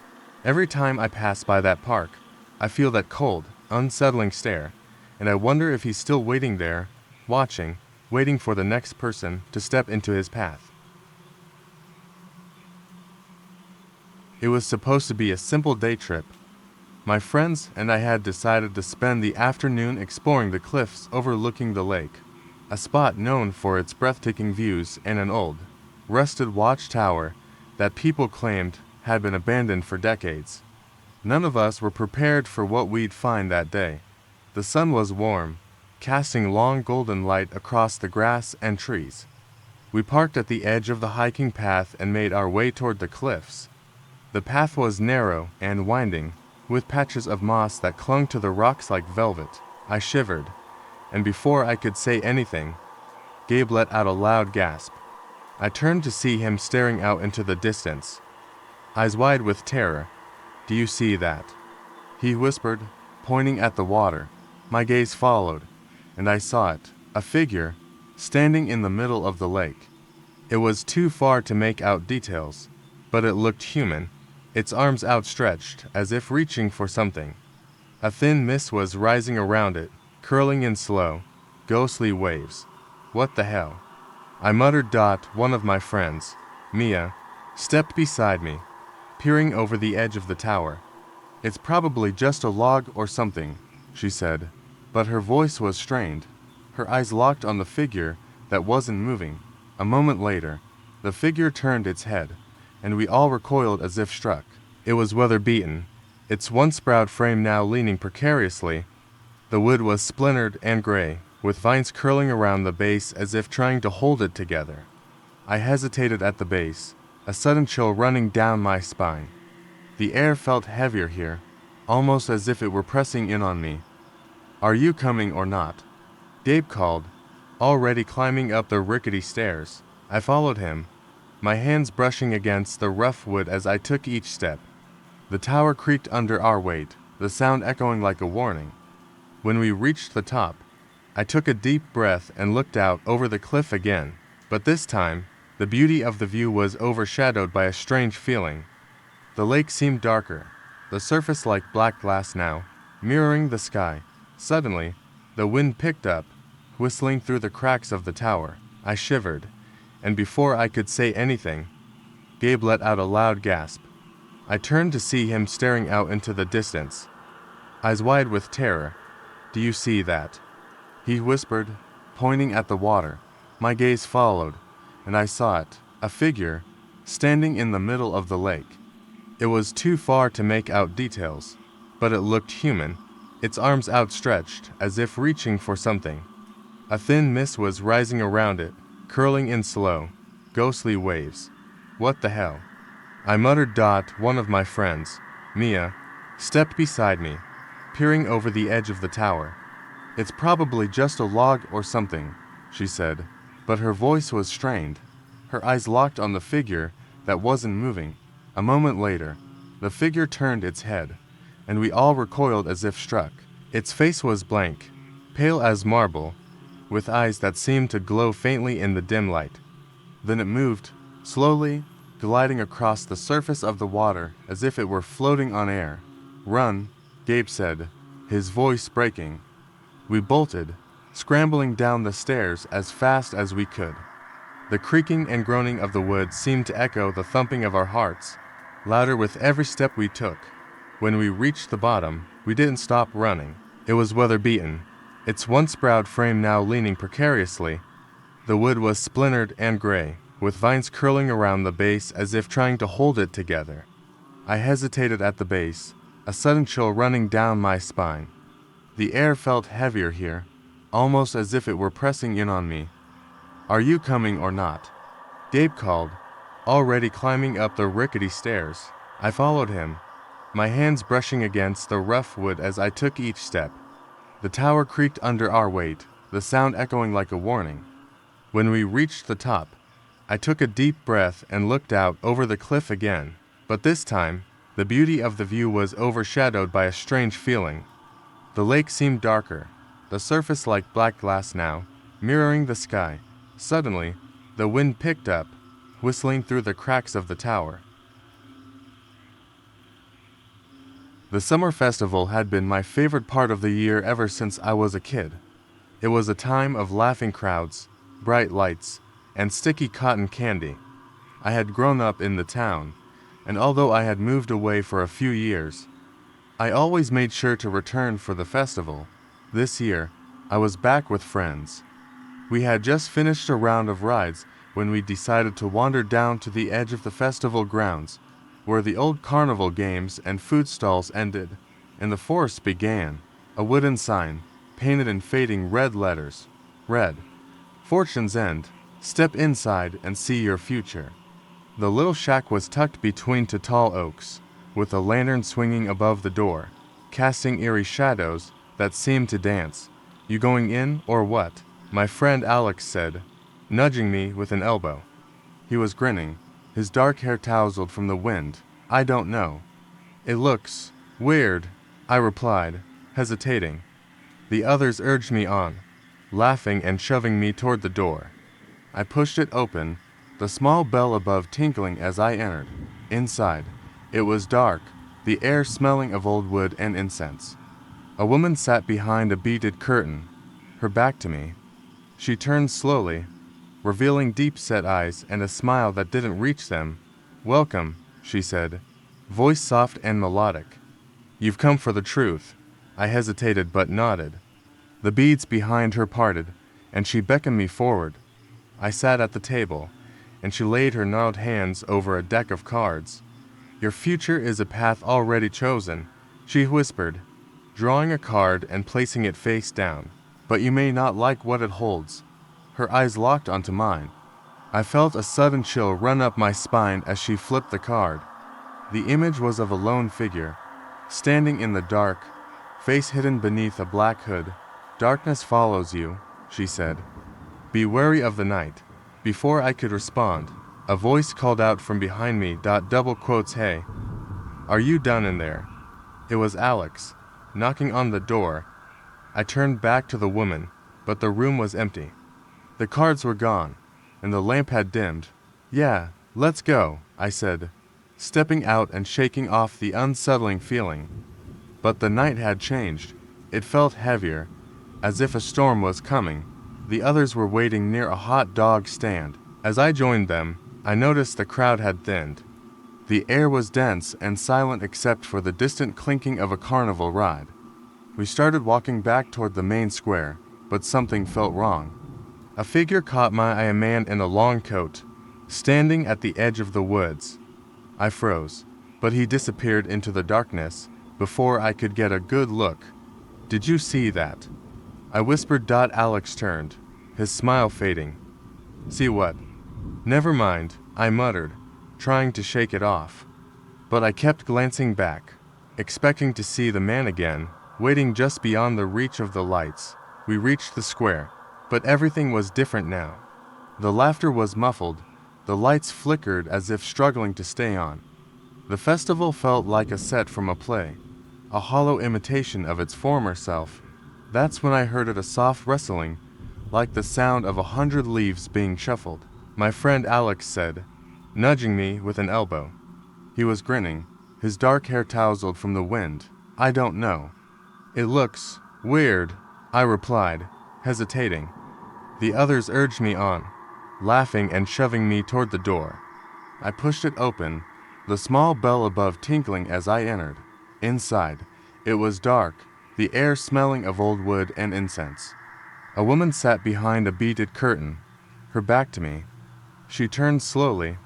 B: Every time I pass by that park, I feel that cold, unsettling stare, and I wonder if he's still waiting there, watching, waiting for the next person to step into his path. It was supposed to be a simple day trip. My friends and I had decided to spend the afternoon exploring the cliffs overlooking the lake, a spot known for its breathtaking views and an old, rusted watchtower that people claimed had been abandoned for decades. None of us were prepared for what we'd find that day. The sun was warm, casting long golden light across the grass and trees. We parked at the edge of the hiking path and made our way toward the cliffs. The path was narrow and winding, with patches of moss that clung to the rocks like velvet. I shivered, and before I could say anything, Gabe let out a loud gasp. I turned to see him staring out into the distance, eyes wide with terror. "Do you see that?" he whispered, pointing at the water. My gaze followed, and I saw it, a figure, standing in the middle of the lake. It was too far to make out details, but it looked human, its arms outstretched as if reaching for something. A thin mist was rising around it, curling in slow, ghostly waves. "What the hell?" I muttered. One of my friends, Mia, stepped beside me, peering over the edge of the tower. "It's probably just a log or something," she said, but her voice was strained. Her eyes locked on the figure that wasn't moving. A moment later, the figure turned its head, and we all recoiled as if struck. It was weather-beaten, its once-proud frame now leaning precariously. The wood was splintered and gray, with vines curling around the base as if trying to hold it together. I hesitated at the base, a sudden chill running down my spine. The air felt heavier here, almost as if it were pressing in on me. "Are you coming or not?" Gabe called, already climbing up the rickety stairs. I followed him, my hands brushing against the rough wood as I took each step. The tower creaked under our weight, the sound echoing like a warning. When we reached the top, I took a deep breath and looked out over the cliff again, but this time, the beauty of the view was overshadowed by a strange feeling. The lake seemed darker, the surface like black glass now, mirroring the sky. Suddenly, the wind picked up, whistling through the cracks of the tower. I shivered, and before I could say anything, Gabe let out a loud gasp. I turned to see him staring out into the distance, eyes wide with terror. "Do you see that?" he whispered, pointing at the water. My gaze followed, and I saw it, a figure, standing in the middle of the lake. It was too far to make out details, but it looked human, its arms outstretched as if reaching for something. A thin mist was rising around it, curling in slow, ghostly waves. "What the hell?" I muttered. One of my friends, Mia, stepped beside me, peering over the edge of the tower. "It's probably just a log or something," she said, but her voice was strained. Her eyes locked on the figure that wasn't moving. A moment later, the figure turned its head, and we all recoiled as if struck. Its face was blank, pale as marble, with eyes that seemed to glow faintly in the dim light. Then it moved, slowly, gliding across the surface of the water as if it were floating on air. "Run," Gabe said, his voice breaking. We bolted, scrambling down the stairs as fast as we could. The creaking and groaning of the wood seemed to echo the thumping of our hearts, louder with every step we took. When we reached the bottom, we didn't stop running. It was weather-beaten, its once-proud frame now leaning precariously. The wood was splintered and gray, with vines curling around the base as if trying to hold it together. I hesitated at the base, a sudden chill running down my spine. The air felt heavier here, almost as if it were pressing in on me. "Are you coming or not?" Gabe called, already climbing up the rickety stairs. I followed him, my hands brushing against the rough wood as I took each step. The tower creaked under our weight, the sound echoing like a warning. When we reached the top, I took a deep breath and looked out over the cliff again, but this time, the beauty of the view was overshadowed by a strange feeling. The lake seemed darker, the surface like black glass now, mirroring the sky. Suddenly, the wind picked up, whistling through the cracks of the tower. The summer festival had been my favorite part of the year ever since I was a kid. It was a time of laughing crowds, bright lights, and sticky cotton candy. I had grown up in the town, and although I had moved away for a few years, I always made sure to return for the festival. This year, I was back with friends. We had just finished a round of rides when we decided to wander down to the edge of the festival grounds, where the old carnival games and food stalls ended, and the forest began. A wooden sign, painted in fading red letters, read, "Fortune's End. Step inside and see your future." The little shack was tucked between two tall oaks, with a lantern swinging above the door, casting eerie shadows that seemed to dance. "You going in, or what?" my friend Alex said, nudging me with an elbow. He was grinning, his dark hair tousled from the wind. "I don't know. It looks weird," I replied, hesitating. The others urged me on, laughing and shoving me toward the door. I pushed it open, the small bell above tinkling as I entered. Inside, it was dark, the air smelling of old wood and incense. A woman sat behind a beaded curtain, her back to me. She turned slowly, revealing deep-set eyes and a smile that didn't reach them. "Welcome," she said, voice soft and melodic. "You've come for the truth." I hesitated but nodded. The beads behind her parted, and she beckoned me forward. I sat at the table, and she laid her gnarled hands over a deck of cards. "Your future is a path already chosen," she whispered, drawing a card and placing it face down. "But you may not like what it holds." Her eyes locked onto mine. I felt a sudden chill run up my spine as she flipped the card. The image was of a lone figure, standing in the dark, face hidden beneath a black hood. "Darkness follows you," she said. "Be wary of the night." Before I could respond, a voice called out from behind me, double quotes, "Hey, are you done in there?" It was Alex, knocking on the door. I turned back to the woman, but the room was empty. The cards were gone, and the lamp had dimmed. "Yeah, let's go," I said, stepping out and shaking off the unsettling feeling. But the night had changed. It felt heavier, as if a storm was coming. The others were waiting near a hot dog stand. As I joined them, I noticed the crowd had thinned. The air was dense and silent except for the distant clinking of a carnival ride. We started walking back toward the main square, but something felt wrong. A figure caught my eye, a man in a long coat, standing at the edge of the woods. I froze, but he disappeared into the darkness before I could get a good look. "Did you see that?" I whispered. Alex turned, his smile fading. "See what?" "Never mind," I muttered, trying to shake it off. But I kept glancing back, expecting to see the man again, waiting just beyond the reach of the lights. We reached the square, but everything was different now. The laughter was muffled, the lights flickered as if struggling to stay on. The festival felt like a set from a play, a hollow imitation of its former self. That's when I heard a soft rustling, like the sound of 100 leaves being shuffled. My friend Alex said, nudging me with an elbow. He was grinning, his dark hair tousled from the wind. "I don't know. It looks weird," I replied, hesitating. The others urged me on, laughing and shoving me toward the door. I pushed it open, the small bell above tinkling as I entered. Inside, it was dark, the air smelling of old wood and incense. A woman sat behind a beaded curtain, her back to me. She turned slowly,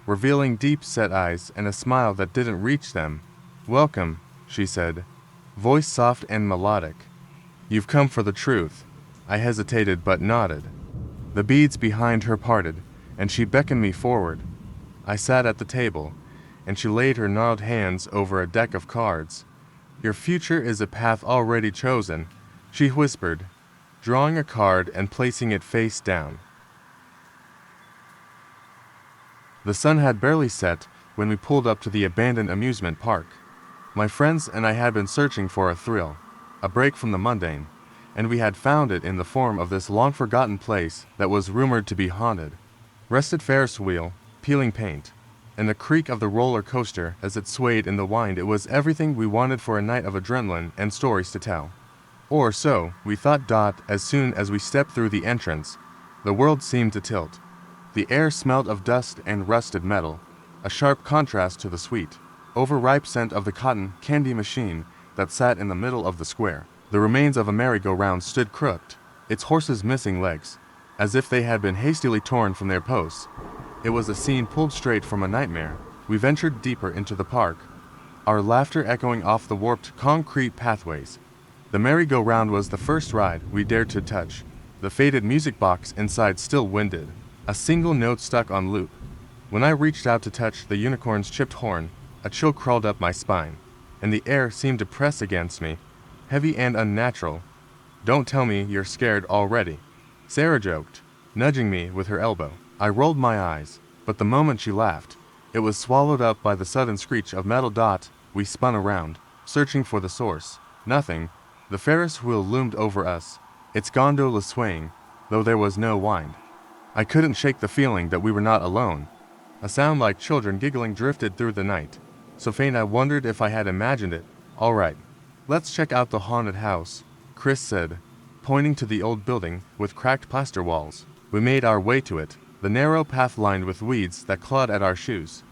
B: revealing deep-set eyes and a smile that didn't reach them. "Welcome," she said, voice soft and melodic. "You've come for the truth." I hesitated but nodded. The beads behind her parted, and she beckoned me forward. I sat at the table, and she laid her gnarled hands over a deck of cards. "Your future is a path already chosen," she whispered, drawing a card and placing it face down. The sun had barely set when we pulled up to the abandoned amusement park. My friends and I had been searching for a thrill, a break from the mundane, and we had found it in the form of this long-forgotten place that was rumored to be haunted. Rusted Ferris wheel, peeling paint, and the creak of the roller coaster as it swayed in the wind. It was everything we wanted for a night of adrenaline and stories to tell. Or so we thought. As soon as we stepped through the entrance, the world seemed to tilt. The air smelled of dust and rusted metal, a sharp contrast to the sweet, overripe scent of the cotton candy machine that sat in the middle of the square. The remains of a merry-go-round stood crooked, its horses missing legs, as if they had been hastily torn from their posts. It was a scene pulled straight from a nightmare. We ventured deeper into the park, our laughter echoing off the warped concrete pathways. The merry-go-round was the first ride we dared to touch, the faded music box inside still winded, a single note stuck on loop. When I reached out to touch the unicorn's chipped horn, a chill crawled up my spine, and the air seemed to press against me, heavy and unnatural. "Don't tell me you're scared already," Sarah joked, nudging me with her elbow. I rolled my eyes, but the moment she laughed, it was swallowed up by the sudden screech of metal. We spun around, searching for the source. Nothing. The Ferris wheel loomed over us, its gondola swaying, though there was no wind. I couldn't shake the feeling that we were not alone. A sound like children giggling drifted through the night, so faint I wondered if I had imagined it. "All right, let's check out the haunted house," Chris said, pointing to the old building with cracked plaster walls. We made our way to it, the narrow path lined with weeds that clawed at our shoes.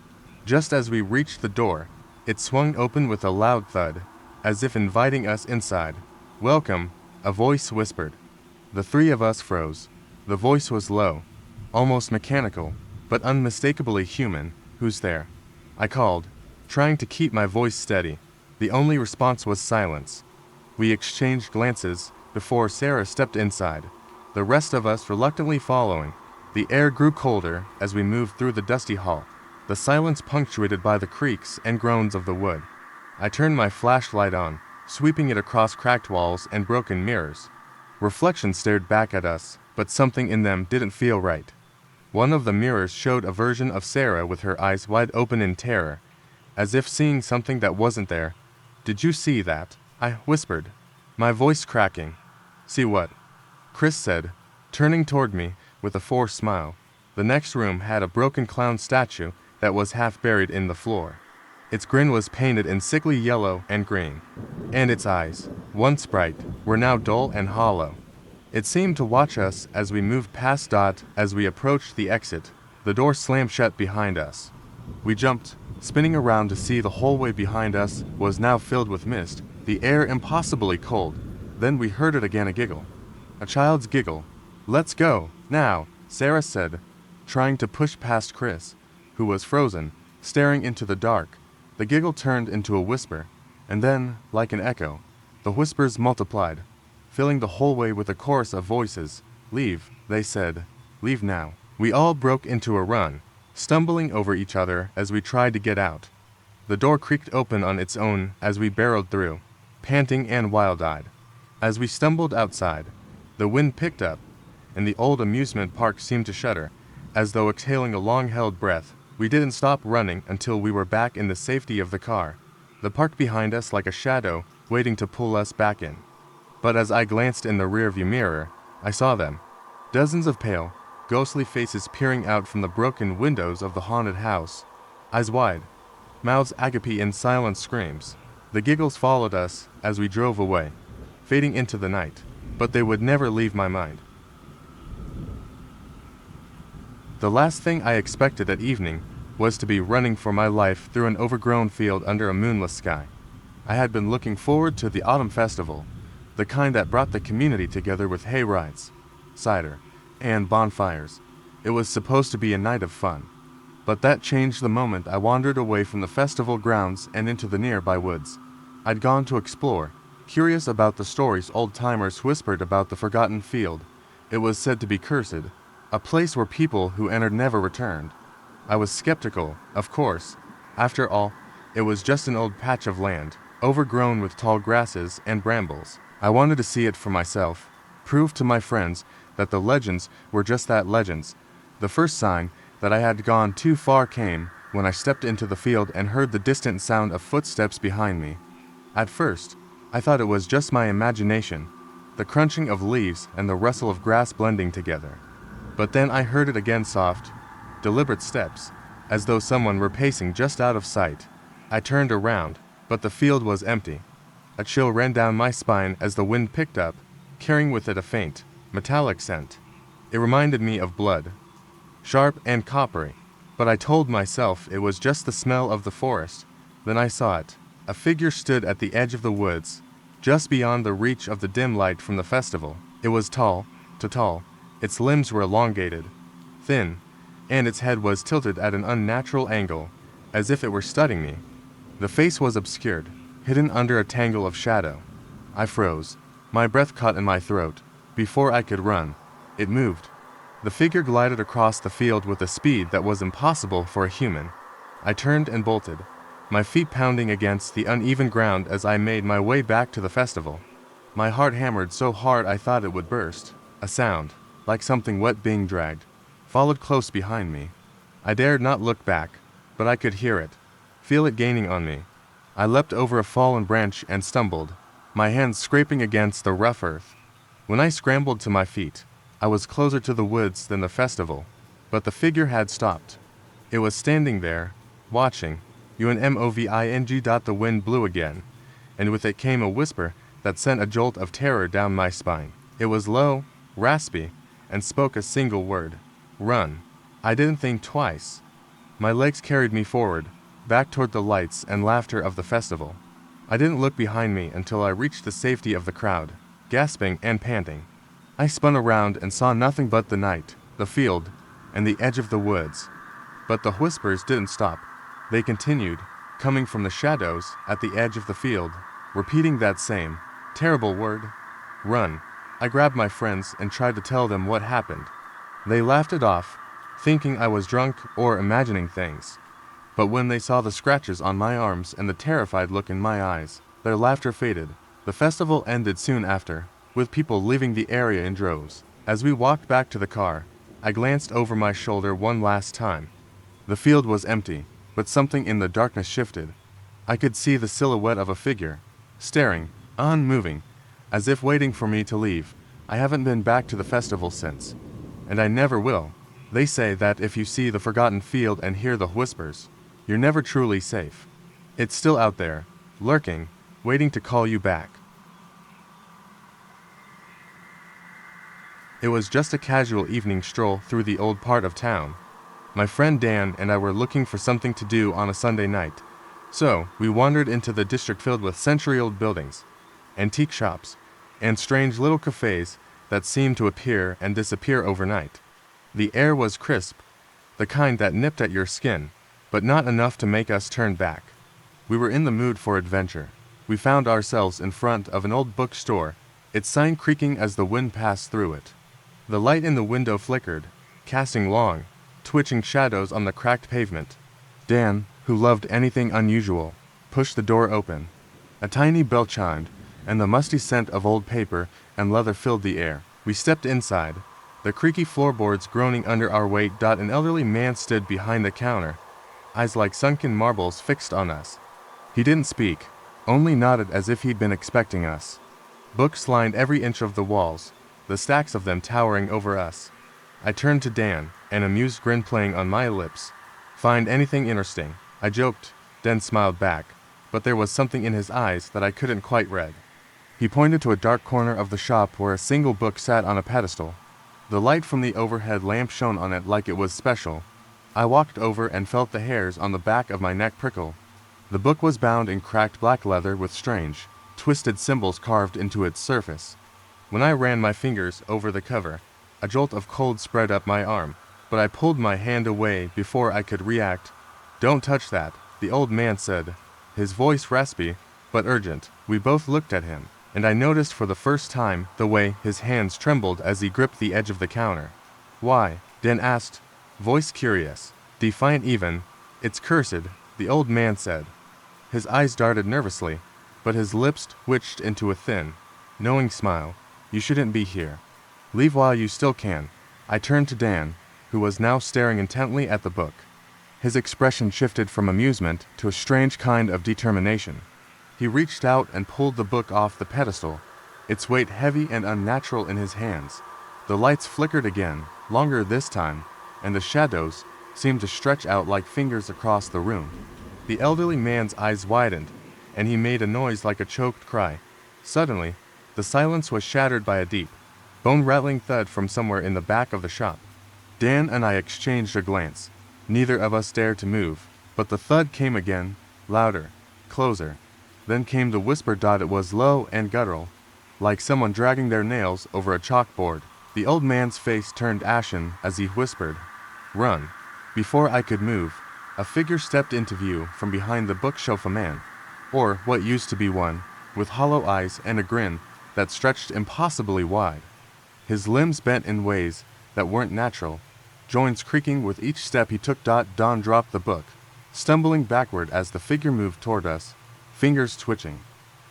B: Just as we reached the door, it swung open with a loud thud, as if inviting us inside. "Welcome," a voice whispered. The three of us froze. The voice was low, almost mechanical, but unmistakably human. "Who's there?" I called, trying to keep my voice steady. The only response was silence. We exchanged glances before Sarah stepped inside, the rest of us reluctantly following. The air grew colder as we moved through the dusty hall, the silence punctuated by the creaks and groans of the wood. I turned my flashlight on, sweeping it across cracked walls and broken mirrors. Reflections stared back at us, but something in them didn't feel right. One of the mirrors showed a version of Sarah with her eyes wide open in terror, as if seeing something that wasn't there. "Did you see that?" I whispered, my voice cracking. "See what?" Chris said, turning toward me with a forced smile. The next room had a broken clown statue that was half buried in the floor. Its grin was painted in sickly yellow and green, and its eyes, once bright, were now dull and hollow. It seemed to watch us as we moved past. As we approached the exit, the door slammed shut behind us. We jumped, spinning around to see the hallway behind us was now filled with mist, the air impossibly cold. Then we heard it again, a giggle. A child's giggle. "Let's go, now," Sarah said, trying to push past Chris, who was frozen, staring into the dark. The giggle turned into a whisper, and then, like an echo, the whispers multiplied, filling the hallway with a chorus of voices. "Leave," they said. "Leave now." We all broke into a run, stumbling over each other as we tried to get out. The door creaked open on its own as we barreled through, panting and wild-eyed. As we stumbled outside, the wind picked up, and the old amusement park seemed to shudder, as though exhaling a long-held breath. We didn't stop running until we were back in the safety of the car, the park behind us like a shadow waiting to pull us back in. But as I glanced in the rearview mirror, I saw them. Dozens of pale, ghostly faces peering out from the broken windows of the haunted house, eyes wide, mouths agape in silent screams. The giggles followed us as we drove away, fading into the night, but they would never leave my mind. The last thing I expected that evening was to be running for my life through an overgrown field under a moonless sky. I had been looking forward to the autumn festival, the kind that brought the community together with hay rides, cider, and bonfires. It was supposed to be a night of fun. But that changed the moment I wandered away from the festival grounds and into the nearby woods. I'd gone to explore, curious about the stories old-timers whispered about the forgotten field. It was said to be cursed, a place where people who entered never returned. I was skeptical, of course. After all, it was just an old patch of land, overgrown with tall grasses and brambles. I wanted to see it for myself, prove to my friends that the legends were just that, legends. The first sign that I had gone too far came when I stepped into the field and heard the distant sound of footsteps behind me. At first, I thought it was just my imagination, the crunching of leaves and the rustle of grass blending together. But then I heard it again, soft, deliberate steps, as though someone were pacing just out of sight. I turned around, but the field was empty. A chill ran down my spine as the wind picked up, carrying with it a faint, metallic scent. It reminded me of blood, sharp and coppery, but I told myself it was just the smell of the forest. Then I saw it. A figure stood at the edge of the woods, just beyond the reach of the dim light from the festival. It was tall, its limbs were elongated, thin, and its head was tilted at an unnatural angle, as if it were studying me. The face was obscured, hidden under a tangle of shadow. I froze, my breath caught in my throat. Before I could run, it moved. The figure glided across the field with a speed that was impossible for a human. I turned and bolted, my feet pounding against the uneven ground as I made my way back to the festival. My heart hammered so hard I thought it would burst. A sound, like something wet being dragged, followed close behind me. I dared not look back, but I could hear it, feel it gaining on me. I leapt over a fallen branch and stumbled, my hands scraping against the rough earth. When I scrambled to my feet, I was closer to the woods than the festival, but the figure had stopped. It was standing there, watching. UNMOVING. The wind blew again, and with it came a whisper that sent a jolt of terror down my spine. It was low, raspy, and spoke a single word: run. I didn't think twice. My legs carried me forward, back toward the lights and laughter of the festival. I didn't look behind me until I reached the safety of the crowd, gasping and panting. I spun around and saw nothing but the night, the field, and the edge of the woods. But the whispers didn't stop. They continued, coming from the shadows at the edge of the field, repeating that same, terrible word: run. I grabbed my friends and tried to tell them what happened. They laughed it off, thinking I was drunk or imagining things. But when they saw the scratches on my arms and the terrified look in my eyes, their laughter faded. The festival ended soon after, with people leaving the area in droves. As we walked back to the car, I glanced over my shoulder one last time. The field was empty, but something in the darkness shifted. I could see the silhouette of a figure, staring, unmoving, as if waiting for me to leave. I haven't been back to the festival since, and I never will. They say that if you see the forgotten field and hear the whispers, you're never truly safe. It's still out there, lurking, waiting to call you back. It was just a casual evening stroll through the old part of town. My friend Dan and I were looking for something to do on a Sunday night, so we wandered into the district filled with century-old buildings, antique shops, and strange little cafes that seemed to appear and disappear overnight. The air was crisp, the kind that nipped at your skin, but not enough to make us turn back. We were in the mood for adventure. We found ourselves in front of an old bookstore, its sign creaking as the wind passed through it. The light in the window flickered, casting long, twitching shadows on the cracked pavement. Dan, who loved anything unusual, pushed the door open. A tiny bell chimed, and the musty scent of old paper and leather filled the air. We stepped inside, the creaky floorboards groaning under our weight. An elderly man stood behind the counter, eyes like sunken marbles fixed on us. He didn't speak, only nodded as if he'd been expecting us. Books lined every inch of the walls, the stacks of them towering over us. I turned to Dan, an amused grin playing on my lips. "Find anything interesting?" I joked. Dan smiled back, but there was something in his eyes that I couldn't quite read. He pointed to a dark corner of the shop where a single book sat on a pedestal. The light from the overhead lamp shone on it like it was special. I walked over and felt the hairs on the back of my neck prickle. The book was bound in cracked black leather with strange, twisted symbols carved into its surface. When I ran my fingers over the cover, a jolt of cold spread up my arm, but I pulled my hand away before I could react. "Don't touch that," the old man said, his voice raspy but urgent. We both looked at him, and I noticed for the first time the way his hands trembled as he gripped the edge of the counter. "Why?" Dan asked, voice curious, defiant even. "It's cursed," the old man said. His eyes darted nervously, but his lips twitched into a thin, knowing smile. "You shouldn't be here. Leave while you still can." I turned to Dan, who was now staring intently at the book. His expression shifted from amusement to a strange kind of determination. He reached out and pulled the book off the pedestal, its weight heavy and unnatural in his hands. The lights flickered again, longer this time, and the shadows seemed to stretch out like fingers across the room. The elderly man's eyes widened, and he made a noise like a choked cry. Suddenly, the silence was shattered by a deep, bone-rattling thud from somewhere in the back of the shop. Dan and I exchanged a glance. Neither of us dared to move, but the thud came again, louder, closer. Then came the whisper. It was low and guttural, like someone dragging their nails over a chalkboard. The old man's face turned ashen as he whispered, "Run." Before I could move, a figure stepped into view from behind the bookshelf, a man, or what used to be one, with hollow eyes and a grin that stretched impossibly wide. His limbs bent in ways that weren't natural, joints creaking with each step he took. Don dropped the book, stumbling backward as the figure moved toward us, fingers twitching.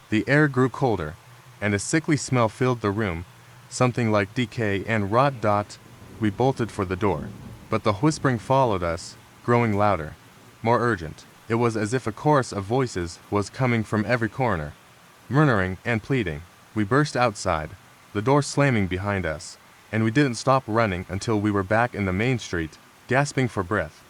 B: The air grew colder, and a sickly smell filled the room, something like decay and rot. We bolted for the door, but the whispering followed us, growing louder, more urgent. It was as if a chorus of voices was coming from every corner, murmuring and pleading. We burst outside, the door slamming behind us, and we didn't stop running until we were back in the main street, gasping for breath.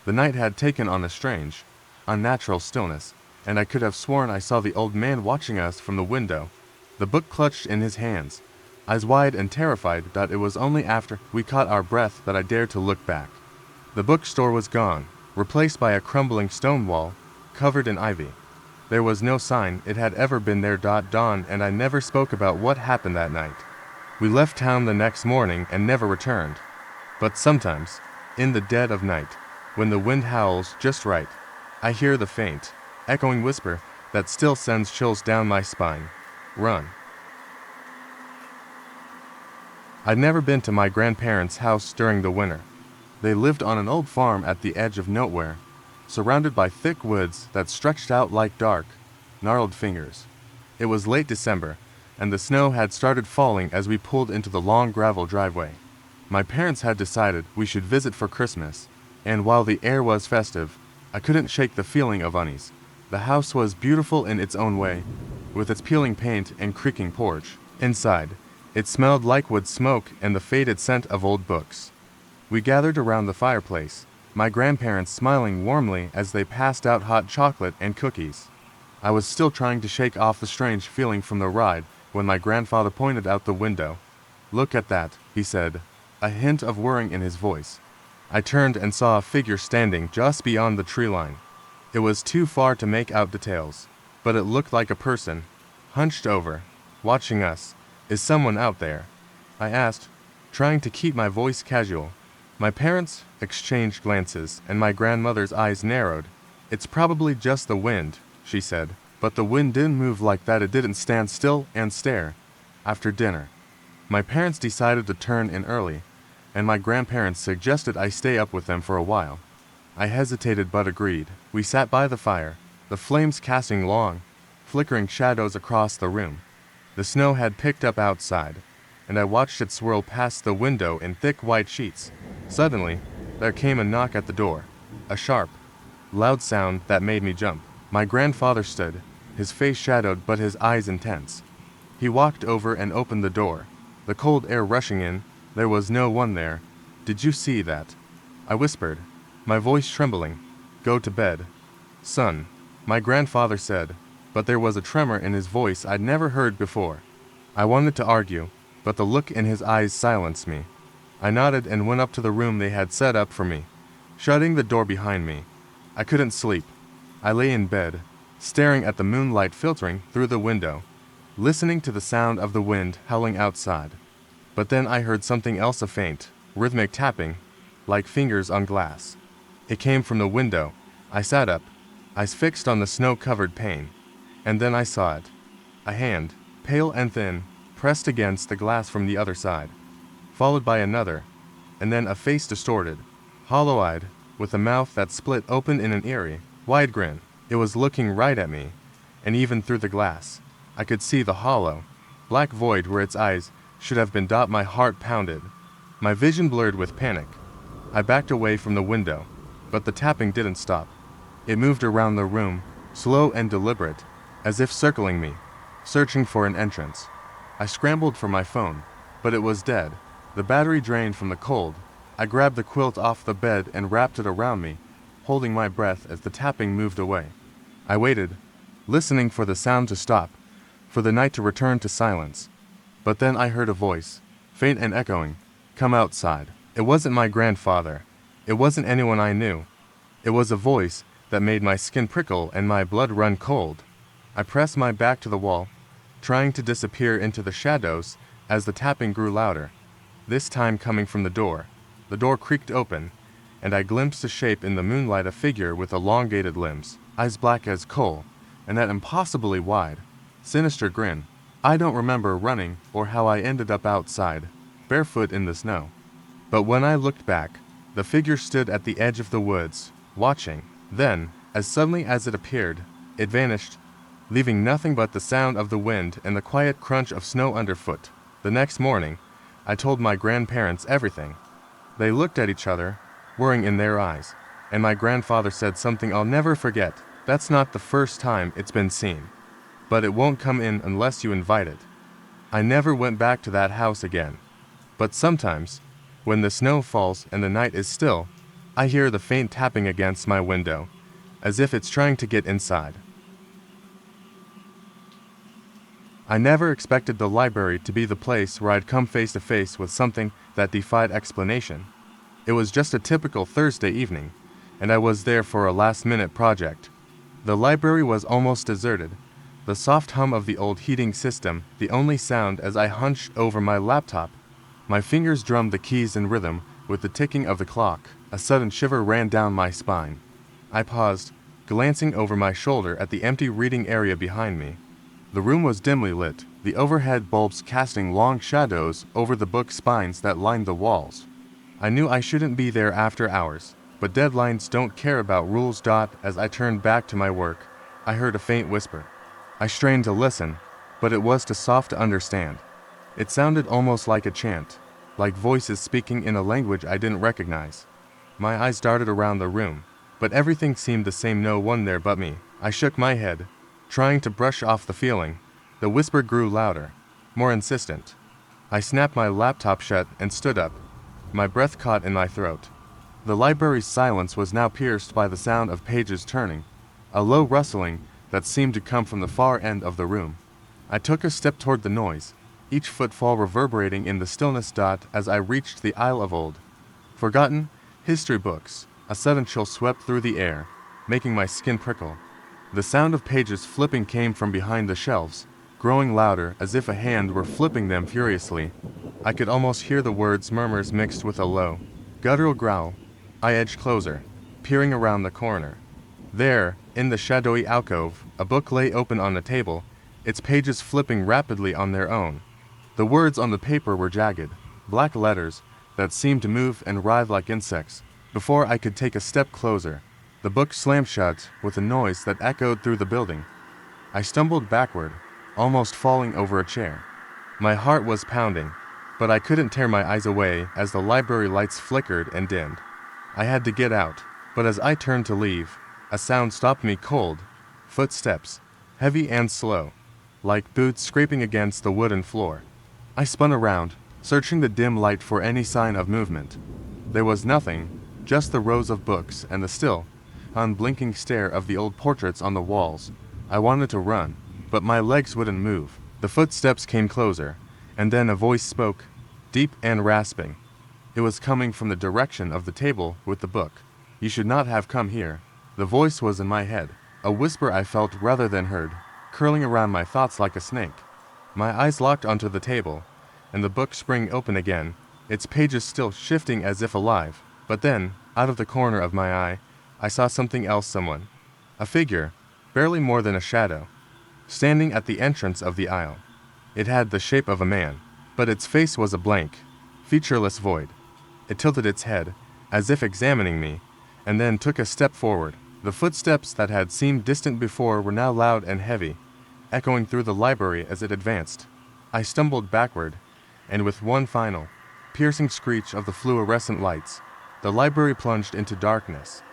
B: The night had taken on a strange, unnatural stillness, and I could have sworn I saw the old man watching us from the window, the book clutched in his hands, eyes wide and terrified. It was only after we caught our breath that I dared to look back. The bookstore was gone, replaced by a crumbling stone wall, covered in ivy. There was no sign it had ever been there. Don and I never spoke about what happened that night. We left town the next morning and never returned. But sometimes, in the dead of night, when the wind howls just right, I hear the faint, echoing whisper that still sends chills down my spine. Run. I'd never been to my grandparents' house during the winter. They lived on an old farm at the edge of nowhere, surrounded by thick woods that stretched out like dark, gnarled fingers. It was late December, and the snow had started falling as we pulled into the long gravel driveway. My parents had decided we should visit for Christmas, and while the air was festive, I couldn't shake the feeling of unease. The house was beautiful in its own way, with its peeling paint and creaking porch. Inside, it smelled like wood smoke and the faded scent of old books. We gathered around the fireplace, my grandparents smiling warmly as they passed out hot chocolate and cookies. I was still trying to shake off the strange feeling from the ride when my grandfather pointed out the window. "Look at that," he said, a hint of worrying in his voice. I turned and saw a figure standing just beyond the tree line. It was too far to make out details, but it looked like a person, hunched over, watching us. "Is someone out there?" I asked, trying to keep my voice casual. My parents exchanged glances, and my grandmother's eyes narrowed. "It's probably just the wind," she said. But the wind didn't move like that. It didn't stand still and stare. After dinner, my parents decided to turn in early, and my grandparents suggested I stay up with them for a while. I hesitated but agreed. We sat by the fire, the flames casting long, flickering shadows across the room. The snow had picked up outside, and I watched it swirl past the window in thick white sheets. Suddenly, there came a knock at the door, a sharp, loud sound that made me jump. My grandfather stood, his face shadowed but his eyes intense. He walked over and opened the door, the cold air rushing in. There was no one there. "Did you see that?" I whispered, my voice trembling. "Go to bed, son," my grandfather said, but there was a tremor in his voice I'd never heard before. I wanted to argue, but the look in his eyes silenced me. I nodded and went up to the room they had set up for me, shutting the door behind me. I couldn't sleep. I lay in bed, staring at the moonlight filtering through the window, listening to the sound of the wind howling outside. But then I heard something else, a faint, rhythmic tapping, like fingers on glass. It came from the window. I sat up, eyes fixed on the snow-covered pane, and then I saw it. A hand, pale and thin, pressed against the glass from the other side, followed by another, and then a face distorted, hollow-eyed, with a mouth that split open in an eerie, wide grin. It was looking right at me, and even through the glass, I could see the hollow, black void where its eyes should have been. My heart pounded, my vision blurred with panic. I backed away from the window, but the tapping didn't stop. It moved around the room, slow and deliberate, as if circling me, searching for an entrance. I scrambled for my phone, but it was dead, the battery drained from the cold. I grabbed the quilt off the bed and wrapped it around me, holding my breath as the tapping moved away. I waited, listening for the sound to stop, for the night to return to silence. But then I heard a voice, faint and echoing, "Come outside." It wasn't my grandfather. It wasn't anyone I knew. It was a voice that made my skin prickle and my blood run cold. I pressed my back to the wall, trying to disappear into the shadows as the tapping grew louder, this time coming from the door. The door creaked open, and I glimpsed a shape in the moonlight, a figure with elongated limbs, eyes black as coal, and that impossibly wide, sinister grin. I don't remember running or how I ended up outside, barefoot in the snow. But when I looked back, the figure stood at the edge of the woods, watching. Then, as suddenly as it appeared, it vanished, leaving nothing but the sound of the wind and the quiet crunch of snow underfoot. The next morning, I told my grandparents everything. They looked at each other, worrying in their eyes, and my grandfather said something I'll never forget. "That's not the first time it's been seen, but it won't come in unless you invite it." I never went back to that house again. But sometimes, when the snow falls and the night is still, I hear the faint tapping against my window, as if it's trying to get inside. I never expected the library to be the place where I'd come face to face with something that defied explanation. It was just a typical Thursday evening, and I was there for a last-minute project. The library was almost deserted, the soft hum of the old heating system the only sound as I hunched over my laptop. My fingers drummed the keys in rhythm with the ticking of the clock. A sudden shiver ran down my spine. I paused, glancing over my shoulder at the empty reading area behind me. The room was dimly lit, the overhead bulbs casting long shadows over the book spines that lined the walls. I knew I shouldn't be there after hours, but deadlines don't care about rules. As I turned back to my work, I heard a faint whisper. I strained to listen, but it was too soft to understand. It sounded almost like a chant, like voices speaking in a language I didn't recognize. My eyes darted around the room, but everything seemed the same, no one there but me. I shook my head, trying to brush off the feeling. The whisper grew louder, more insistent. I snapped my laptop shut and stood up, my breath caught in my throat. The library's silence was now pierced by the sound of pages turning, a low rustling that seemed to come from the far end of the room. I took a step toward the noise, each footfall reverberating in the stillness. As I reached the aisle of old, forgotten history books, a sudden chill swept through the air, making my skin prickle. The sound of pages flipping came from behind the shelves, growing louder as if a hand were flipping them furiously. I could almost hear the words, murmurs mixed with a low, guttural growl. I edged closer, peering around the corner. There, in the shadowy alcove, a book lay open on the table, its pages flipping rapidly on their own. The words on the paper were jagged, black letters that seemed to move and writhe like insects. Before I could take a step closer, the book slammed shut with a noise that echoed through the building. I stumbled backward, almost falling over a chair. My heart was pounding, but I couldn't tear my eyes away as the library lights flickered and dimmed. I had to get out, but as I turned to leave, a sound stopped me cold. Footsteps, heavy and slow, like boots scraping against the wooden floor. I spun around, searching the dim light for any sign of movement. There was nothing, just the rows of books and the still, unblinking stare of the old portraits on the walls. I wanted to run, but my legs wouldn't move. The footsteps came closer, and then a voice spoke, deep and rasping. It was coming from the direction of the table with the book. "You should not have come here." The voice was in my head, a whisper I felt rather than heard, curling around my thoughts like a snake. My eyes locked onto the table, and the book sprang open again, its pages still shifting as if alive. But then, out of the corner of my eye, I saw something else, someone. A figure, barely more than a shadow, standing at the entrance of the aisle. It had the shape of a man, but its face was a blank, featureless void. It tilted its head, as if examining me, and then took a step forward. The footsteps that had seemed distant before were now loud and heavy, echoing through the library as it advanced. I stumbled backward, and with one final, piercing screech of the fluorescent lights, The library plunged into darkness.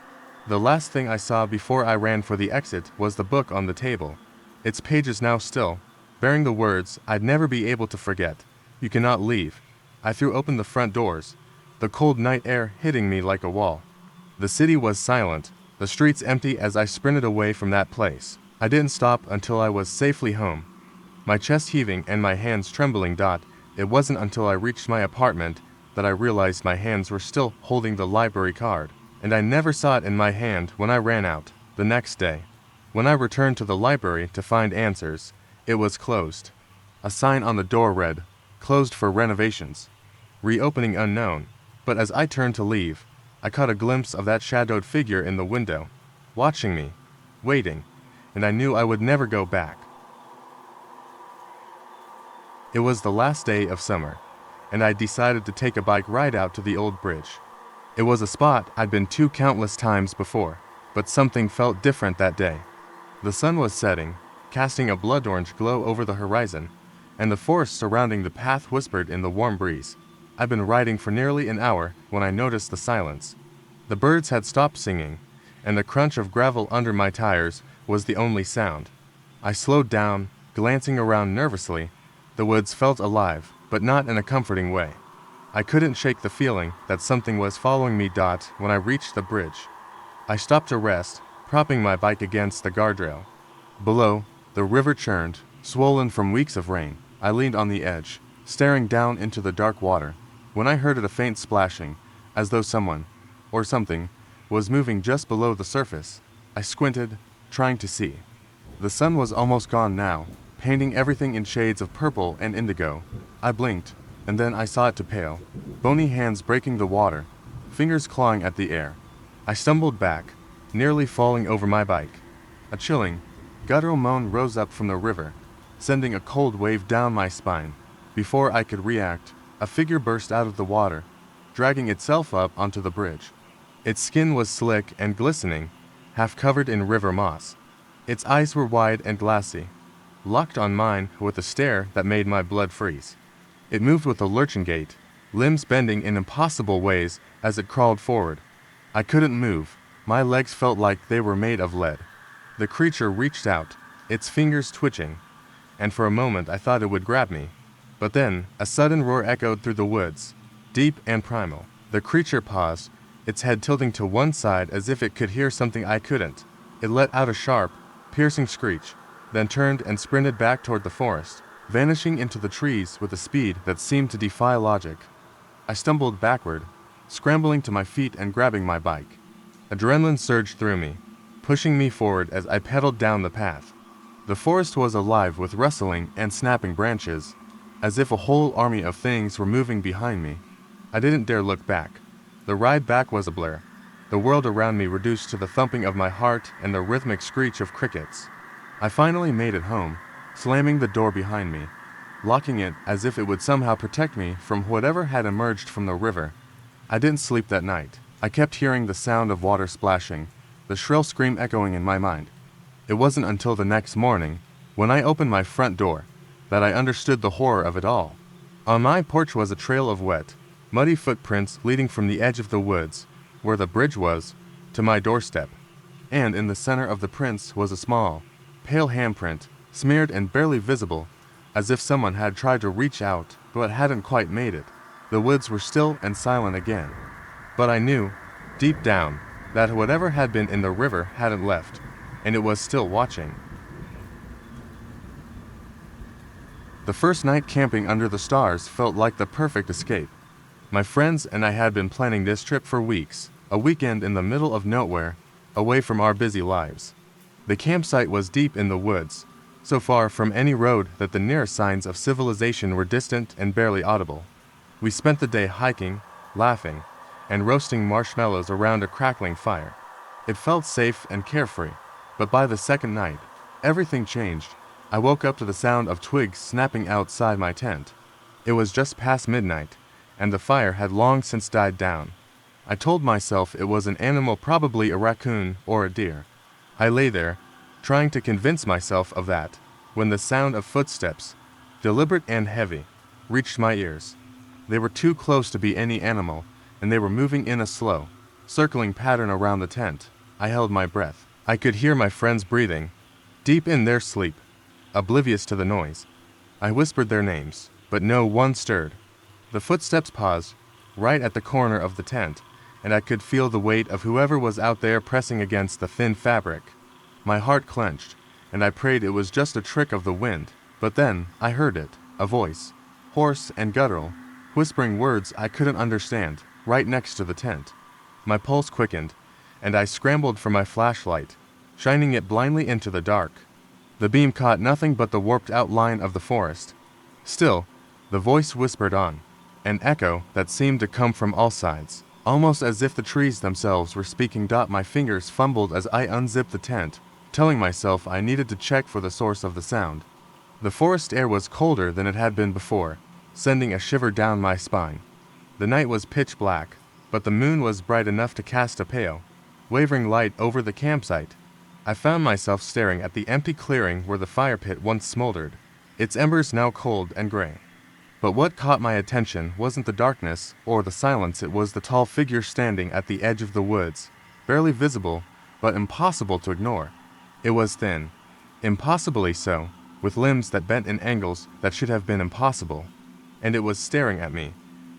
B: The last thing I saw before I ran for the exit was the book on the table, its pages now still, bearing the words I'd never be able to forget. "You cannot leave." I threw open the front doors, the cold night air hitting me like a wall. The city was silent, the streets empty as I sprinted away from that place. I didn't stop until I was safely home, my chest heaving and my hands trembling. It wasn't until I reached my apartment that I realized my hands were still holding the library card, and I never saw it in my hand when I ran out the next day. When I returned to the library to find answers, it was closed. A sign on the door read, "Closed for renovations. Reopening unknown." But as I turned to leave, I caught a glimpse of that shadowed figure in the window, watching me, waiting, and I knew I would never go back. It was the last day of summer, and I decided to take a bike ride out to the old bridge. It was a spot I'd been to countless times before, but something felt different that day. The sun was setting, casting a blood-orange glow over the horizon, and the forest surrounding the path whispered in the warm breeze. I'd been riding for nearly an hour when I noticed the silence. The birds had stopped singing, and the crunch of gravel under my tires was the only sound. I slowed down, glancing around nervously. The woods felt alive, but not in a comforting way. I couldn't shake the feeling that something was following me. When I reached the bridge, I stopped to rest, propping my bike against the guardrail. Below, the river churned, swollen from weeks of rain. I leaned on the edge, staring down into the dark water, when I heard a faint splashing, as though someone, or something, was moving just below the surface. I squinted, trying to see. The sun was almost gone now, painting everything in shades of purple and indigo. I blinked, and then I saw it to pale, bony hands breaking the water, fingers clawing at the air. I stumbled back, nearly falling over my bike. A chilling, guttural moan rose up from the river, sending a cold wave down my spine. Before I could react, a figure burst out of the water, dragging itself up onto the bridge. Its skin was slick and glistening, half covered in river moss. Its eyes were wide and glassy, locked on mine with a stare that made my blood freeze. It moved with a lurching gait, limbs bending in impossible ways as it crawled forward. I couldn't move. My legs felt like they were made of lead. The creature reached out, its fingers twitching, and for a moment I thought it would grab me. But then, a sudden roar echoed through the woods, deep and primal. The creature paused, its head tilting to one side as if it could hear something I couldn't. It let out a sharp, piercing screech, then turned and sprinted back toward the forest, vanishing into the trees with a speed that seemed to defy logic. I stumbled backward, scrambling to my feet and grabbing my bike. Adrenaline surged through me, pushing me forward as I pedaled down the path. The forest was alive with rustling and snapping branches, as if a whole army of things were moving behind me. I didn't dare look back. The ride back was a blur, the world around me reduced to the thumping of my heart and the rhythmic screech of crickets. I finally made it home, slamming the door behind me, locking it as if it would somehow protect me from whatever had emerged from the river. I didn't sleep that night. I kept hearing the sound of water splashing, the shrill scream echoing in my mind. It wasn't until the next morning, when I opened my front door, that I understood the horror of it all. On my porch was a trail of wet, muddy footprints leading from the edge of the woods, where the bridge was, to my doorstep. And in the center of the prints was a small, pale handprint, smeared and barely visible, as if someone had tried to reach out but hadn't quite made it. The woods were still and silent again. But I knew, deep down, that whatever had been in the river hadn't left, and it was still watching. The first night camping under the stars felt like the perfect escape. My friends and I had been planning this trip for weeks, a weekend in the middle of nowhere, away from our busy lives. The campsite was deep in the woods, so far from any road that the nearest signs of civilization were distant and barely audible. We spent the day hiking, laughing, and roasting marshmallows around a crackling fire. It felt safe and carefree, but by the second night, everything changed. I woke up to the sound of twigs snapping outside my tent. It was just past midnight, and the fire had long since died down. I told myself it was an animal, probably a raccoon or a deer. I lay there, trying to convince myself of that, when the sound of footsteps, deliberate and heavy, reached my ears. They were too close to be any animal, and they were moving in a slow, circling pattern around the tent. I held my breath. I could hear my friends breathing, deep in their sleep, oblivious to the noise. I whispered their names, but no one stirred. The footsteps paused, right at the corner of the tent, and I could feel the weight of whoever was out there pressing against the thin fabric. My heart clenched, and I prayed it was just a trick of the wind. But then I heard it, a voice, hoarse and guttural, whispering words I couldn't understand, right next to the tent. My pulse quickened, and I scrambled for my flashlight, shining it blindly into the dark. The beam caught nothing but the warped outline of the forest. Still, the voice whispered on, an echo that seemed to come from all sides, almost as if the trees themselves were speaking. My fingers fumbled as I unzipped the tent, telling myself I needed to check for the source of the sound. The forest air was colder than it had been before, sending a shiver down my spine. The night was pitch black, but the moon was bright enough to cast a pale, wavering light over the campsite. I found myself staring at the empty clearing where the fire pit once smoldered, its embers now cold and gray. But what caught my attention wasn't the darkness or the silence, it was the tall figure standing at the edge of the woods, barely visible, but impossible to ignore. It was thin, impossibly so, with limbs that bent in angles that should have been impossible. And it was staring at me,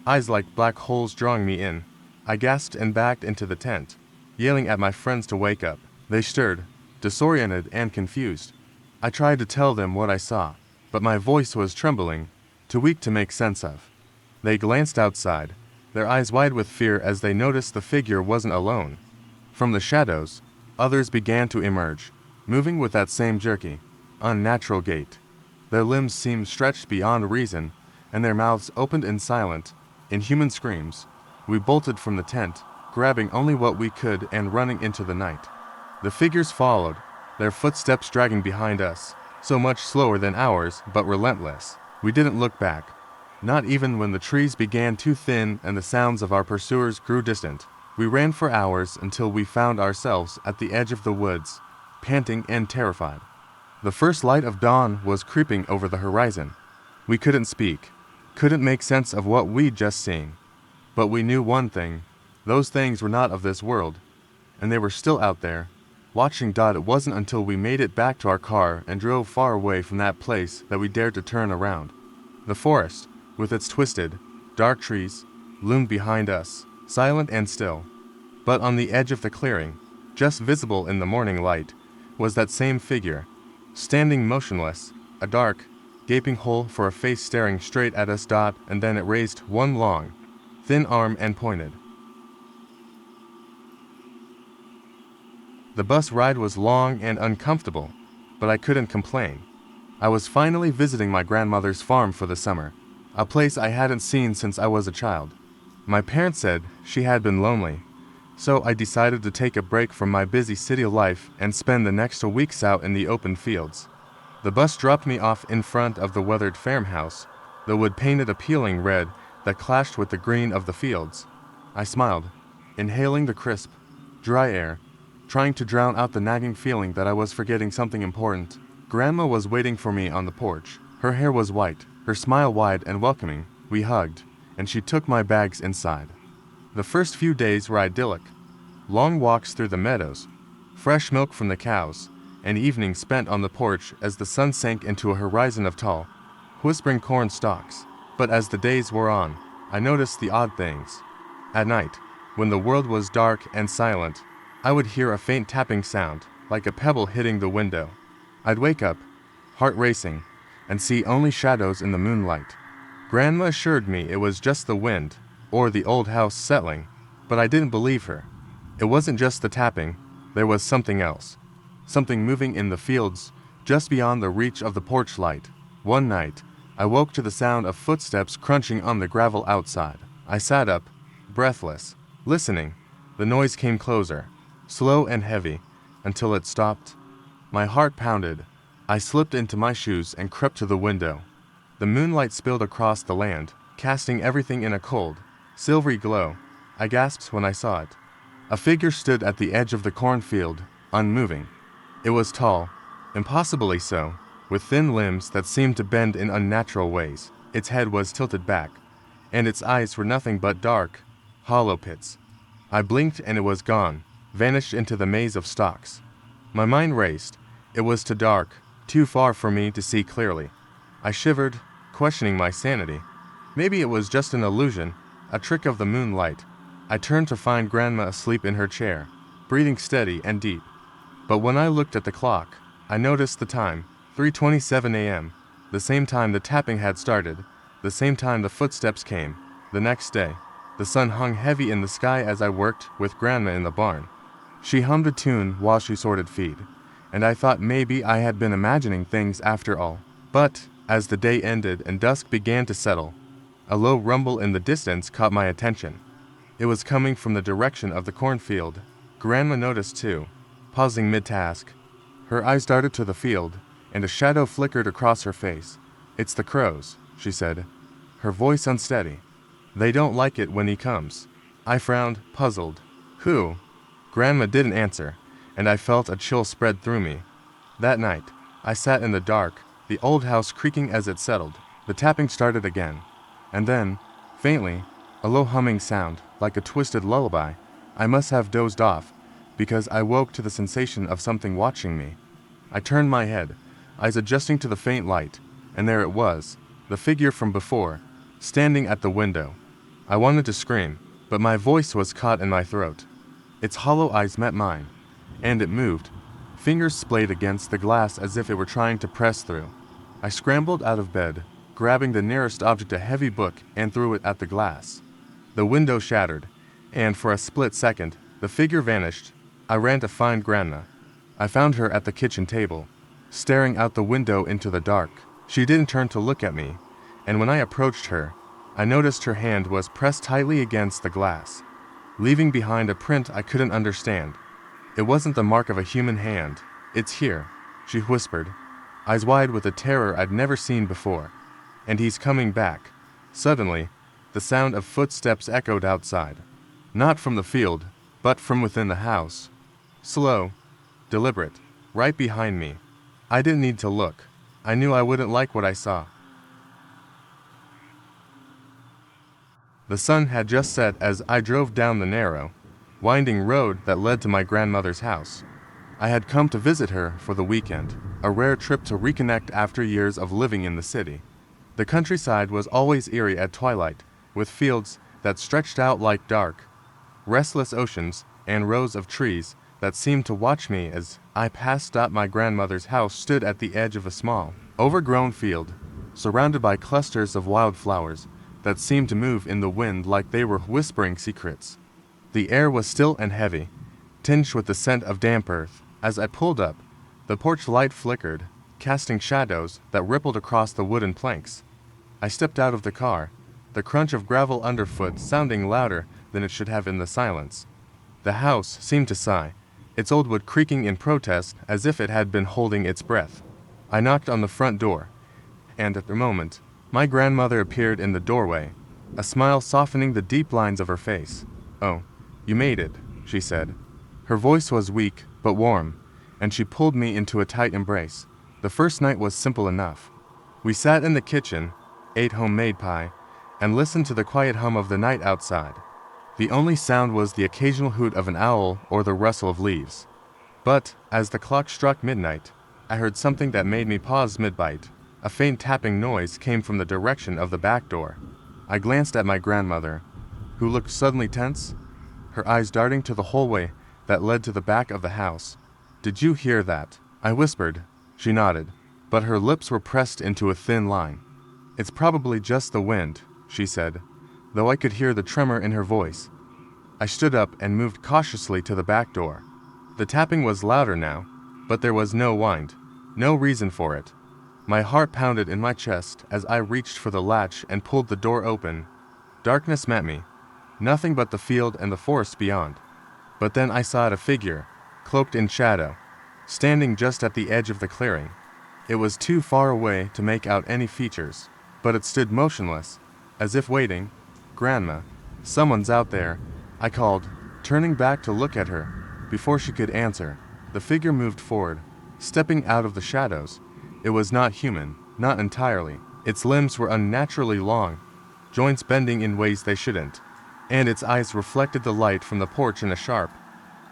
B: eyes like black holes drawing me in. I gasped and backed into the tent, yelling at my friends to wake up. They stirred, disoriented and confused. I tried to tell them what I saw, but my voice was trembling, too weak to make sense of. They glanced outside, their eyes wide with fear as they noticed the figure wasn't alone. From the shadows, others began to emerge, moving with that same jerky, unnatural gait. Their limbs seemed stretched beyond reason, and their mouths opened in silent, inhuman screams. We bolted from the tent, grabbing only what we could and running into the night. The figures followed, their footsteps dragging behind us, so much slower than ours, but relentless. We didn't look back, not even when the trees began too thin and the sounds of our pursuers grew distant. We ran for hours until we found ourselves at the edge of the woods, panting and terrified. The first light of dawn was creeping over the horizon. We couldn't speak, couldn't make sense of what we'd just seen. But we knew one thing, those things were not of this world, and they were still out there, watching. It wasn't until we made it back to our car and drove far away from that place that we dared to turn around. The forest, with its twisted, dark trees, loomed behind us, silent and still. But on the edge of the clearing, just visible in the morning light, was that same figure, standing motionless, a dark, gaping hole for a face staring straight at us. And then it raised one long, thin arm and pointed. The bus ride was long and uncomfortable, but I couldn't complain. I was finally visiting my grandmother's farm for the summer, a place I hadn't seen since I was a child. My parents said she had been lonely, so I decided to take a break from my busy city life and spend the next 2 weeks out in the open fields. The bus dropped me off in front of the weathered farmhouse, the wood painted a peeling red that clashed with the green of the fields. I smiled, inhaling the crisp, dry air, trying to drown out the nagging feeling that I was forgetting something important. Grandma was waiting for me on the porch. Her hair was white, her smile wide and welcoming. We hugged, and she took my bags inside. The first few days were idyllic. Long walks through the meadows, fresh milk from the cows, and evenings spent on the porch as the sun sank into a horizon of tall, whispering corn stalks. But as the days wore on, I noticed the odd things. At night, when the world was dark and silent, I would hear a faint tapping sound, like a pebble hitting the window. I'd wake up, heart racing, and see only shadows in the moonlight. Grandma assured me it was just the wind, or the old house settling, but I didn't believe her. It wasn't just the tapping, there was something else. Something moving in the fields, just beyond the reach of the porch light. One night, I woke to the sound of footsteps crunching on the gravel outside. I sat up, breathless, listening. The noise came closer, slow and heavy, until it stopped. My heart pounded. I slipped into my shoes and crept to the window. The moonlight spilled across the land, casting everything in a cold, silvery glow. I gasped when I saw it. A figure stood at the edge of the cornfield, unmoving. It was tall, impossibly so, with thin limbs that seemed to bend in unnatural ways. Its head was tilted back, and its eyes were nothing but dark, hollow pits. I blinked and it was gone, vanished into the maze of stalks. My mind raced. It was too dark, too far for me to see clearly. I shivered, questioning my sanity. Maybe it was just an illusion, a trick of the moonlight. I turned to find Grandma asleep in her chair, breathing steady and deep. But when I looked at the clock, I noticed the time, 3:27 a.m., the same time the tapping had started, the same time the footsteps came. The next day, the sun hung heavy in the sky as I worked with Grandma in the barn. She hummed a tune while she sorted feed, and I thought maybe I had been imagining things after all. But, as the day ended and dusk began to settle, a low rumble in the distance caught my attention. It was coming from the direction of the cornfield. Grandma noticed too, pausing mid-task. Her eyes darted to the field, and a shadow flickered across her face. "It's the crows," she said, her voice unsteady. "They don't like it when he comes." I frowned, puzzled. "Who?" Grandma didn't answer, and I felt a chill spread through me. That night, I sat in the dark, the old house creaking as it settled. The tapping started again. And then, faintly, a low humming sound, like a twisted lullaby. I must have dozed off, because I woke to the sensation of something watching me. I turned my head, eyes adjusting to the faint light, and there it was, the figure from before, standing at the window. I wanted to scream, but my voice was caught in my throat. Its hollow eyes met mine, and it moved. Fingers splayed against the glass as if it were trying to press through. I scrambled out of bed, grabbing the nearest object, a heavy book, and threw it at the glass. The window shattered, and for a split second, the figure vanished. I ran to find Grandma. I found her at the kitchen table, staring out the window into the dark. She didn't turn to look at me, and when I approached her, I noticed her hand was pressed tightly against the glass, leaving behind a print I couldn't understand. It wasn't the mark of a human hand. "It's here," she whispered, eyes wide with a terror I'd never seen before. "And he's coming back." Suddenly, the sound of footsteps echoed outside. Not from the field, but from within the house. Slow, deliberate, right behind me. I didn't need to look. I knew I wouldn't like what I saw. The sun had just set as I drove down the narrow, winding road that led to my grandmother's house. I had come to visit her for the weekend, a rare trip to reconnect after years of living in the city. The countryside was always eerie at twilight, with fields that stretched out like dark, restless oceans and rows of trees that seemed to watch me as I passed up. My grandmother's house stood at the edge of a small, overgrown field, surrounded by clusters of wildflowers that seemed to move in the wind like they were whispering secrets. The air was still and heavy, tinged with the scent of damp earth. As I pulled up, the porch light flickered, casting shadows that rippled across the wooden planks. I stepped out of the car, the crunch of gravel underfoot sounding louder than it should have in the silence. The house seemed to sigh, its old wood creaking in protest as if it had been holding its breath. I knocked on the front door, and at the moment, my grandmother appeared in the doorway, a smile softening the deep lines of her face. "Oh, you made it," she said. Her voice was weak but warm, and she pulled me into a tight embrace. The first night was simple enough. We sat in the kitchen, ate homemade pie, and listened to the quiet hum of the night outside. The only sound was the occasional hoot of an owl or the rustle of leaves. But, as the clock struck midnight, I heard something that made me pause mid-bite. A faint tapping noise came from the direction of the back door. I glanced at my grandmother, who looked suddenly tense, her eyes darting to the hallway that led to the back of the house. "Did you hear that?" I whispered. She nodded, but her lips were pressed into a thin line. "It's probably just the wind," she said, though I could hear the tremor in her voice. I stood up and moved cautiously to the back door. The tapping was louder now, but there was no wind, no reason for it. My heart pounded in my chest as I reached for the latch and pulled the door open. Darkness met me, nothing but the field and the forest beyond. But then I saw a figure, cloaked in shadow, standing just at the edge of the clearing. It was too far away to make out any features, but it stood motionless, as if waiting. "Grandma, someone's out there," I called, turning back to look at her. Before she could answer, the figure moved forward, stepping out of the shadows. It was not human, not entirely. Its limbs were unnaturally long, joints bending in ways they shouldn't. and its eyes reflected the light from the porch in a sharp,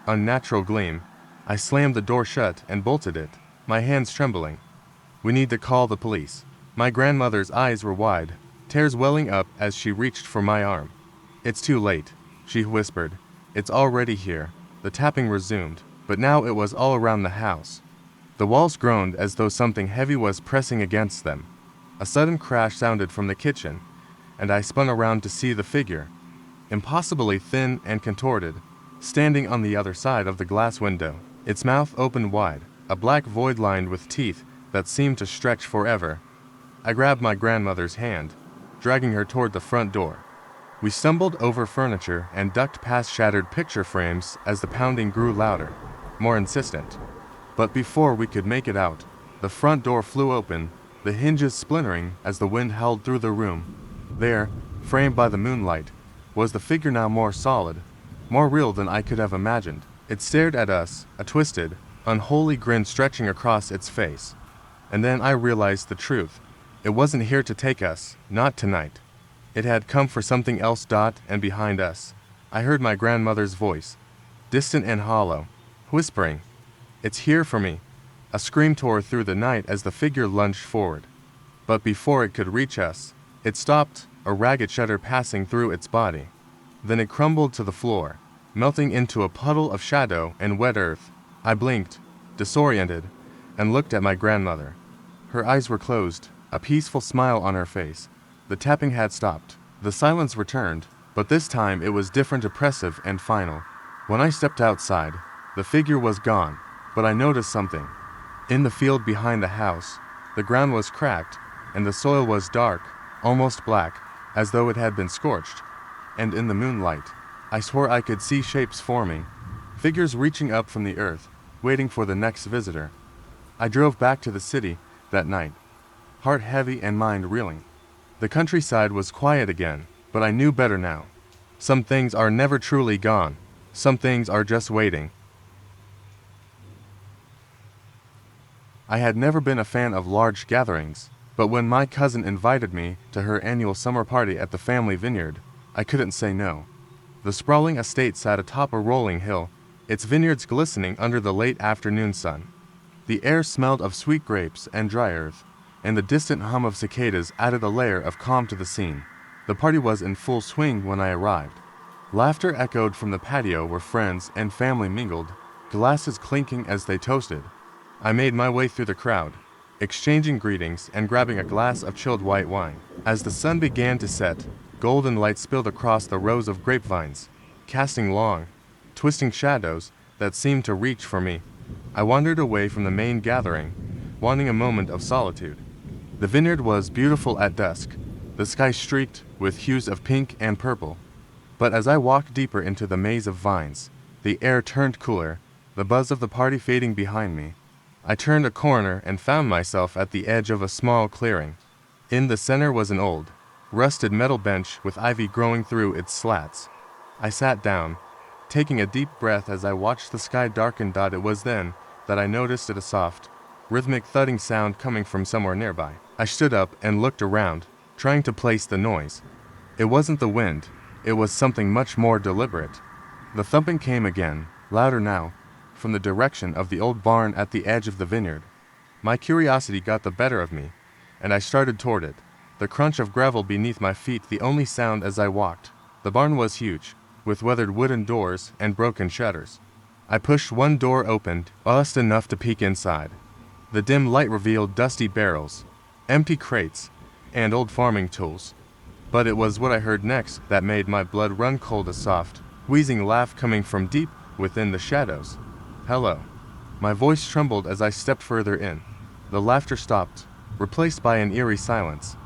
B: unnatural gleam. I slammed the door shut and bolted it, my hands trembling. "We need to call the police." My grandmother's eyes were wide, tears welling up as she reached for my arm. "It's too late," she whispered. "It's already here." The tapping resumed, but now it was all around the house. The walls groaned as though something heavy was pressing against them. A sudden crash sounded from the kitchen, and I spun around to see the figure, impossibly thin and contorted, standing on the other side of the glass window, its mouth open wide, a black void lined with teeth that seemed to stretch forever. I grabbed my grandmother's hand, dragging her toward the front door. We stumbled over furniture and ducked past shattered picture frames as the pounding grew louder, more insistent. But before we could make it out, the front door flew open, the hinges splintering as the wind howled through the room. There, framed by the moonlight, was the figure, now more solid, more real than I could have imagined. It stared at us, a twisted, unholy grin stretching across its face. And then I realized the truth. It wasn't here to take us, not tonight. It had come for something else. And behind us, I heard my grandmother's voice, distant and hollow, whispering, "It's here for me." A scream tore through the night as the figure lunged forward. But before it could reach us, it stopped, a ragged shudder passing through its body. Then it crumbled to the floor, melting into a puddle of shadow and wet earth. I blinked, disoriented, and looked at my grandmother. Her eyes were closed, a peaceful smile on her face. The tapping had stopped. The silence returned, but this time it was different, oppressive, and final. When I stepped outside, the figure was gone, but I noticed something. In the field behind the house, the ground was cracked, and the soil was dark, almost black, as though it had been scorched. And in the moonlight, I swore I could see shapes forming, figures reaching up from the earth, waiting for the next visitor. I drove back to the city that night, heart heavy and mind reeling. The countryside was quiet again, but I knew better now. Some things are never truly gone. Some things are just waiting. I had never been a fan of large gatherings, but when my cousin invited me to her annual summer party at the family vineyard, I couldn't say no. The sprawling estate sat atop a rolling hill, its vineyards glistening under the late afternoon sun. The air smelled of sweet grapes and dry earth, and the distant hum of cicadas added a layer of calm to the scene. The party was in full swing when I arrived. Laughter echoed from the patio where friends and family mingled, glasses clinking as they toasted. I made my way through the crowd, exchanging greetings and grabbing a glass of chilled white wine. As the sun began to set, golden light spilled across the rows of grapevines, casting long, twisting shadows that seemed to reach for me. I wandered away from the main gathering, wanting a moment of solitude. The vineyard was beautiful at dusk, the sky streaked with hues of pink and purple. But as I walked deeper into the maze of vines, the air turned cooler, the buzz of the party fading behind me. I turned a corner and found myself at the edge of a small clearing. In the center was an old, rusted metal bench with ivy growing through its slats. I sat down, taking a deep breath as I watched the sky darken. It was then that I noticed a soft, rhythmic thudding sound coming from somewhere nearby. I stood up and looked around, trying to place the noise. It wasn't the wind, it was something much more deliberate. The thumping came again, louder now, from the direction of the old barn at the edge of the vineyard. My curiosity got the better of me, and I started toward it, the crunch of gravel beneath my feet the only sound as I walked. The barn was huge, with weathered wooden doors and broken shutters. I pushed one door open, just enough to peek inside. The dim light revealed dusty barrels, empty crates, and old farming tools. But it was what I heard next that made my blood run cold, a soft, wheezing laugh coming from deep within the shadows. "Hello." My voice trembled as I stepped further in. The laughter stopped, replaced by an eerie silence.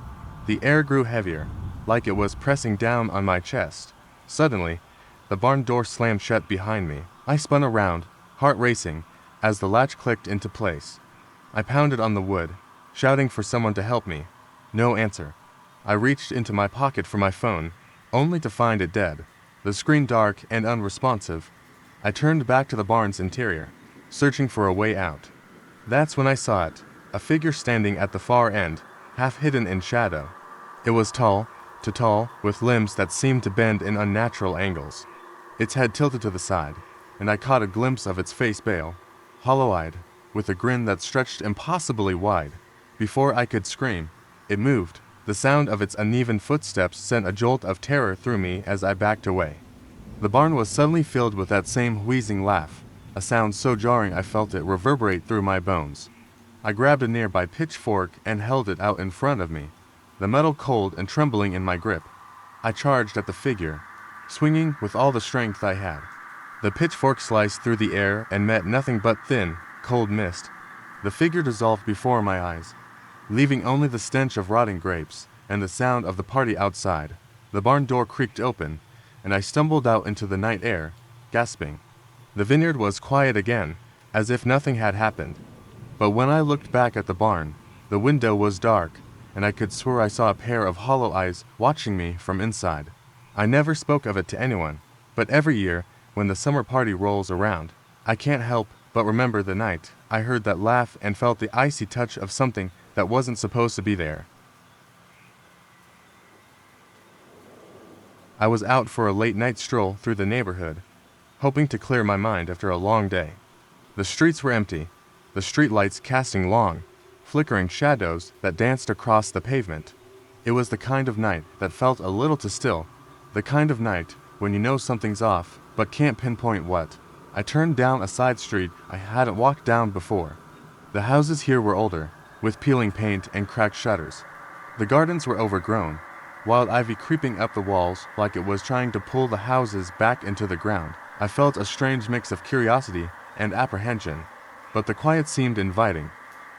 B: The air grew heavier, like it was pressing down on my chest. Suddenly, the barn door slammed shut behind me. I spun around, heart racing, as the latch clicked into place. I pounded on the wood, shouting for someone to help me. No answer. I reached into my pocket for my phone, only to find it dead, the screen dark and unresponsive. I turned back to the barn's interior, searching for a way out. That's when I saw it, a figure standing at the far end, half hidden in shadow. It was tall, to tall, with limbs that seemed to bend in unnatural angles. Its head tilted to the side, and I caught a glimpse of its face pale, hollow-eyed, with a grin that stretched impossibly wide. Before I could scream, it moved. The sound of its uneven footsteps sent a jolt of terror through me as I backed away. The barn was suddenly filled with that same wheezing laugh, a sound so jarring I felt it reverberate through my bones. I grabbed a nearby pitchfork and held it out in front of me, the metal cold and trembling in my grip. I charged at the figure, swinging with all the strength I had. The pitchfork sliced through the air and met nothing but thin, cold mist. The figure dissolved before my eyes, leaving only the stench of rotting grapes and the sound of the party outside. The barn door creaked open, and I stumbled out into the night air, gasping. The vineyard was quiet again, as if nothing had happened. But when I looked back at the barn, the window was dark, and I could swear I saw a pair of hollow eyes watching me from inside. I never spoke of it to anyone, but every year, when the summer party rolls around, I can't help but remember the night I heard that laugh and felt the icy touch of something that wasn't supposed to be there. I was out for a late-night stroll through the neighborhood, hoping to clear my mind after a long day. The streets were empty, the streetlights casting long, flickering shadows that danced across the pavement. It was the kind of night that felt a little too still, the kind of night when you know something's off but can't pinpoint what. I turned down a side street I hadn't walked down before. The houses here were older, with peeling paint and cracked shutters. The gardens were overgrown, wild ivy creeping up the walls like it was trying to pull the houses back into the ground. I felt a strange mix of curiosity and apprehension, but the quiet seemed inviting,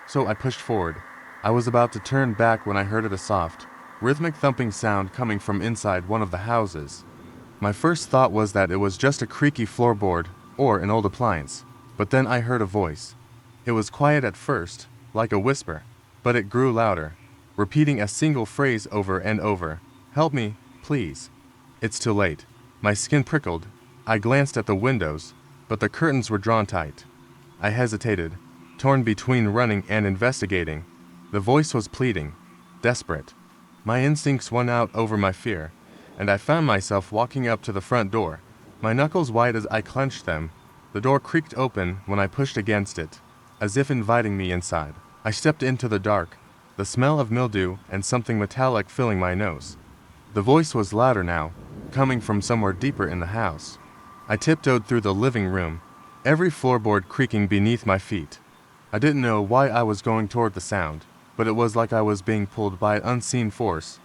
B: so I pushed forward. I was about to turn back when I heard a soft, rhythmic thumping sound coming from inside one of the houses. My first thought was that it was just a creaky floorboard or an old appliance, but then I heard a voice. It was quiet at first, like a whisper, but it grew louder, repeating a single phrase over and over. "Help me, please." It's too late. My skin prickled. I glanced at the windows, but the curtains were drawn tight. I hesitated, torn between running and investigating. The voice was pleading, desperate. My instincts won out over my fear, and I found myself walking up to the front door, my knuckles white as I clenched them. The door creaked open when I pushed against it, as if inviting me inside. I stepped into the dark, the smell of mildew and something metallic filling my nose. The voice was louder now, coming from somewhere deeper in the house. I tiptoed through the living room, every floorboard creaking beneath my feet. I didn't know why I was going toward the sound, but it was like I was being pulled by an unseen force.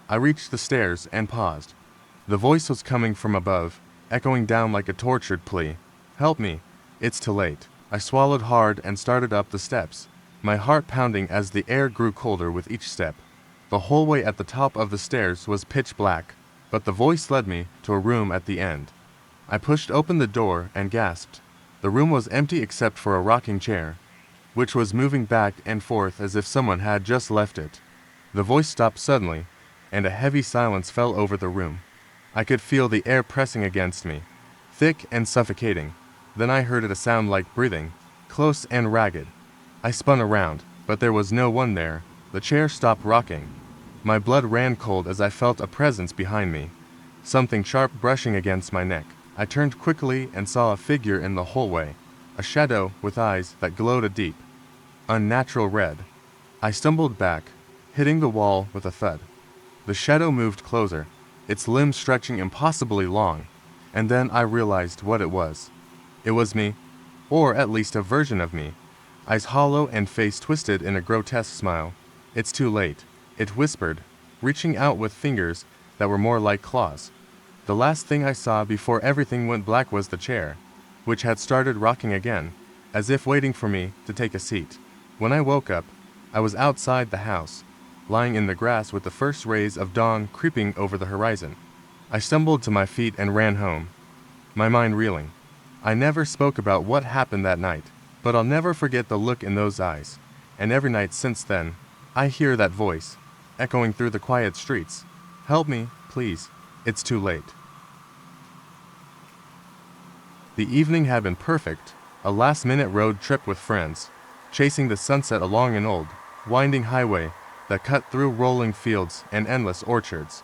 B: I reached the stairs and paused. The voice was coming from above, echoing down like a tortured plea. "Help me, it's too late." I swallowed hard and started up the steps, my heart pounding as the air grew colder with each step. The hallway at the top of the stairs was pitch black, but the voice led me to a room at the end. I pushed open the door and gasped. The room was empty except for a rocking chair, which was moving back and forth as if someone had just left it. The voice stopped suddenly, and a heavy silence fell over the room. I could feel the air pressing against me, thick and suffocating. Then I heard a sound like breathing, close and ragged. I spun around, but there was no one there. The chair stopped rocking. My blood ran cold as I felt a presence behind me, something sharp brushing against my neck. I turned quickly and saw a figure in the hallway, a shadow with eyes that glowed a deep, unnatural red. I stumbled back, hitting the wall with a thud. The shadow moved closer, its limbs stretching impossibly long, and then I realized what it was. It was me, or at least a version of me, eyes hollow and face twisted in a grotesque smile. "It's too late," it whispered, reaching out with fingers that were more like claws. The last thing I saw before everything went black was the chair, which had started rocking again, as if waiting for me to take a seat. When I woke up, I was outside the house, lying in the grass with the first rays of dawn creeping over the horizon. I stumbled to my feet and ran home, my mind reeling. I never spoke about what happened that night, but I'll never forget the look in those eyes, and every night since then, I hear that voice, echoing through the quiet streets. "Help me, please, it's too late." The evening had been perfect, a last-minute road trip with friends, chasing the sunset along an old, winding highway that cut through rolling fields and endless orchards.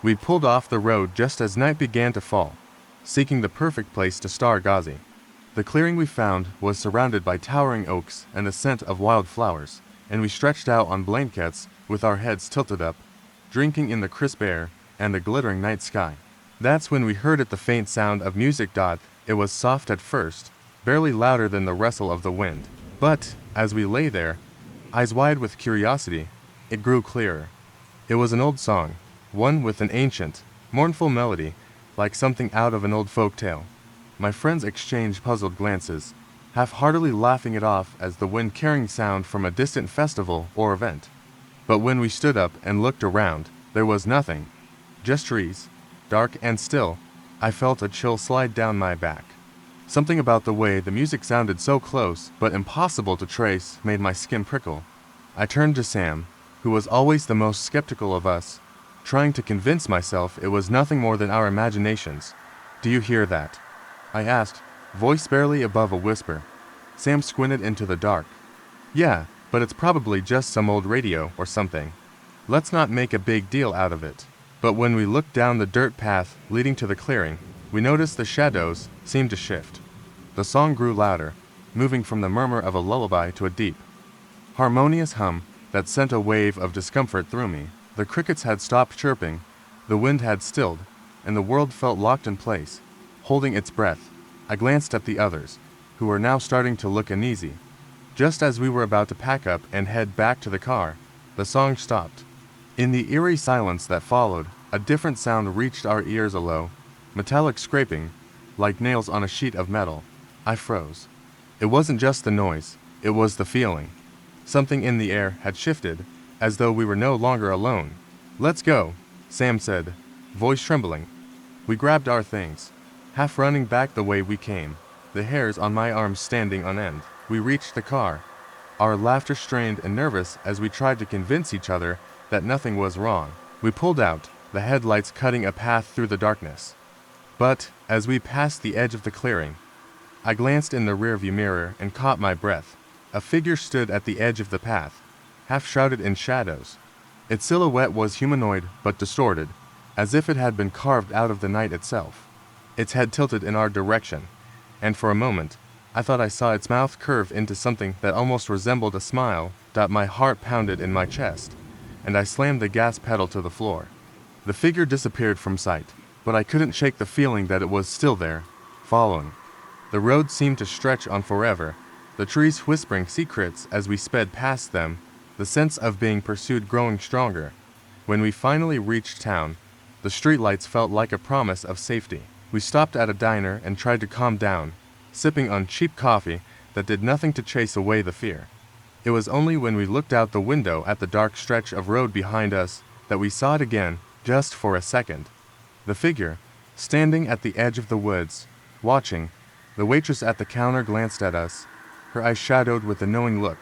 B: We pulled off the road just as night began to fall, seeking the perfect place to stargaze. The clearing we found was surrounded by towering oaks and the scent of wildflowers, and we stretched out on blankets with our heads tilted up, drinking in the crisp air and the glittering night sky. That's when we heard the faint sound of music. It was soft at first, barely louder than the rustle of the wind. But, as we lay there, eyes wide with curiosity, it grew clearer. It was an old song, one with an ancient, mournful melody, like something out of an old folk tale. My friends exchanged puzzled glances, half-heartedly laughing it off as the wind-carrying sound from a distant festival or event. But when we stood up and looked around, there was nothing. Just trees, dark and still. I felt a chill slide down my back. Something about the way the music sounded so close but impossible to trace made my skin prickle. I turned to Sam, who was always the most skeptical of us, trying to convince myself it was nothing more than our imaginations. "Do you hear that?" I asked, voice barely above a whisper. Sam squinted into the dark. "Yeah, but it's probably just some old radio or something. Let's not make a big deal out of it." But when we looked down the dirt path leading to the clearing, we noticed the shadows seemed to shift. The song grew louder, moving from the murmur of a lullaby to a deep, harmonious hum that sent a wave of discomfort through me. The crickets had stopped chirping, the wind had stilled, and the world felt locked in place, holding its breath. I glanced at the others, who were now starting to look uneasy. Just as we were about to pack up and head back to the car, the song stopped. In the eerie silence that followed, a different sound reached our ears, a low, metallic scraping, like nails on a sheet of metal. I froze. It wasn't just the noise, it was the feeling. Something in the air had shifted, as though we were no longer alone. "Let's go," Sam said, voice trembling. We grabbed our things, half running back the way we came, the hairs on my arms standing on end. We reached the car, our laughter strained and nervous as we tried to convince each other that nothing was wrong. We pulled out, the headlights cutting a path through the darkness. But, as we passed the edge of the clearing, I glanced in the rearview mirror and caught my breath. A figure stood at the edge of the path, half shrouded in shadows. Its silhouette was humanoid but distorted, as if it had been carved out of the night itself. Its head tilted in our direction, and for a moment, I thought I saw its mouth curve into something that almost resembled a smile. My heart pounded in my chest, and I slammed the gas pedal to the floor. The figure disappeared from sight, but I couldn't shake the feeling that it was still there, following. The road seemed to stretch on forever, the trees whispering secrets as we sped past them, the sense of being pursued growing stronger. When we finally reached town, the streetlights felt like a promise of safety. We stopped at a diner and tried to calm down, sipping on cheap coffee that did nothing to chase away the fear. It was only when we looked out the window at the dark stretch of road behind us that we saw it again, just for a second. The figure, standing at the edge of the woods, watching. The waitress at the counter glanced at us, her eyes shadowed with a knowing look.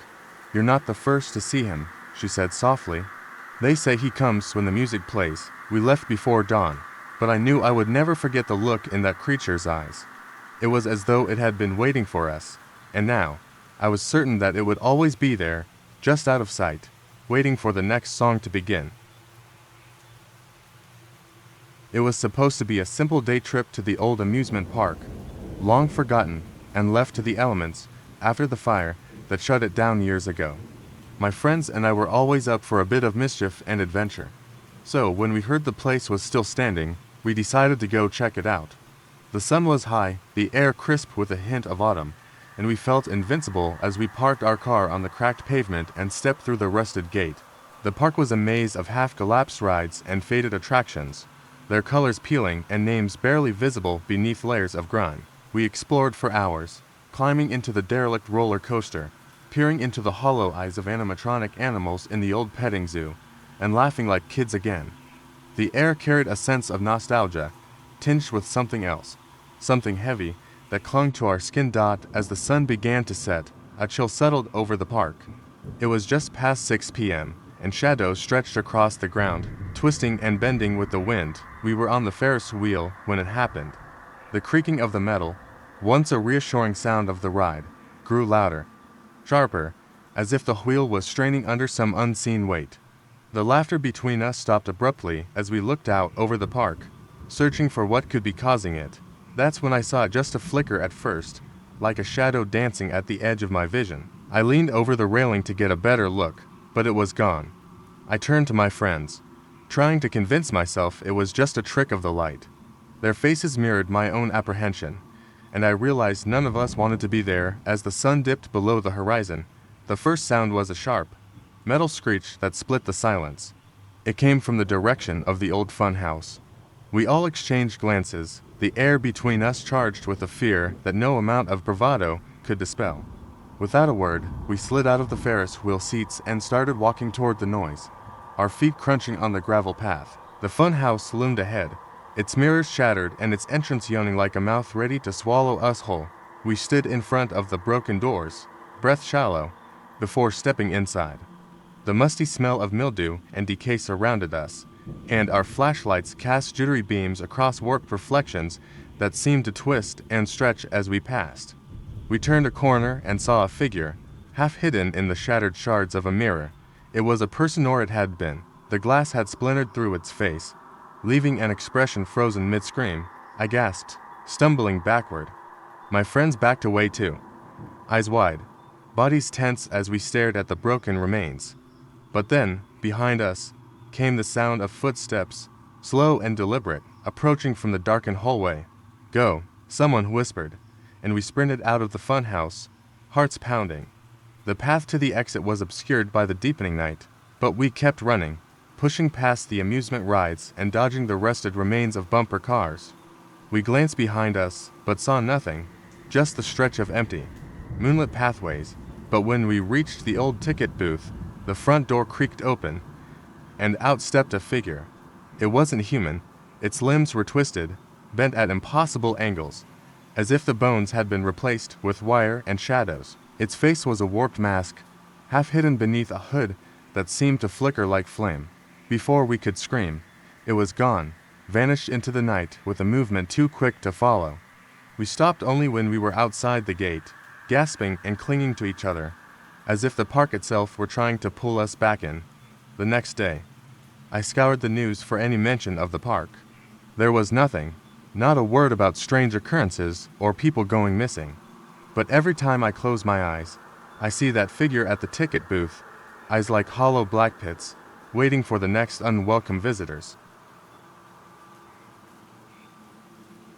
B: "You're not the first to see him," she said softly. "They say he comes when the music plays." We left before dawn, but I knew I would never forget the look in that creature's eyes. It was as though it had been waiting for us, and now, I was certain that it would always be there, just out of sight, waiting for the next song to begin. It was supposed to be a simple day trip to the old amusement park, long forgotten and left to the elements after the fire that shut it down years ago. My friends and I were always up for a bit of mischief and adventure. So, when we heard the place was still standing, we decided to go check it out. The sun was high, the air crisp with a hint of autumn, and we felt invincible as we parked our car on the cracked pavement and stepped through the rusted gate. The park was a maze of half-collapsed rides and faded attractions, their colors peeling and names barely visible beneath layers of grime. We explored for hours, climbing into the derelict roller coaster, peering into the hollow eyes of animatronic animals in the old petting zoo, and laughing like kids again. The air carried a sense of nostalgia, tinged with something else, something heavy, that clung to our skin. As the sun began to set, a chill settled over the park. It was just past 6 p.m., and shadows stretched across the ground, twisting and bending with the wind. We were on the Ferris wheel when it happened. The creaking of the metal, once a reassuring sound of the ride, grew louder, sharper, as if the wheel was straining under some unseen weight. The laughter between us stopped abruptly as we looked out over the park, searching for what could be causing it. That's when I saw just a flicker at first, like a shadow dancing at the edge of my vision. I leaned over the railing to get a better look, but it was gone. I turned to my friends, trying to convince myself it was just a trick of the light. Their faces mirrored my own apprehension, and I realized none of us wanted to be there as the sun dipped below the horizon. The first sound was a sharp, metal screech that split the silence. It came from the direction of the old fun house. We all exchanged glances, the air between us charged with a fear that no amount of bravado could dispel. Without a word, we slid out of the Ferris wheel seats and started walking toward the noise, our feet crunching on the gravel path. The fun house loomed ahead, its mirrors shattered and its entrance yawning like a mouth ready to swallow us whole. We stood in front of the broken doors, breath shallow, before stepping inside. The musty smell of mildew and decay surrounded us, and our flashlights cast jittery beams across warped reflections that seemed to twist and stretch as we passed. We turned a corner and saw a figure, half hidden in the shattered shards of a mirror. It was a person, or it had been. The glass had splintered through its face, leaving an expression frozen mid-scream. I gasped, stumbling backward. My friends backed away too, eyes wide, bodies tense as we stared at the broken remains. But then, behind us, came the sound of footsteps, slow and deliberate, approaching from the darkened hallway. "Go," someone whispered, and we sprinted out of the fun house, hearts pounding. The path to the exit was obscured by the deepening night, but we kept running, pushing past the amusement rides and dodging the rusted remains of bumper cars. We glanced behind us, but saw nothing, just the stretch of empty, moonlit pathways. But when we reached the old ticket booth, the front door creaked open, and out stepped a figure. It wasn't human. Its limbs were twisted, bent at impossible angles, as if the bones had been replaced with wire and shadows. Its face was a warped mask, half hidden beneath a hood that seemed to flicker like flame. Before we could scream, it was gone, vanished into the night with a movement too quick to follow. We stopped only when we were outside the gate, gasping and clinging to each other, as if the park itself were trying to pull us back in. The next day, I scoured the news for any mention of the park. There was nothing, not a word about strange occurrences or people going missing. But every time I close my eyes, I see that figure at the ticket booth, eyes like hollow black pits, waiting for the next unwelcome visitors.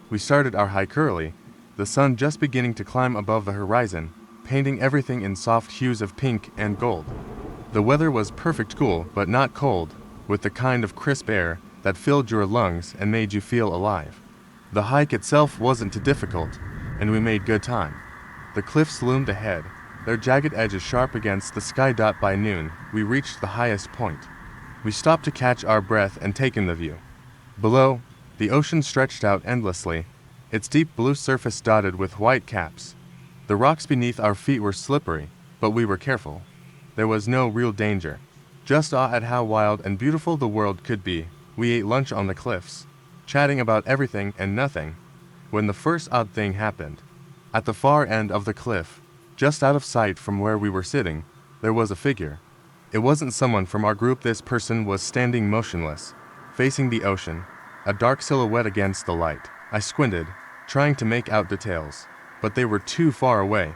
B: We started our hike early, the sun just beginning to climb above the horizon, painting everything in soft hues of pink and gold. The weather was perfect, cool but not cold, with the kind of crisp air that filled your lungs and made you feel alive. The hike itself wasn't too difficult, and we made good time. The cliffs loomed ahead, their jagged edges sharp against the sky. By noon, we reached the highest point. We stopped to catch our breath and take in the view. Below, the ocean stretched out endlessly, its deep blue surface dotted with white caps. The rocks beneath our feet were slippery, but we were careful. There was no real danger, just awe at how wild and beautiful the world could be. We ate lunch on the cliffs, chatting about everything and nothing, when the first odd thing happened. At the far end of the cliff, just out of sight from where we were sitting, there was a figure. It wasn't someone from our group. This person was standing motionless, facing the ocean, a dark silhouette against the light. I squinted, trying to make out details, but they were too far away.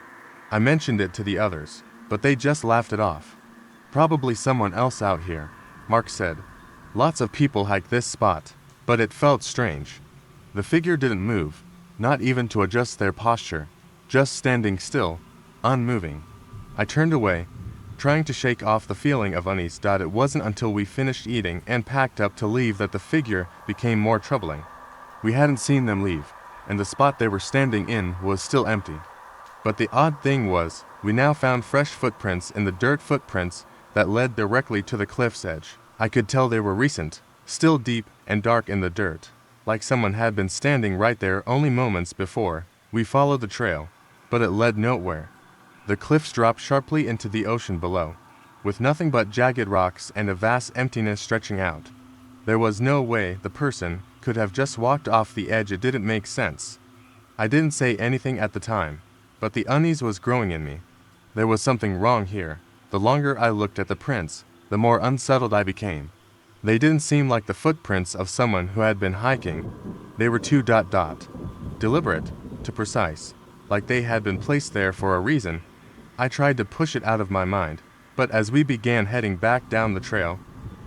B: I mentioned it to the others, but they just laughed it off. "Probably someone else out here," Mark said. "Lots of people hike this spot." But it felt strange. The figure didn't move, not even to adjust their posture, just standing still, unmoving. I turned away, trying to shake off the feeling of unease. It wasn't until we finished eating and packed up to leave that the figure became more troubling. We hadn't seen them leave, and the spot they were standing in was still empty. But the odd thing was, we now found fresh footprints in the dirt, footprints that led directly to the cliff's edge. I could tell they were recent, still deep and dark in the dirt, like someone had been standing right there only moments before. We followed the trail, but it led nowhere. The cliffs dropped sharply into the ocean below, with nothing but jagged rocks and a vast emptiness stretching out. There was no way the person could have just walked off the edge. It didn't make sense. I didn't say anything at the time, but the unease was growing in me. There was something wrong here. The longer I looked at the prints, the more unsettled I became. They didn't seem like the footprints of someone who had been hiking. They were deliberate, to precise, like they had been placed there for a reason. I tried to push it out of my mind, but as we began heading back down the trail,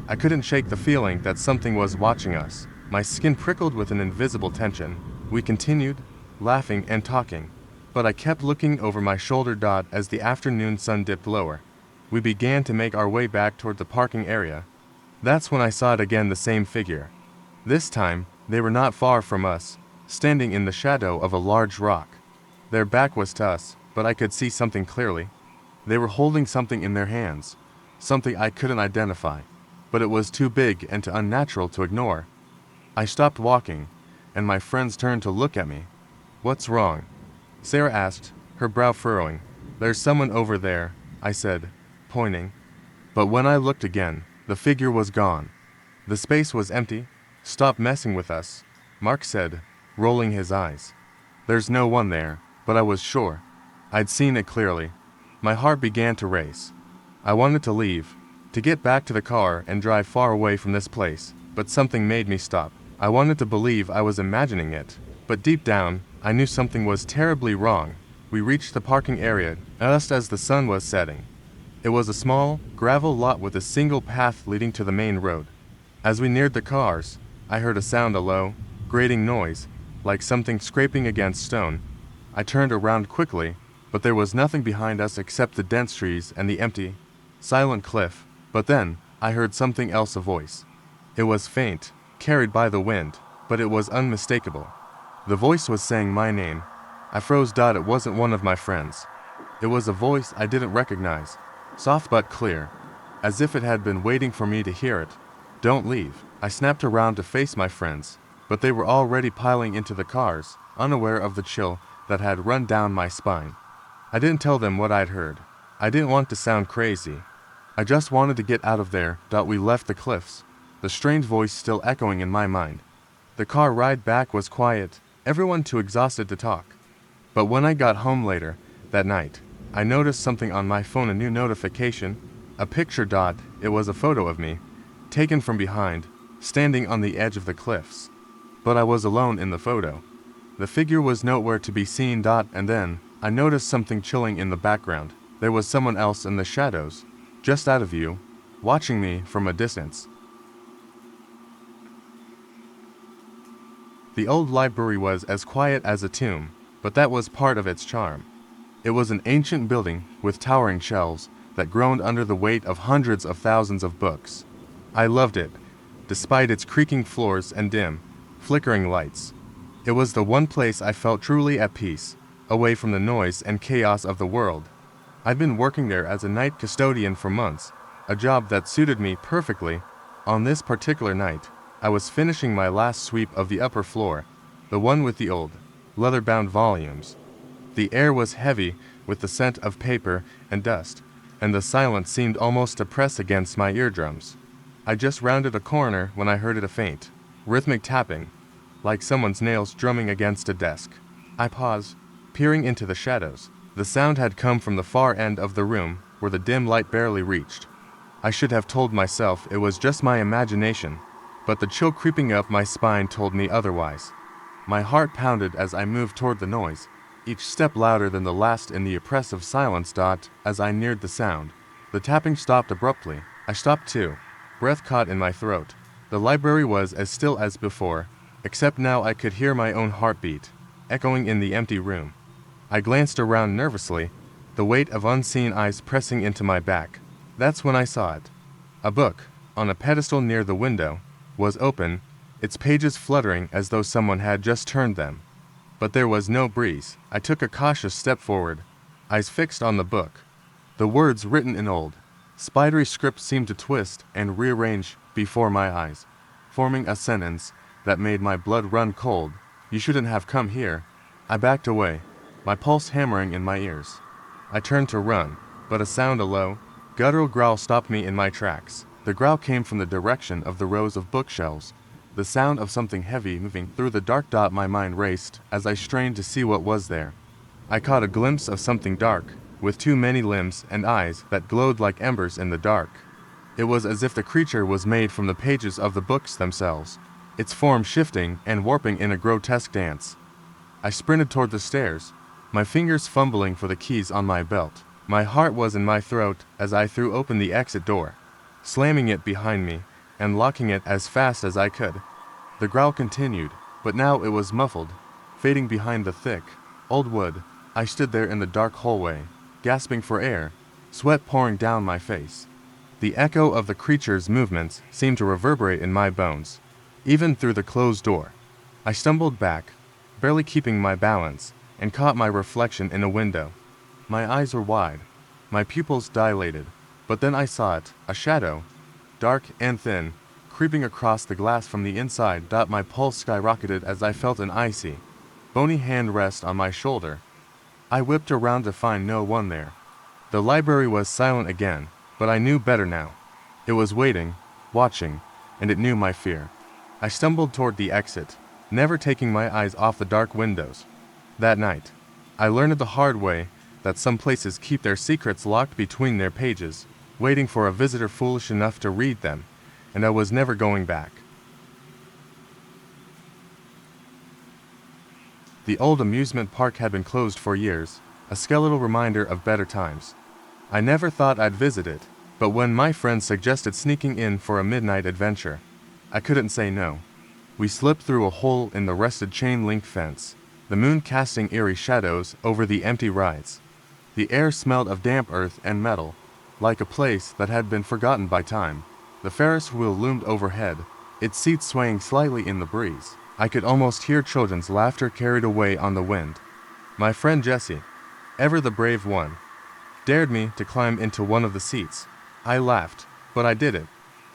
B: I couldn't shake the feeling that something was watching us. My skin prickled with an invisible tension. We continued, laughing and talking, but I kept looking over my shoulder as the afternoon sun dipped lower. We began to make our way back toward the parking area. That's when I saw it again, the same figure. This time, they were not far from us, standing in the shadow of a large rock. Their back was to us, but I could see something clearly. They were holding something in their hands, something I couldn't identify, but it was too big and too unnatural to ignore. I stopped walking, and my friends turned to look at me. "What's wrong?" Sarah asked, her brow furrowing. "There's someone over there," I said, pointing. But when I looked again, the figure was gone. The space was empty. "Stop messing with us," Mark said, rolling his eyes. "There's no one there," but I was sure. I'd seen it clearly. My heart began to race. I wanted to leave, to get back to the car and drive far away from this place, but something made me stop. I wanted to believe I was imagining it, but deep down, I knew something was terribly wrong. We reached the parking area just as the sun was setting. It was a small, gravel lot with a single path leading to the main road. As we neared the cars, I heard a low, grating noise, like something scraping against stone. I turned around quickly, but there was nothing behind us except the dense trees and the empty, silent cliff. But then, I heard something else, a voice. It was faint, carried by the wind, but it was unmistakable. The voice was saying my name. I froze. It wasn't one of my friends. It was a voice I didn't recognize, soft but clear, as if it had been waiting for me to hear it. "Don't leave." I snapped around to face my friends, but they were already piling into the cars, unaware of the chill that had run down my spine. I didn't tell them what I'd heard. I didn't want to sound crazy. I just wanted to get out of there. We left the cliffs, the strange voice still echoing in my mind. The car ride back was quiet, everyone too exhausted to talk. But when I got home later that night, I noticed something on my phone, a new notification, a picture. It was a photo of me, taken from behind, standing on the edge of the cliffs. But I was alone in the photo. The figure was nowhere to be seen. And then, I noticed something chilling in the background. There was someone else in the shadows, just out of view, watching me from a distance. The old library was as quiet as a tomb, but that was part of its charm. It was an ancient building with towering shelves that groaned under the weight of hundreds of thousands of books. I loved it, despite its creaking floors and dim, flickering lights. It was the one place I felt truly at peace, away from the noise and chaos of the world. I'd been working there as a night custodian for months, a job that suited me perfectly. On this particular night, I was finishing my last sweep of the upper floor, the one with the old, leather-bound volumes. The air was heavy with the scent of paper and dust, and the silence seemed almost to press against my eardrums. I just rounded a corner when I heard a faint, rhythmic tapping, like someone's nails drumming against a desk. I paused, peering into the shadows. The sound had come from the far end of the room, where the dim light barely reached. I should have told myself it was just my imagination, but the chill creeping up my spine told me otherwise. My heart pounded as I moved toward the noise, each step louder than the last in the oppressive silence. As I neared the sound, the tapping stopped abruptly. I stopped too, breath caught in my throat. The library was as still as before, except now I could hear my own heartbeat, echoing in the empty room. I glanced around nervously, the weight of unseen eyes pressing into my back. That's when I saw it. A book, on a pedestal near the window, was open, its pages fluttering as though someone had just turned them. But there was no breeze. I took a cautious step forward, eyes fixed on the book. The words written in old, spidery script seemed to twist and rearrange before my eyes, forming a sentence that made my blood run cold. "You shouldn't have come here." I backed away, my pulse hammering in my ears. I turned to run, but a low, guttural growl stopped me in my tracks. The growl came from the direction of the rows of bookshelves, the sound of something heavy moving through the dark. My mind raced as I strained to see what was there. I caught a glimpse of something dark, with too many limbs and eyes that glowed like embers in the dark. It was as if the creature was made from the pages of the books themselves, its form shifting and warping in a grotesque dance. I sprinted toward the stairs, my fingers fumbling for the keys on my belt. My heart was in my throat as I threw open the exit door, slamming it behind me and locking it as fast as I could. The growl continued, but now it was muffled, fading behind the thick, old wood. I stood there in the dark hallway, gasping for air, sweat pouring down my face. The echo of the creature's movements seemed to reverberate in my bones, even through the closed door. I stumbled back, barely keeping my balance, and caught my reflection in a window. My eyes were wide, my pupils dilated, but then I saw it, a shadow, dark and thin, creeping across the glass from the inside. My pulse skyrocketed as I felt an icy, bony hand rest on my shoulder. I whipped around to find no one there. The library was silent again, but I knew better now. It was waiting, watching, and it knew my fear. I stumbled toward the exit, never taking my eyes off the dark windows. That night, I learned the hard way that some places keep their secrets locked between their pages, waiting for a visitor foolish enough to read them, and I was never going back. The old amusement park had been closed for years, a skeletal reminder of better times. I never thought I'd visit it, but when my friends suggested sneaking in for a midnight adventure, I couldn't say no. We slipped through a hole in the rusted chain-link fence, the moon casting eerie shadows over the empty rides. The air smelled of damp earth and metal, like a place that had been forgotten by time. The Ferris wheel loomed overhead, its seat swaying slightly in the breeze. I could almost hear children's laughter carried away on the wind. My friend Jesse, ever the brave one, dared me to climb into one of the seats. I laughed, but I did it.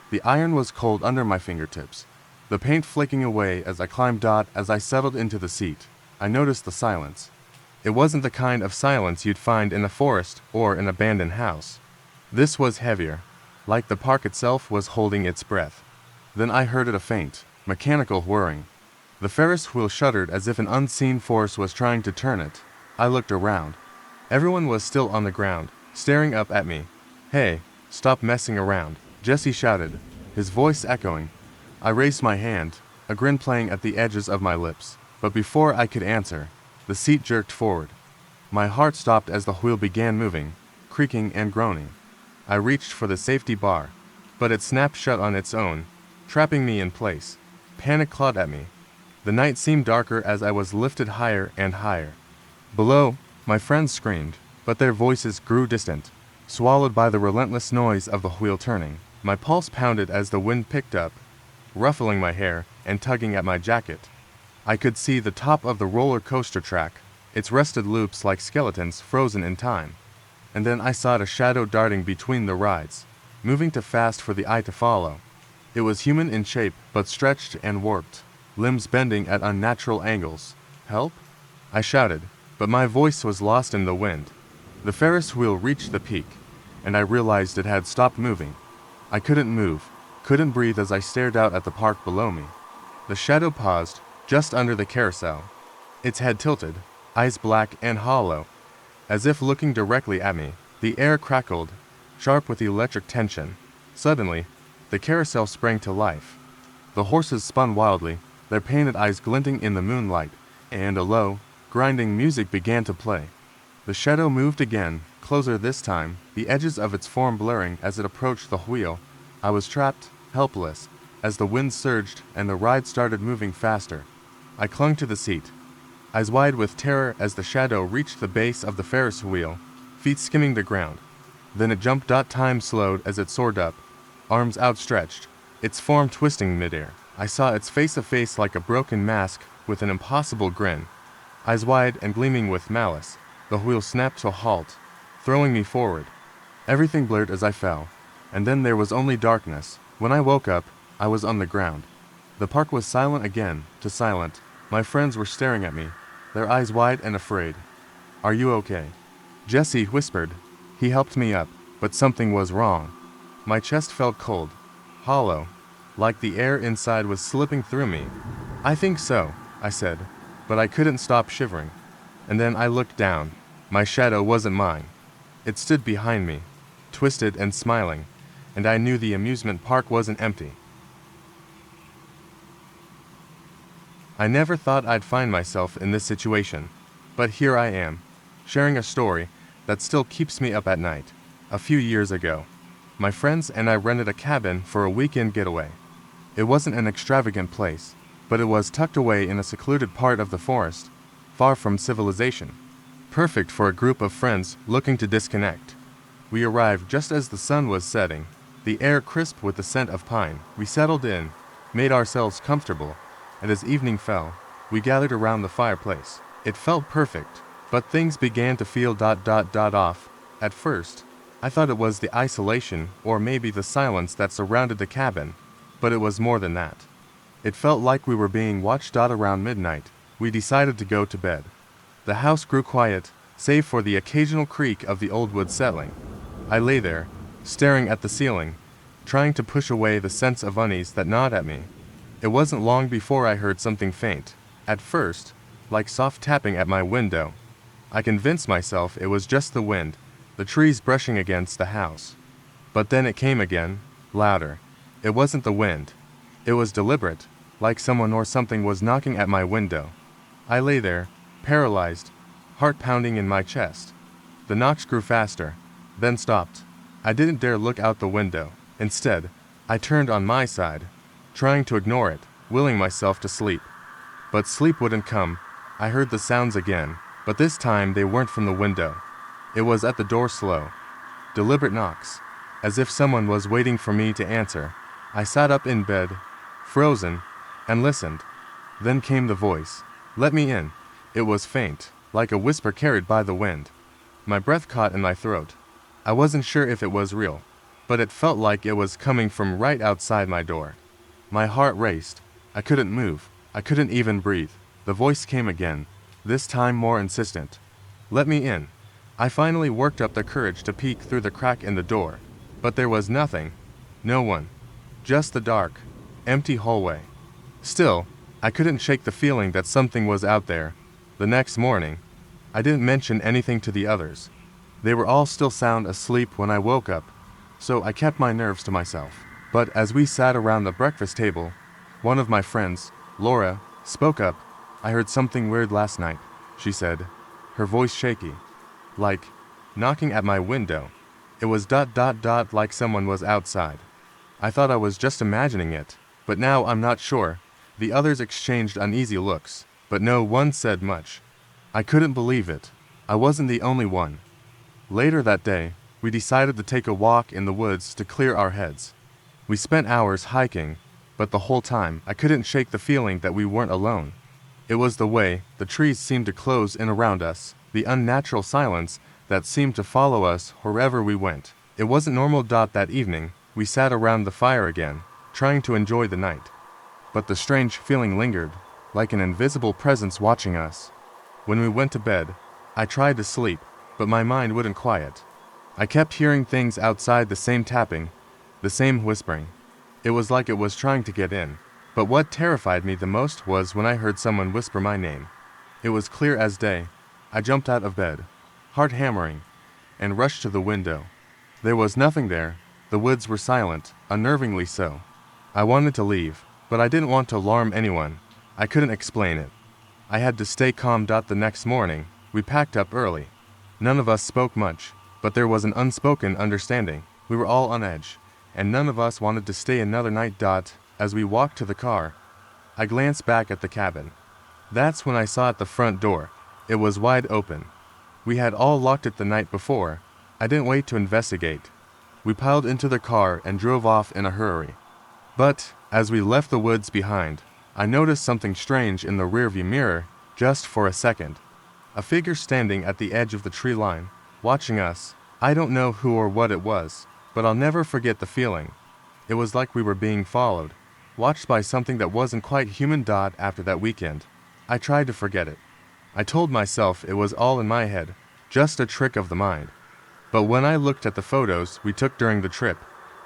B: The iron was cold under my fingertips, the paint flaking away as I climbed. As I settled into the seat, I noticed the silence. It wasn't the kind of silence you'd find in a forest or an abandoned house. This was heavier, like the park itself was holding its breath. Then I heard a faint, mechanical whirring. The Ferris wheel shuddered as if an unseen force was trying to turn it. I looked around. Everyone was still on the ground, staring up at me. "Hey, stop messing around," Jesse shouted, his voice echoing. I raised my hand, a grin playing at the edges of my lips, but before I could answer, the seat jerked forward. My heart stopped as the wheel began moving, creaking and groaning. I reached for the safety bar, but it snapped shut on its own, trapping me in place. Panic clawed at me. The night seemed darker as I was lifted higher and higher. Below, my friends screamed, but their voices grew distant, swallowed by the relentless noise of the wheel turning. My pulse pounded as the wind picked up, ruffling my hair and tugging at my jacket. I could see the top of the roller coaster track, its rusted loops like skeletons frozen in time. And then I saw a shadow darting between the rides, moving too fast for the eye to follow. It was human in shape, but stretched and warped, limbs bending at unnatural angles. "Help?" I shouted, but my voice was lost in the wind. The Ferris wheel reached the peak, and I realized it had stopped moving. I couldn't move, couldn't breathe as I stared out at the park below me. The shadow paused, just under the carousel, its head tilted, eyes black and hollow, as if looking directly at me. The air crackled, sharp with electric tension. Suddenly, the carousel sprang to life. The horses spun wildly, their painted eyes glinting in the moonlight, and a low, grinding music began to play. The shadow moved again, closer this time, the edges of its form blurring as it approached the wheel. I was trapped, helpless, as the wind surged and the ride started moving faster. I clung to the seat, eyes wide with terror as the shadow reached the base of the Ferris wheel, feet skimming the ground. Then it jumped. Time slowed as it soared up, arms outstretched, its form twisting midair. I saw its face, a face like a broken mask with an impossible grin, eyes wide and gleaming with malice. The wheel snapped to a halt, throwing me forward. Everything blurred as I fell, and then there was only darkness. When I woke up, I was on the ground. The park was silent again, too silent. My friends were staring at me, their eyes wide and afraid. "Are you okay?" Jesse whispered. He helped me up, but something was wrong. My chest felt cold, hollow, like the air inside was slipping through me. "I think so," I said, but I couldn't stop shivering. And then I looked down. My shadow wasn't mine. It stood behind me, twisted and smiling, and I knew the amusement park wasn't empty. I never thought I'd find myself in this situation, but here I am, sharing a story that still keeps me up at night. A few years ago, my friends and I rented a cabin for a weekend getaway. It wasn't an extravagant place, but it was tucked away in a secluded part of the forest, far from civilization. Perfect for a group of friends looking to disconnect. We arrived just as the sun was setting, the air crisp with the scent of pine. We settled in, made ourselves comfortable, and as evening fell, we gathered around the fireplace. It felt perfect, but things began to feel off. At first, I thought it was the isolation or maybe the silence that surrounded the cabin, but it was more than that. It felt like we were being watched. Around midnight, we decided to go to bed. The house grew quiet, save for the occasional creak of the old wood settling. I lay there, staring at the ceiling, trying to push away the sense of unease that gnawed at me. It wasn't long before I heard something faint, at first, like soft tapping at my window. I convinced myself it was just the wind, the trees brushing against the house. But then it came again, louder. It wasn't the wind. It was deliberate, like someone or something was knocking at my window. I lay there, paralyzed, heart pounding in my chest. The knocks grew faster, then stopped. I didn't dare look out the window. Instead, I turned on my side, trying to ignore it, willing myself to sleep. But sleep wouldn't come. I heard the sounds again, but this time they weren't from the window. It was at the door, slow, deliberate knocks, as if someone was waiting for me to answer. I sat up in bed, frozen, and listened. Then came the voice. "Let me in." It was faint, like a whisper carried by the wind. My breath caught in my throat. I wasn't sure if it was real, but it felt like it was coming from right outside my door. My heart raced. I couldn't move. I couldn't even breathe. The voice came again, this time more insistent. "Let me in." I finally worked up the courage to peek through the crack in the door, but there was nothing. No one. Just the dark, empty hallway. Still, I couldn't shake the feeling that something was out there. The next morning, I didn't mention anything to the others. They were all still sound asleep when I woke up, so I kept my nerves to myself. But as we sat around the breakfast table, one of my friends, Laura, spoke up. "I heard something weird last night," she said, her voice shaky. Like, knocking at my window. It was like someone was outside. I thought I was just imagining it, but now I'm not sure. The others exchanged uneasy looks, but no one said much. I couldn't believe it. I wasn't the only one. Later that day, we decided to take a walk in the woods to clear our heads. We spent hours hiking, but the whole time I couldn't shake the feeling that we weren't alone. It was the way the trees seemed to close in around us, the unnatural silence that seemed to follow us wherever we went. It wasn't normal. That evening, we sat around the fire again, trying to enjoy the night. But the strange feeling lingered, like an invisible presence watching us. When we went to bed, I tried to sleep, but my mind wouldn't quiet. I kept hearing things outside, the same tapping, the same whispering. It was like it was trying to get in. But what terrified me the most was when I heard someone whisper my name. It was clear as day. I jumped out of bed, heart hammering, and rushed to the window. There was nothing there. The woods were silent, unnervingly so. I wanted to leave, but I didn't want to alarm anyone. I couldn't explain it. I had to stay calm. The next morning, we packed up early. None of us spoke much, but there was an unspoken understanding. We were all on edge, and none of us wanted to stay another night. As we walked to the car, I glanced back at the cabin. That's when I saw at the front door. It was wide open. We had all locked it the night before. I didn't wait to investigate. We piled into the car and drove off in a hurry. But, as we left the woods behind, I noticed something strange in the rearview mirror, just for a second. A figure standing at the edge of the tree line, watching us. I don't know who or what it was, but I'll never forget the feeling. It was like we were being followed, watched by something that wasn't quite human. After that weekend, I tried to forget it. I told myself it was all in my head, just a trick of the mind. But when I looked at the photos we took during the trip,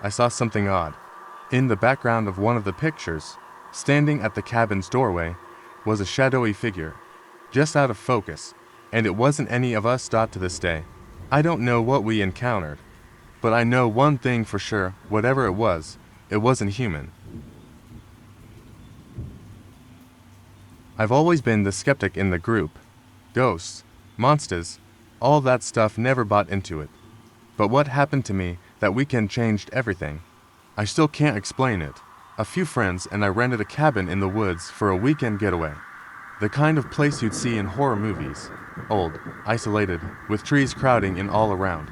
B: I saw something odd. In the background of one of the pictures, standing at the cabin's doorway, was a shadowy figure, just out of focus, and it wasn't any of us. To this day, I don't know what we encountered. But I know one thing for sure, whatever it wasn't human. I've always been the skeptic in the group. Ghosts, monsters, all that stuff, never bought into it. But what happened to me that weekend changed everything. I still can't explain it. A few friends and I rented a cabin in the woods for a weekend getaway. The kind of place you'd see in horror movies. Old, isolated, with trees crowding in all around.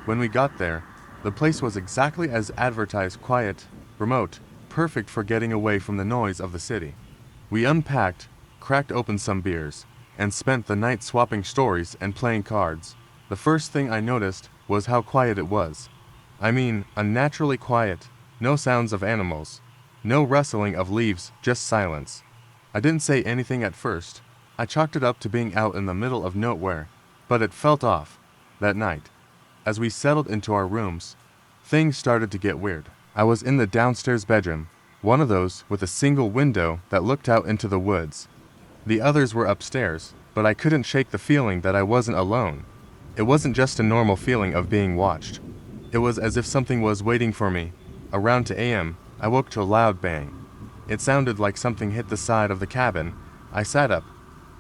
B: When we got there, the place was exactly as advertised: quiet, remote, perfect for getting away from the noise of the city. We unpacked, cracked open some beers, and spent the night swapping stories and playing cards. The first thing I noticed was how quiet it was. I mean, unnaturally quiet. No sounds of animals. No rustling of leaves, just silence. I didn't say anything at first. I chalked it up to being out in the middle of nowhere. But it felt off. That night, as we settled into our rooms, things started to get weird. I was in the downstairs bedroom, one of those with a single window that looked out into the woods. The others were upstairs, but I couldn't shake the feeling that I wasn't alone. It wasn't just a normal feeling of being watched. It was as if something was waiting for me. Around 2 a.m., I woke to a loud bang. It sounded like something hit the side of the cabin. I sat up,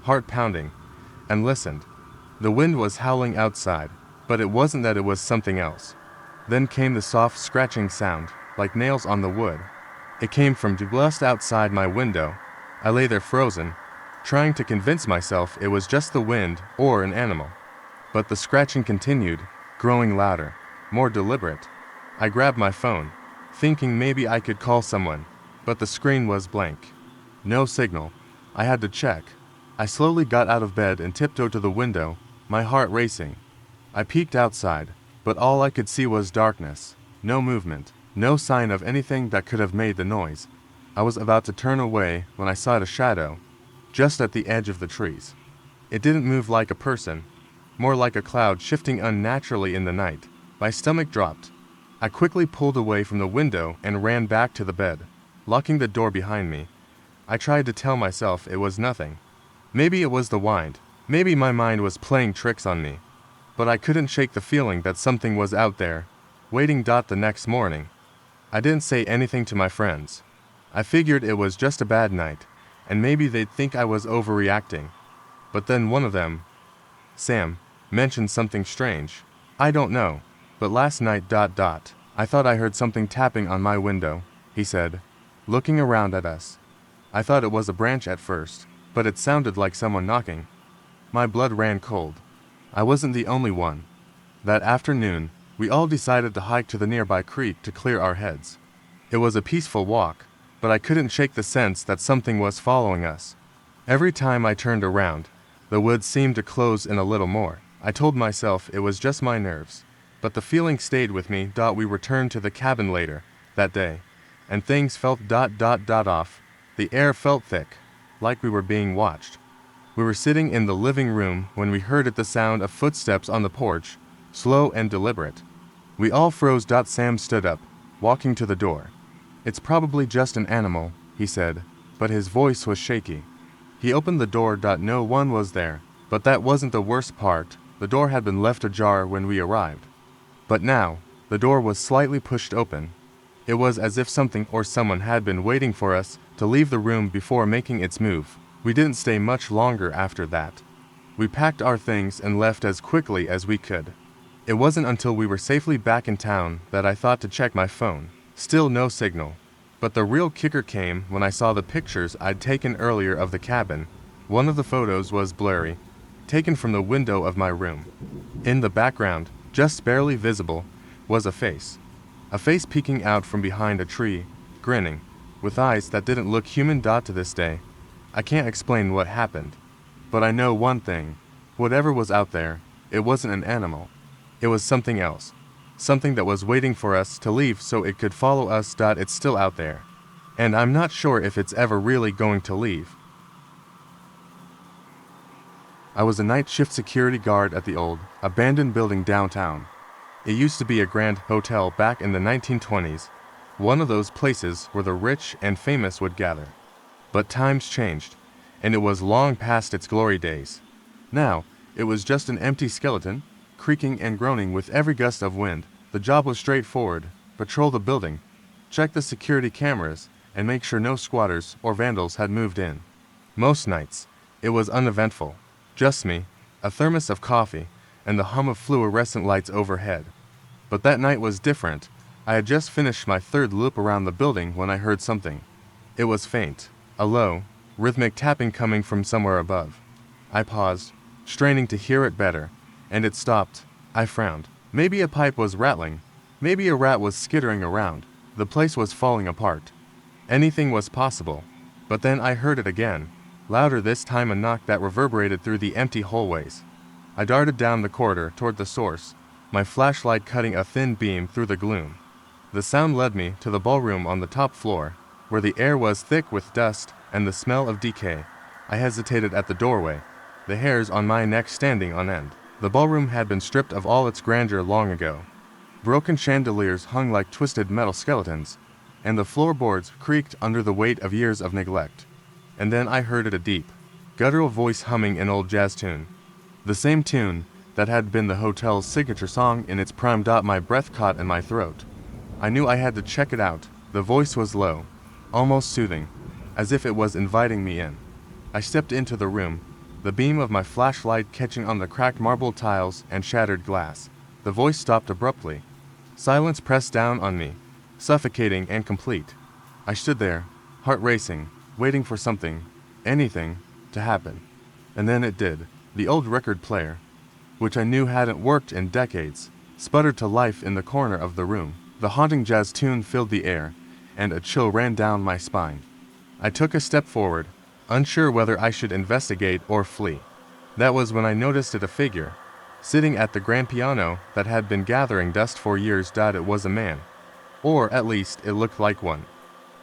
B: heart pounding, and listened. The wind was howling outside, but it wasn't that, it was something else. Then came the soft scratching sound, like nails on the wood. It came from just outside my window. I lay there frozen, trying to convince myself it was just the wind or an animal. But the scratching continued, growing louder, more deliberate. I grabbed my phone, thinking maybe I could call someone, but the screen was blank. No signal. I had to check. I slowly got out of bed and tiptoed to the window, my heart racing. I peeked outside, but all I could see was darkness. No movement, no sign of anything that could have made the noise. I was about to turn away when I saw a shadow, just at the edge of the trees. It didn't move like a person, more like a cloud shifting unnaturally in the night. My stomach dropped. I quickly pulled away from the window and ran back to the bed, locking the door behind me. I tried to tell myself it was nothing. Maybe it was the wind. Maybe my mind was playing tricks on me. But I couldn't shake the feeling that something was out there, waiting. The next morning, I didn't say anything to my friends. I figured it was just a bad night, and maybe they'd think I was overreacting. But then one of them, Sam, mentioned something strange. I don't know, but last night, I thought I heard something tapping on my window, he said, looking around at us. I thought it was a branch at first, but it sounded like someone knocking. My blood ran cold. I wasn't the only one. That afternoon, we all decided to hike to the nearby creek to clear our heads. It was a peaceful walk, but I couldn't shake the sense that something was following us. Every time I turned around, the woods seemed to close in a little more. I told myself it was just my nerves, but the feeling stayed with me. We returned to the cabin later that day, and things felt off. The air felt thick, like we were being watched. We were sitting in the living room when we heard the sound of footsteps on the porch, slow and deliberate. We all froze. Sam stood up, walking to the door. It's probably just an animal, he said, but his voice was shaky. He opened the door. No one was there, but that wasn't the worst part. The door had been left ajar when we arrived. But now, the door was slightly pushed open. It was as if something or someone had been waiting for us to leave the room before making its move. We didn't stay much longer after that. We packed our things and left as quickly as we could. It wasn't until we were safely back in town that I thought to check my phone. Still no signal. But the real kicker came when I saw the pictures I'd taken earlier of the cabin. One of the photos was blurry, taken from the window of my room. In the background, just barely visible, was a face. A face peeking out from behind a tree, grinning, with eyes that didn't look human. To this day, I can't explain what happened. But I know one thing. Whatever was out there, it wasn't an animal. It was something else. Something that was waiting for us to leave so it could follow us. It's still out there. And I'm not sure if it's ever really going to leave. I was a night shift security guard at the old, abandoned building downtown. It used to be a grand hotel back in the 1920s, one of those places where the rich and famous would gather. But times changed, and it was long past its glory days. Now, it was just an empty skeleton, creaking and groaning with every gust of wind. The job was straightforward: patrol the building, check the security cameras, and make sure no squatters or vandals had moved in. Most nights, it was uneventful. Just me, a thermos of coffee, and the hum of fluorescent lights overhead. But that night was different. I had just finished my third loop around the building when I heard something. It was faint, a low, rhythmic tapping coming from somewhere above. I paused, straining to hear it better, and it stopped. I frowned. Maybe a pipe was rattling. Maybe a rat was skittering around. The place was falling apart. Anything was possible. But then I heard it again, louder this time, a knock that reverberated through the empty hallways. I darted down the corridor toward the source, my flashlight cutting a thin beam through the gloom. The sound led me to the ballroom on the top floor, where the air was thick with dust and the smell of decay. I hesitated at the doorway, the hairs on my neck standing on end. The ballroom had been stripped of all its grandeur long ago. Broken chandeliers hung like twisted metal skeletons, and the floorboards creaked under the weight of years of neglect. And then I heard it, a deep, guttural voice humming an old jazz tune. The same tune that had been the hotel's signature song in its prime. My breath caught in my throat. I knew I had to check it out. The voice was low, almost soothing, as if it was inviting me in. I stepped into the room, the beam of my flashlight catching on the cracked marble tiles and shattered glass. The voice stopped abruptly. Silence pressed down on me, suffocating and complete. I stood there, heart racing, waiting for something, anything, to happen. And then it did. The old record player, which I knew hadn't worked in decades, sputtered to life in the corner of the room. The haunting jazz tune filled the air, and a chill ran down my spine. I took a step forward, unsure whether I should investigate or flee. That was when I noticed it, a figure, sitting at the grand piano that had been gathering dust for years. It was a man. Or at least it looked like one.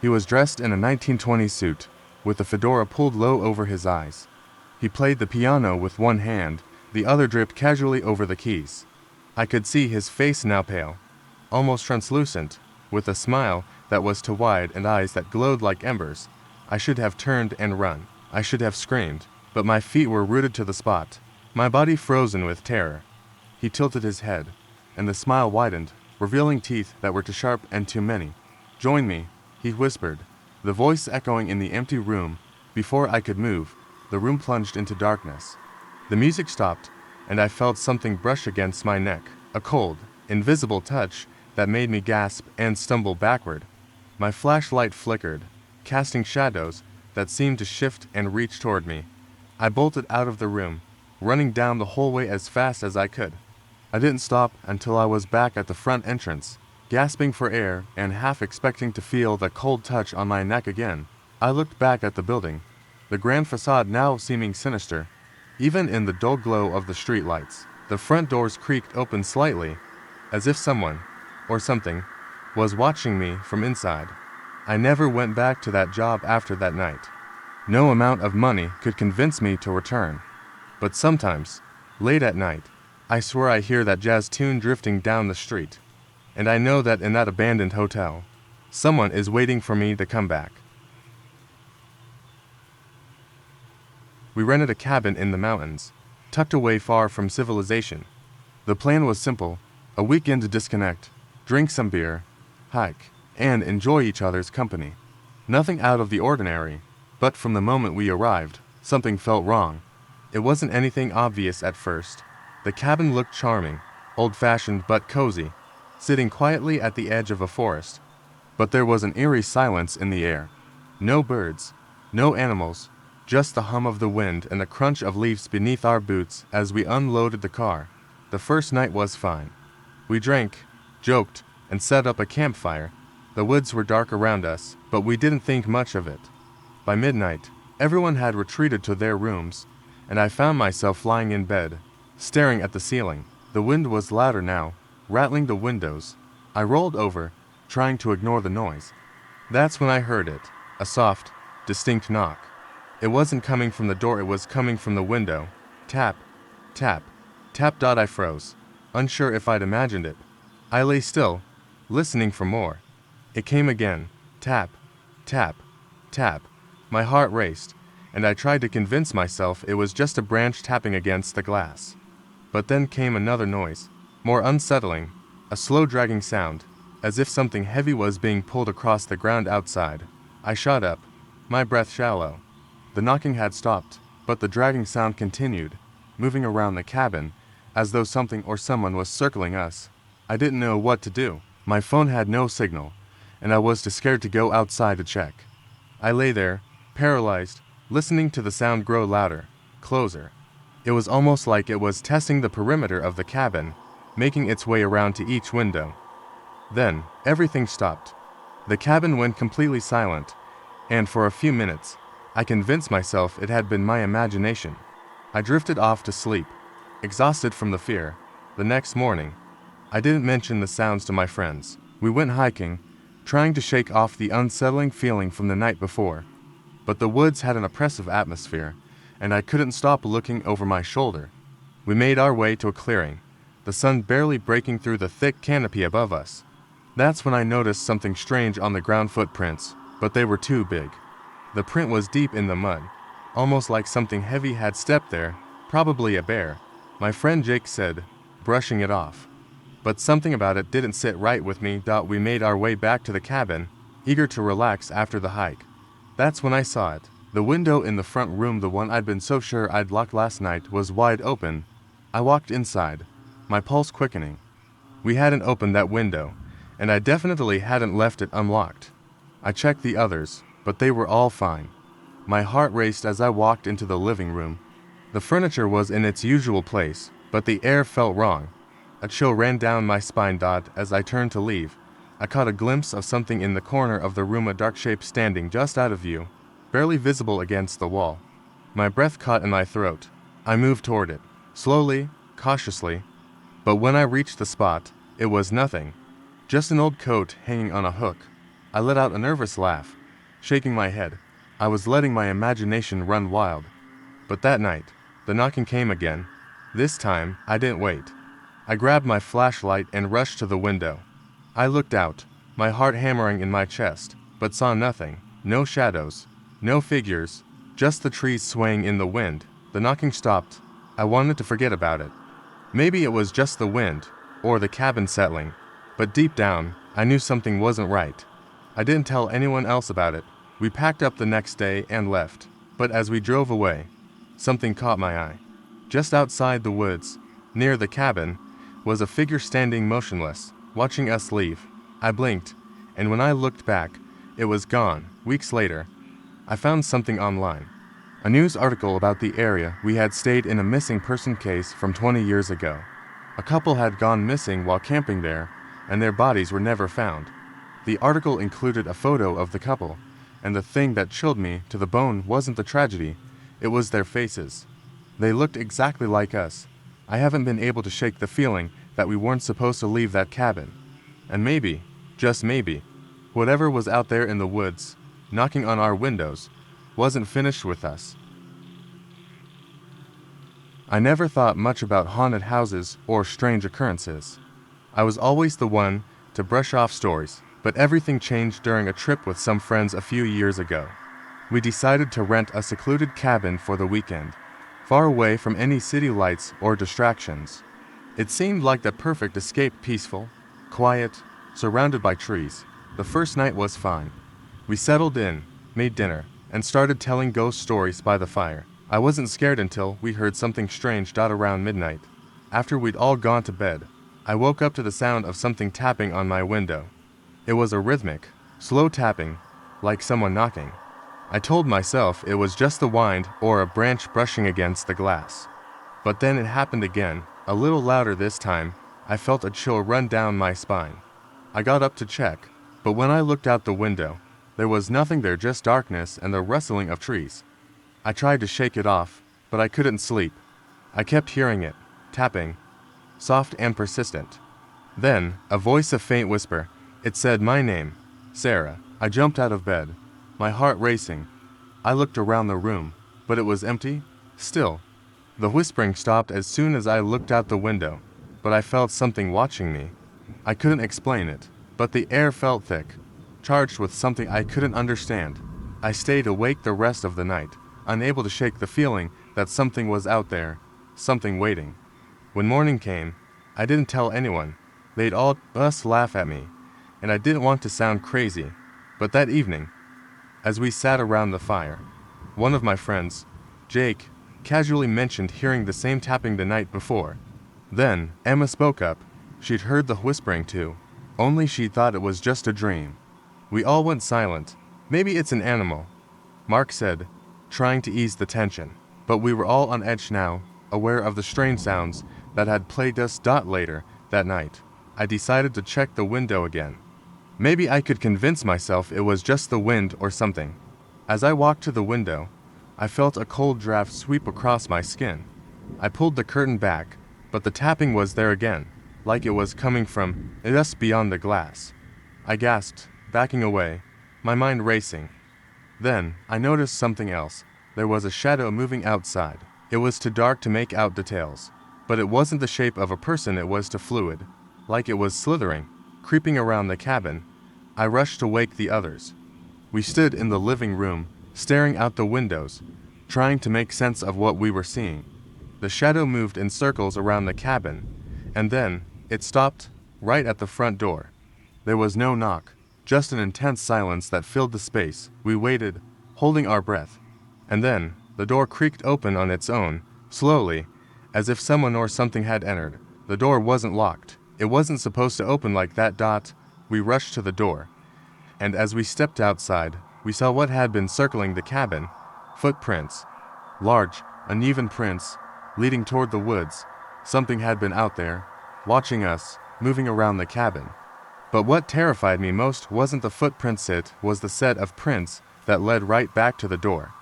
B: He was dressed in a 1920s suit, with a fedora pulled low over his eyes. He played the piano with one hand, the other dripped casually over the keys. I could see his face, now pale, almost translucent, with a smile that was too wide and eyes that glowed like embers. I should have turned and run. I should have screamed, but my feet were rooted to the spot, my body frozen with terror. He tilted his head, and the smile widened, revealing teeth that were too sharp and too many. "Join me," he whispered, the voice echoing in the empty room. Before I could move, the room plunged into darkness. The music stopped, and I felt something brush against my neck, a cold, invisible touch that made me gasp and stumble backward. My flashlight flickered, casting shadows that seemed to shift and reach toward me. I bolted out of the room, running down the hallway as fast as I could. I didn't stop until I was back at the front entrance, gasping for air and half expecting to feel the cold touch on my neck again. I looked back at the building, the grand facade now seeming sinister, even in the dull glow of the street lights. The front doors creaked open slightly, as if someone, or something, was watching me from inside. I never went back to that job after that night. No amount of money could convince me to return. But sometimes, late at night, I swear I hear that jazz tune drifting down the street. And I know that in that abandoned hotel, someone is waiting for me to come back. We rented a cabin in the mountains, tucked away far from civilization. The plan was simple: a weekend to disconnect, drink some beer, hike, and enjoy each other's company. Nothing out of the ordinary, but from the moment we arrived, something felt wrong. It wasn't anything obvious at first. The cabin looked charming, old-fashioned but cozy, sitting quietly at the edge of a forest. But there was an eerie silence in the air. No birds, no animals, just the hum of the wind and the crunch of leaves beneath our boots as we unloaded the car. The first night was fine. We drank, joked, and set up a campfire. The woods were dark around us, but we didn't think much of it. By midnight, everyone had retreated to their rooms, and I found myself lying in bed, staring at the ceiling. The wind was louder now, rattling the windows. I rolled over, trying to ignore the noise. That's when I heard it, a soft, distinct knock. It wasn't coming from the door, it was coming from the window. Tap, tap, tap. I froze, unsure if I'd imagined it. I lay still, listening for more. It came again. Tap, tap, tap. My heart raced, and I tried to convince myself it was just a branch tapping against the glass. But then came another noise, more unsettling, A slow dragging sound, as if something heavy was being pulled across the ground outside. I shot up, my breath shallow. The knocking had stopped, but the dragging sound continued, moving around the cabin, as though something or someone was circling us. I didn't know what to do. My phone had no signal, and I was too scared to go outside to check. I lay there, paralyzed, listening to the sound grow louder, closer. It was almost like it was testing the perimeter of the cabin, making its way around to each window. Then, everything stopped. The cabin went completely silent, and for a few minutes, I convinced myself it had been my imagination. I drifted off to sleep, exhausted from the fear. The next morning, I didn't mention the sounds to my friends. We went hiking, trying to shake off the unsettling feeling from the night before. But the woods had an oppressive atmosphere, and I couldn't stop looking over my shoulder. We made our way to a clearing, the sun barely breaking through the thick canopy above us. That's when I noticed something strange on the ground footprints, but they were too big. The print was deep in the mud, almost like something heavy had stepped there, probably a bear, my friend Jake said, brushing it off. But something about it didn't sit right with me. We made our way back to the cabin, eager to relax after the hike. That's when I saw it. The window in the front room, the one I'd been so sure I'd locked last night, was wide open. I walked inside, my pulse quickening. We hadn't opened that window, and I definitely hadn't left it unlocked. I checked the others, but they were all fine. My heart raced as I walked into the living room. The furniture was in its usual place, but the air felt wrong. A chill ran down my spine. As I turned to leave, I caught a glimpse of something in the corner of the room, a dark shape standing just out of view, barely visible against the wall. My breath caught in my throat. I moved toward it, slowly, cautiously, but when I reached the spot, it was nothing. Just an old coat hanging on a hook. I let out a nervous laugh, shaking my head. I was letting my imagination run wild. But that night, the knocking came again. This time, I didn't wait. I grabbed my flashlight and rushed to the window. I looked out, my heart hammering in my chest, but saw nothing. No shadows, no figures, just the trees swaying in the wind. The knocking stopped. I wanted to forget about it. Maybe it was just the wind, or the cabin settling, but deep down, I knew something wasn't right. I didn't tell anyone else about it. We packed up the next day and left, but as we drove away, something caught my eye. Just outside the woods, near the cabin, was a figure standing motionless, watching us leave. I blinked, and when I looked back, it was gone. Weeks later, I found something online. A news article about the area we had stayed in, a missing person case from 20 years ago. A couple had gone missing while camping there, and their bodies were never found. The article included a photo of the couple, and the thing that chilled me to the bone wasn't the tragedy, it was their faces. They looked exactly like us. I haven't been able to shake the feeling that we weren't supposed to leave that cabin. And maybe, just maybe, whatever was out there in the woods, knocking on our windows, wasn't finished with us. I never thought much about haunted houses or strange occurrences. I was always the one to brush off stories, but everything changed during a trip with some friends a few years ago. We decided to rent a secluded cabin for the weekend, far away from any city lights or distractions. It seemed like the perfect escape, peaceful, quiet, surrounded by trees. The first night was fine. We settled in, made dinner, and started telling ghost stories by the fire. I wasn't scared until we heard something strange around midnight. After we'd all gone to bed, I woke up to the sound of something tapping on my window. It was a rhythmic, slow tapping, like someone knocking. I told myself it was just the wind or a branch brushing against the glass. But then it happened again, a little louder this time. I felt a chill run down my spine. I got up to check, but when I looked out the window, there was nothing there, just darkness and the rustling of trees. I tried to shake it off, but I couldn't sleep. I kept hearing it, tapping, soft and persistent. Then, a voice, a faint whisper. It said my name, Sarah. I jumped out of bed, my heart racing. I looked around the room, but it was empty, still. The whispering stopped as soon as I looked out the window, but I felt something watching me. I couldn't explain it, but the air felt thick, charged with something I couldn't understand. I stayed awake the rest of the night, unable to shake the feeling that something was out there, something waiting. When morning came, I didn't tell anyone. They'd all us laugh at me, and I didn't want to sound crazy. But that evening, as we sat around the fire, one of my friends, Jake, casually mentioned hearing the same tapping the night before. Then, Emma spoke up. She'd heard the whispering too, only she thought it was just a dream. We all went silent. Maybe it's an animal, Mark said, trying to ease the tension. But we were all on edge now, aware of the strange sounds that had plagued us. Later that night, I decided to check the window again. Maybe I could convince myself it was just the wind or something. As I walked to the window, I felt a cold draft sweep across my skin. I pulled the curtain back, but the tapping was there again, like it was coming from just beyond the glass. I gasped, backing away, my mind racing. Then, I noticed something else. There was a shadow moving outside. It was too dark to make out details, but it wasn't the shape of a person, it was too fluid, like it was slithering, creeping around the cabin. I rushed to wake the others. We stood in the living room, staring out the windows, trying to make sense of what we were seeing. The shadow moved in circles around the cabin, and then it stopped right at the front door. There was no knock, just an intense silence that filled the space. We waited, holding our breath. And then, the door creaked open on its own, slowly, as if someone or something had entered. The door wasn't locked. It wasn't supposed to open like that. We rushed to the door, and as we stepped outside, we saw what had been circling the cabin. Footprints. Large, uneven prints, leading toward the woods. Something had been out there, watching us, moving around the cabin. But what terrified me most wasn't the footprints, it was the set of prints that led right back to the door.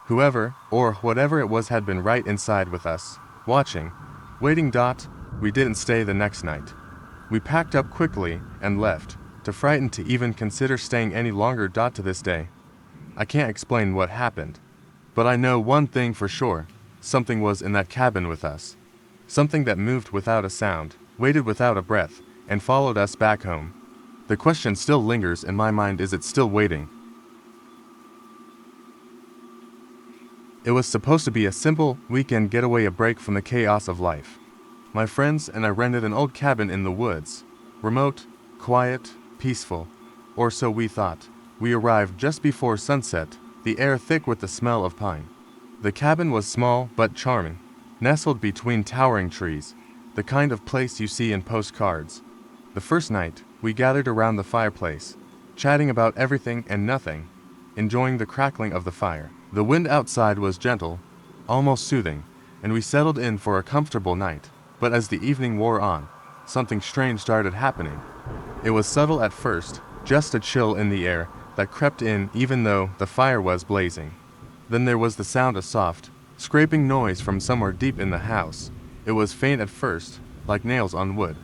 B: Whoever, or whatever it was, had been right inside with us, watching, waiting. We didn't stay the next night. We packed up quickly and left, too frightened to even consider staying any longer. To this day, I can't explain what happened, but I know one thing for sure: something was in that cabin with us. Something that moved without a sound, waited without a breath, and followed us back home. The question still lingers in my mind: is it still waiting? It was supposed to be a simple weekend getaway, a break from the chaos of life. My friends and I rented an old cabin in the woods. Remote, quiet, peaceful, or so we thought. We arrived just before sunset, the air thick with the smell of pine. The cabin was small but charming, nestled between towering trees, the kind of place you see in postcards. The first night, we gathered around the fireplace, chatting about everything and nothing, enjoying the crackling of the fire. The wind outside was gentle, almost soothing, and we settled in for a comfortable night. But as the evening wore on, something strange started happening. It was subtle at first, just a chill in the air that crept in even though the fire was blazing. Then there was the sound of soft, scraping noise from somewhere deep in the house. It was faint at first, like nails on wood.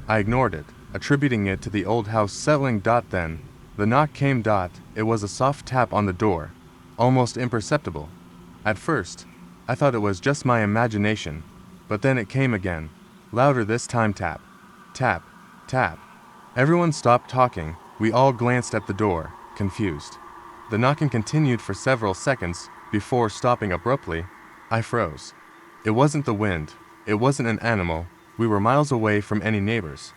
B: I ignored it, attributing it to the old house settling. Then, the knock came. It was a soft tap on the door, almost imperceptible. At first, I thought it was just my imagination, but then it came again, louder this time. Tap, tap, tap. Everyone stopped talking. We all glanced at the door, confused. The knocking continued for several seconds before stopping abruptly. I froze. It wasn't the wind. It wasn't an animal. We were miles away from any neighbors.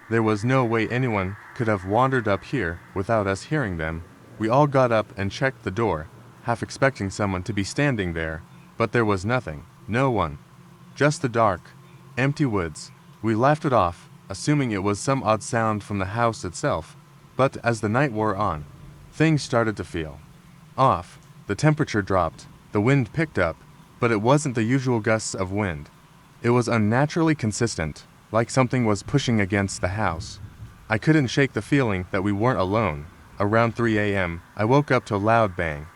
B: There was no way anyone could have wandered up here without us hearing them. We all got up and checked the door, half expecting someone to be standing there, but there was nothing, no one. Just the dark, empty woods. We laughed it off, assuming it was some odd sound from the house itself. But as the night wore on, things started to feel off. The temperature dropped, the wind picked up, but it wasn't the usual gusts of wind. It was unnaturally consistent, like something was pushing against the house. I couldn't shake the feeling that we weren't alone. Around 3 a.m., I woke up to a loud bang.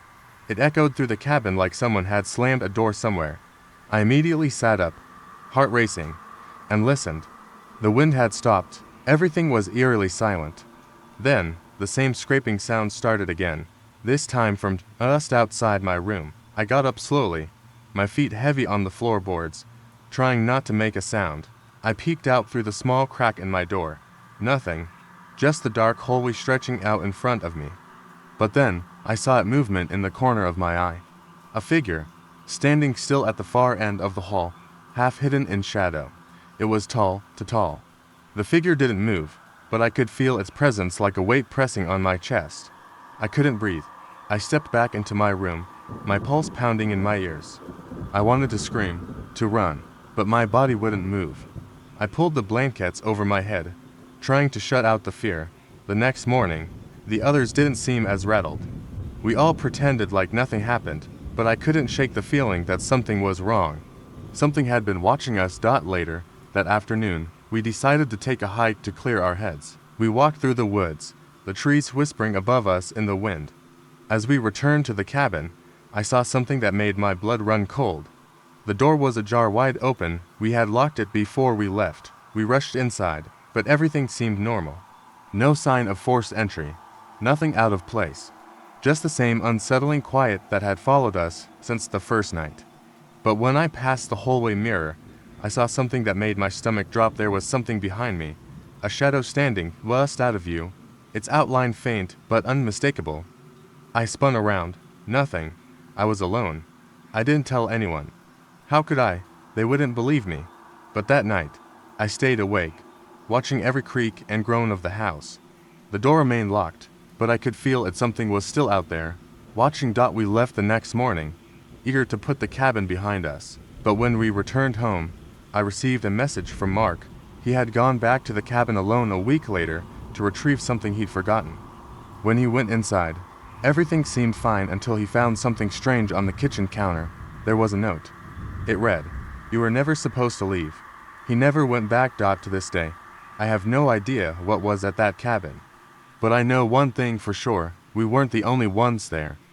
B: It echoed through the cabin like someone had slammed a door somewhere. I immediately sat up, heart racing, and listened. The wind had stopped. Everything was eerily silent. Then, the same scraping sound started again, this time from just outside my room. I got up slowly, my feet heavy on the floorboards, trying not to make a sound. I peeked out through the small crack in my door. Nothing, just the dark hallway stretching out in front of me. But then, I saw a movement in the corner of my eye. A figure, standing still at the far end of the hall, half hidden in shadow. It was tall, The figure didn't move, but I could feel its presence like a weight pressing on my chest. I couldn't breathe. I stepped back into my room, my pulse pounding in my ears. I wanted to scream, to run, but my body wouldn't move. I pulled the blankets over my head, trying to shut out the fear. The next morning, the others didn't seem as rattled. We all pretended like nothing happened, but I couldn't shake the feeling that something was wrong. Something had been watching us. Later, that afternoon, we decided to take a hike to clear our heads. We walked through the woods, the trees whispering above us in the wind. As we returned to the cabin, I saw something that made my blood run cold. The door was ajar wide open. We had locked it before we left. We rushed inside, but everything seemed normal. No sign of forced entry. Nothing out of place. Just the same unsettling quiet that had followed us since the first night. But when I passed the hallway mirror, I saw something that made my stomach drop. There was something behind me. A shadow standing, just out of view, its outline faint but unmistakable. I spun around. Nothing. I was alone. I didn't tell anyone. How could I? They wouldn't believe me. But that night, I stayed awake, watching every creak and groan of the house. The door remained locked, but I could feel it. Something was still out there, watching. We left the next morning, eager to put the cabin behind us. But when we returned home, I received a message from Mark. He had gone back to the cabin alone a week later to retrieve something he'd forgotten. When he went inside, everything seemed fine until he found something strange on the kitchen counter. There was a note. It read, "You were never supposed to leave." He never went back. To this day, I have no idea what was at that cabin. But I know one thing for sure, we weren't the only ones there.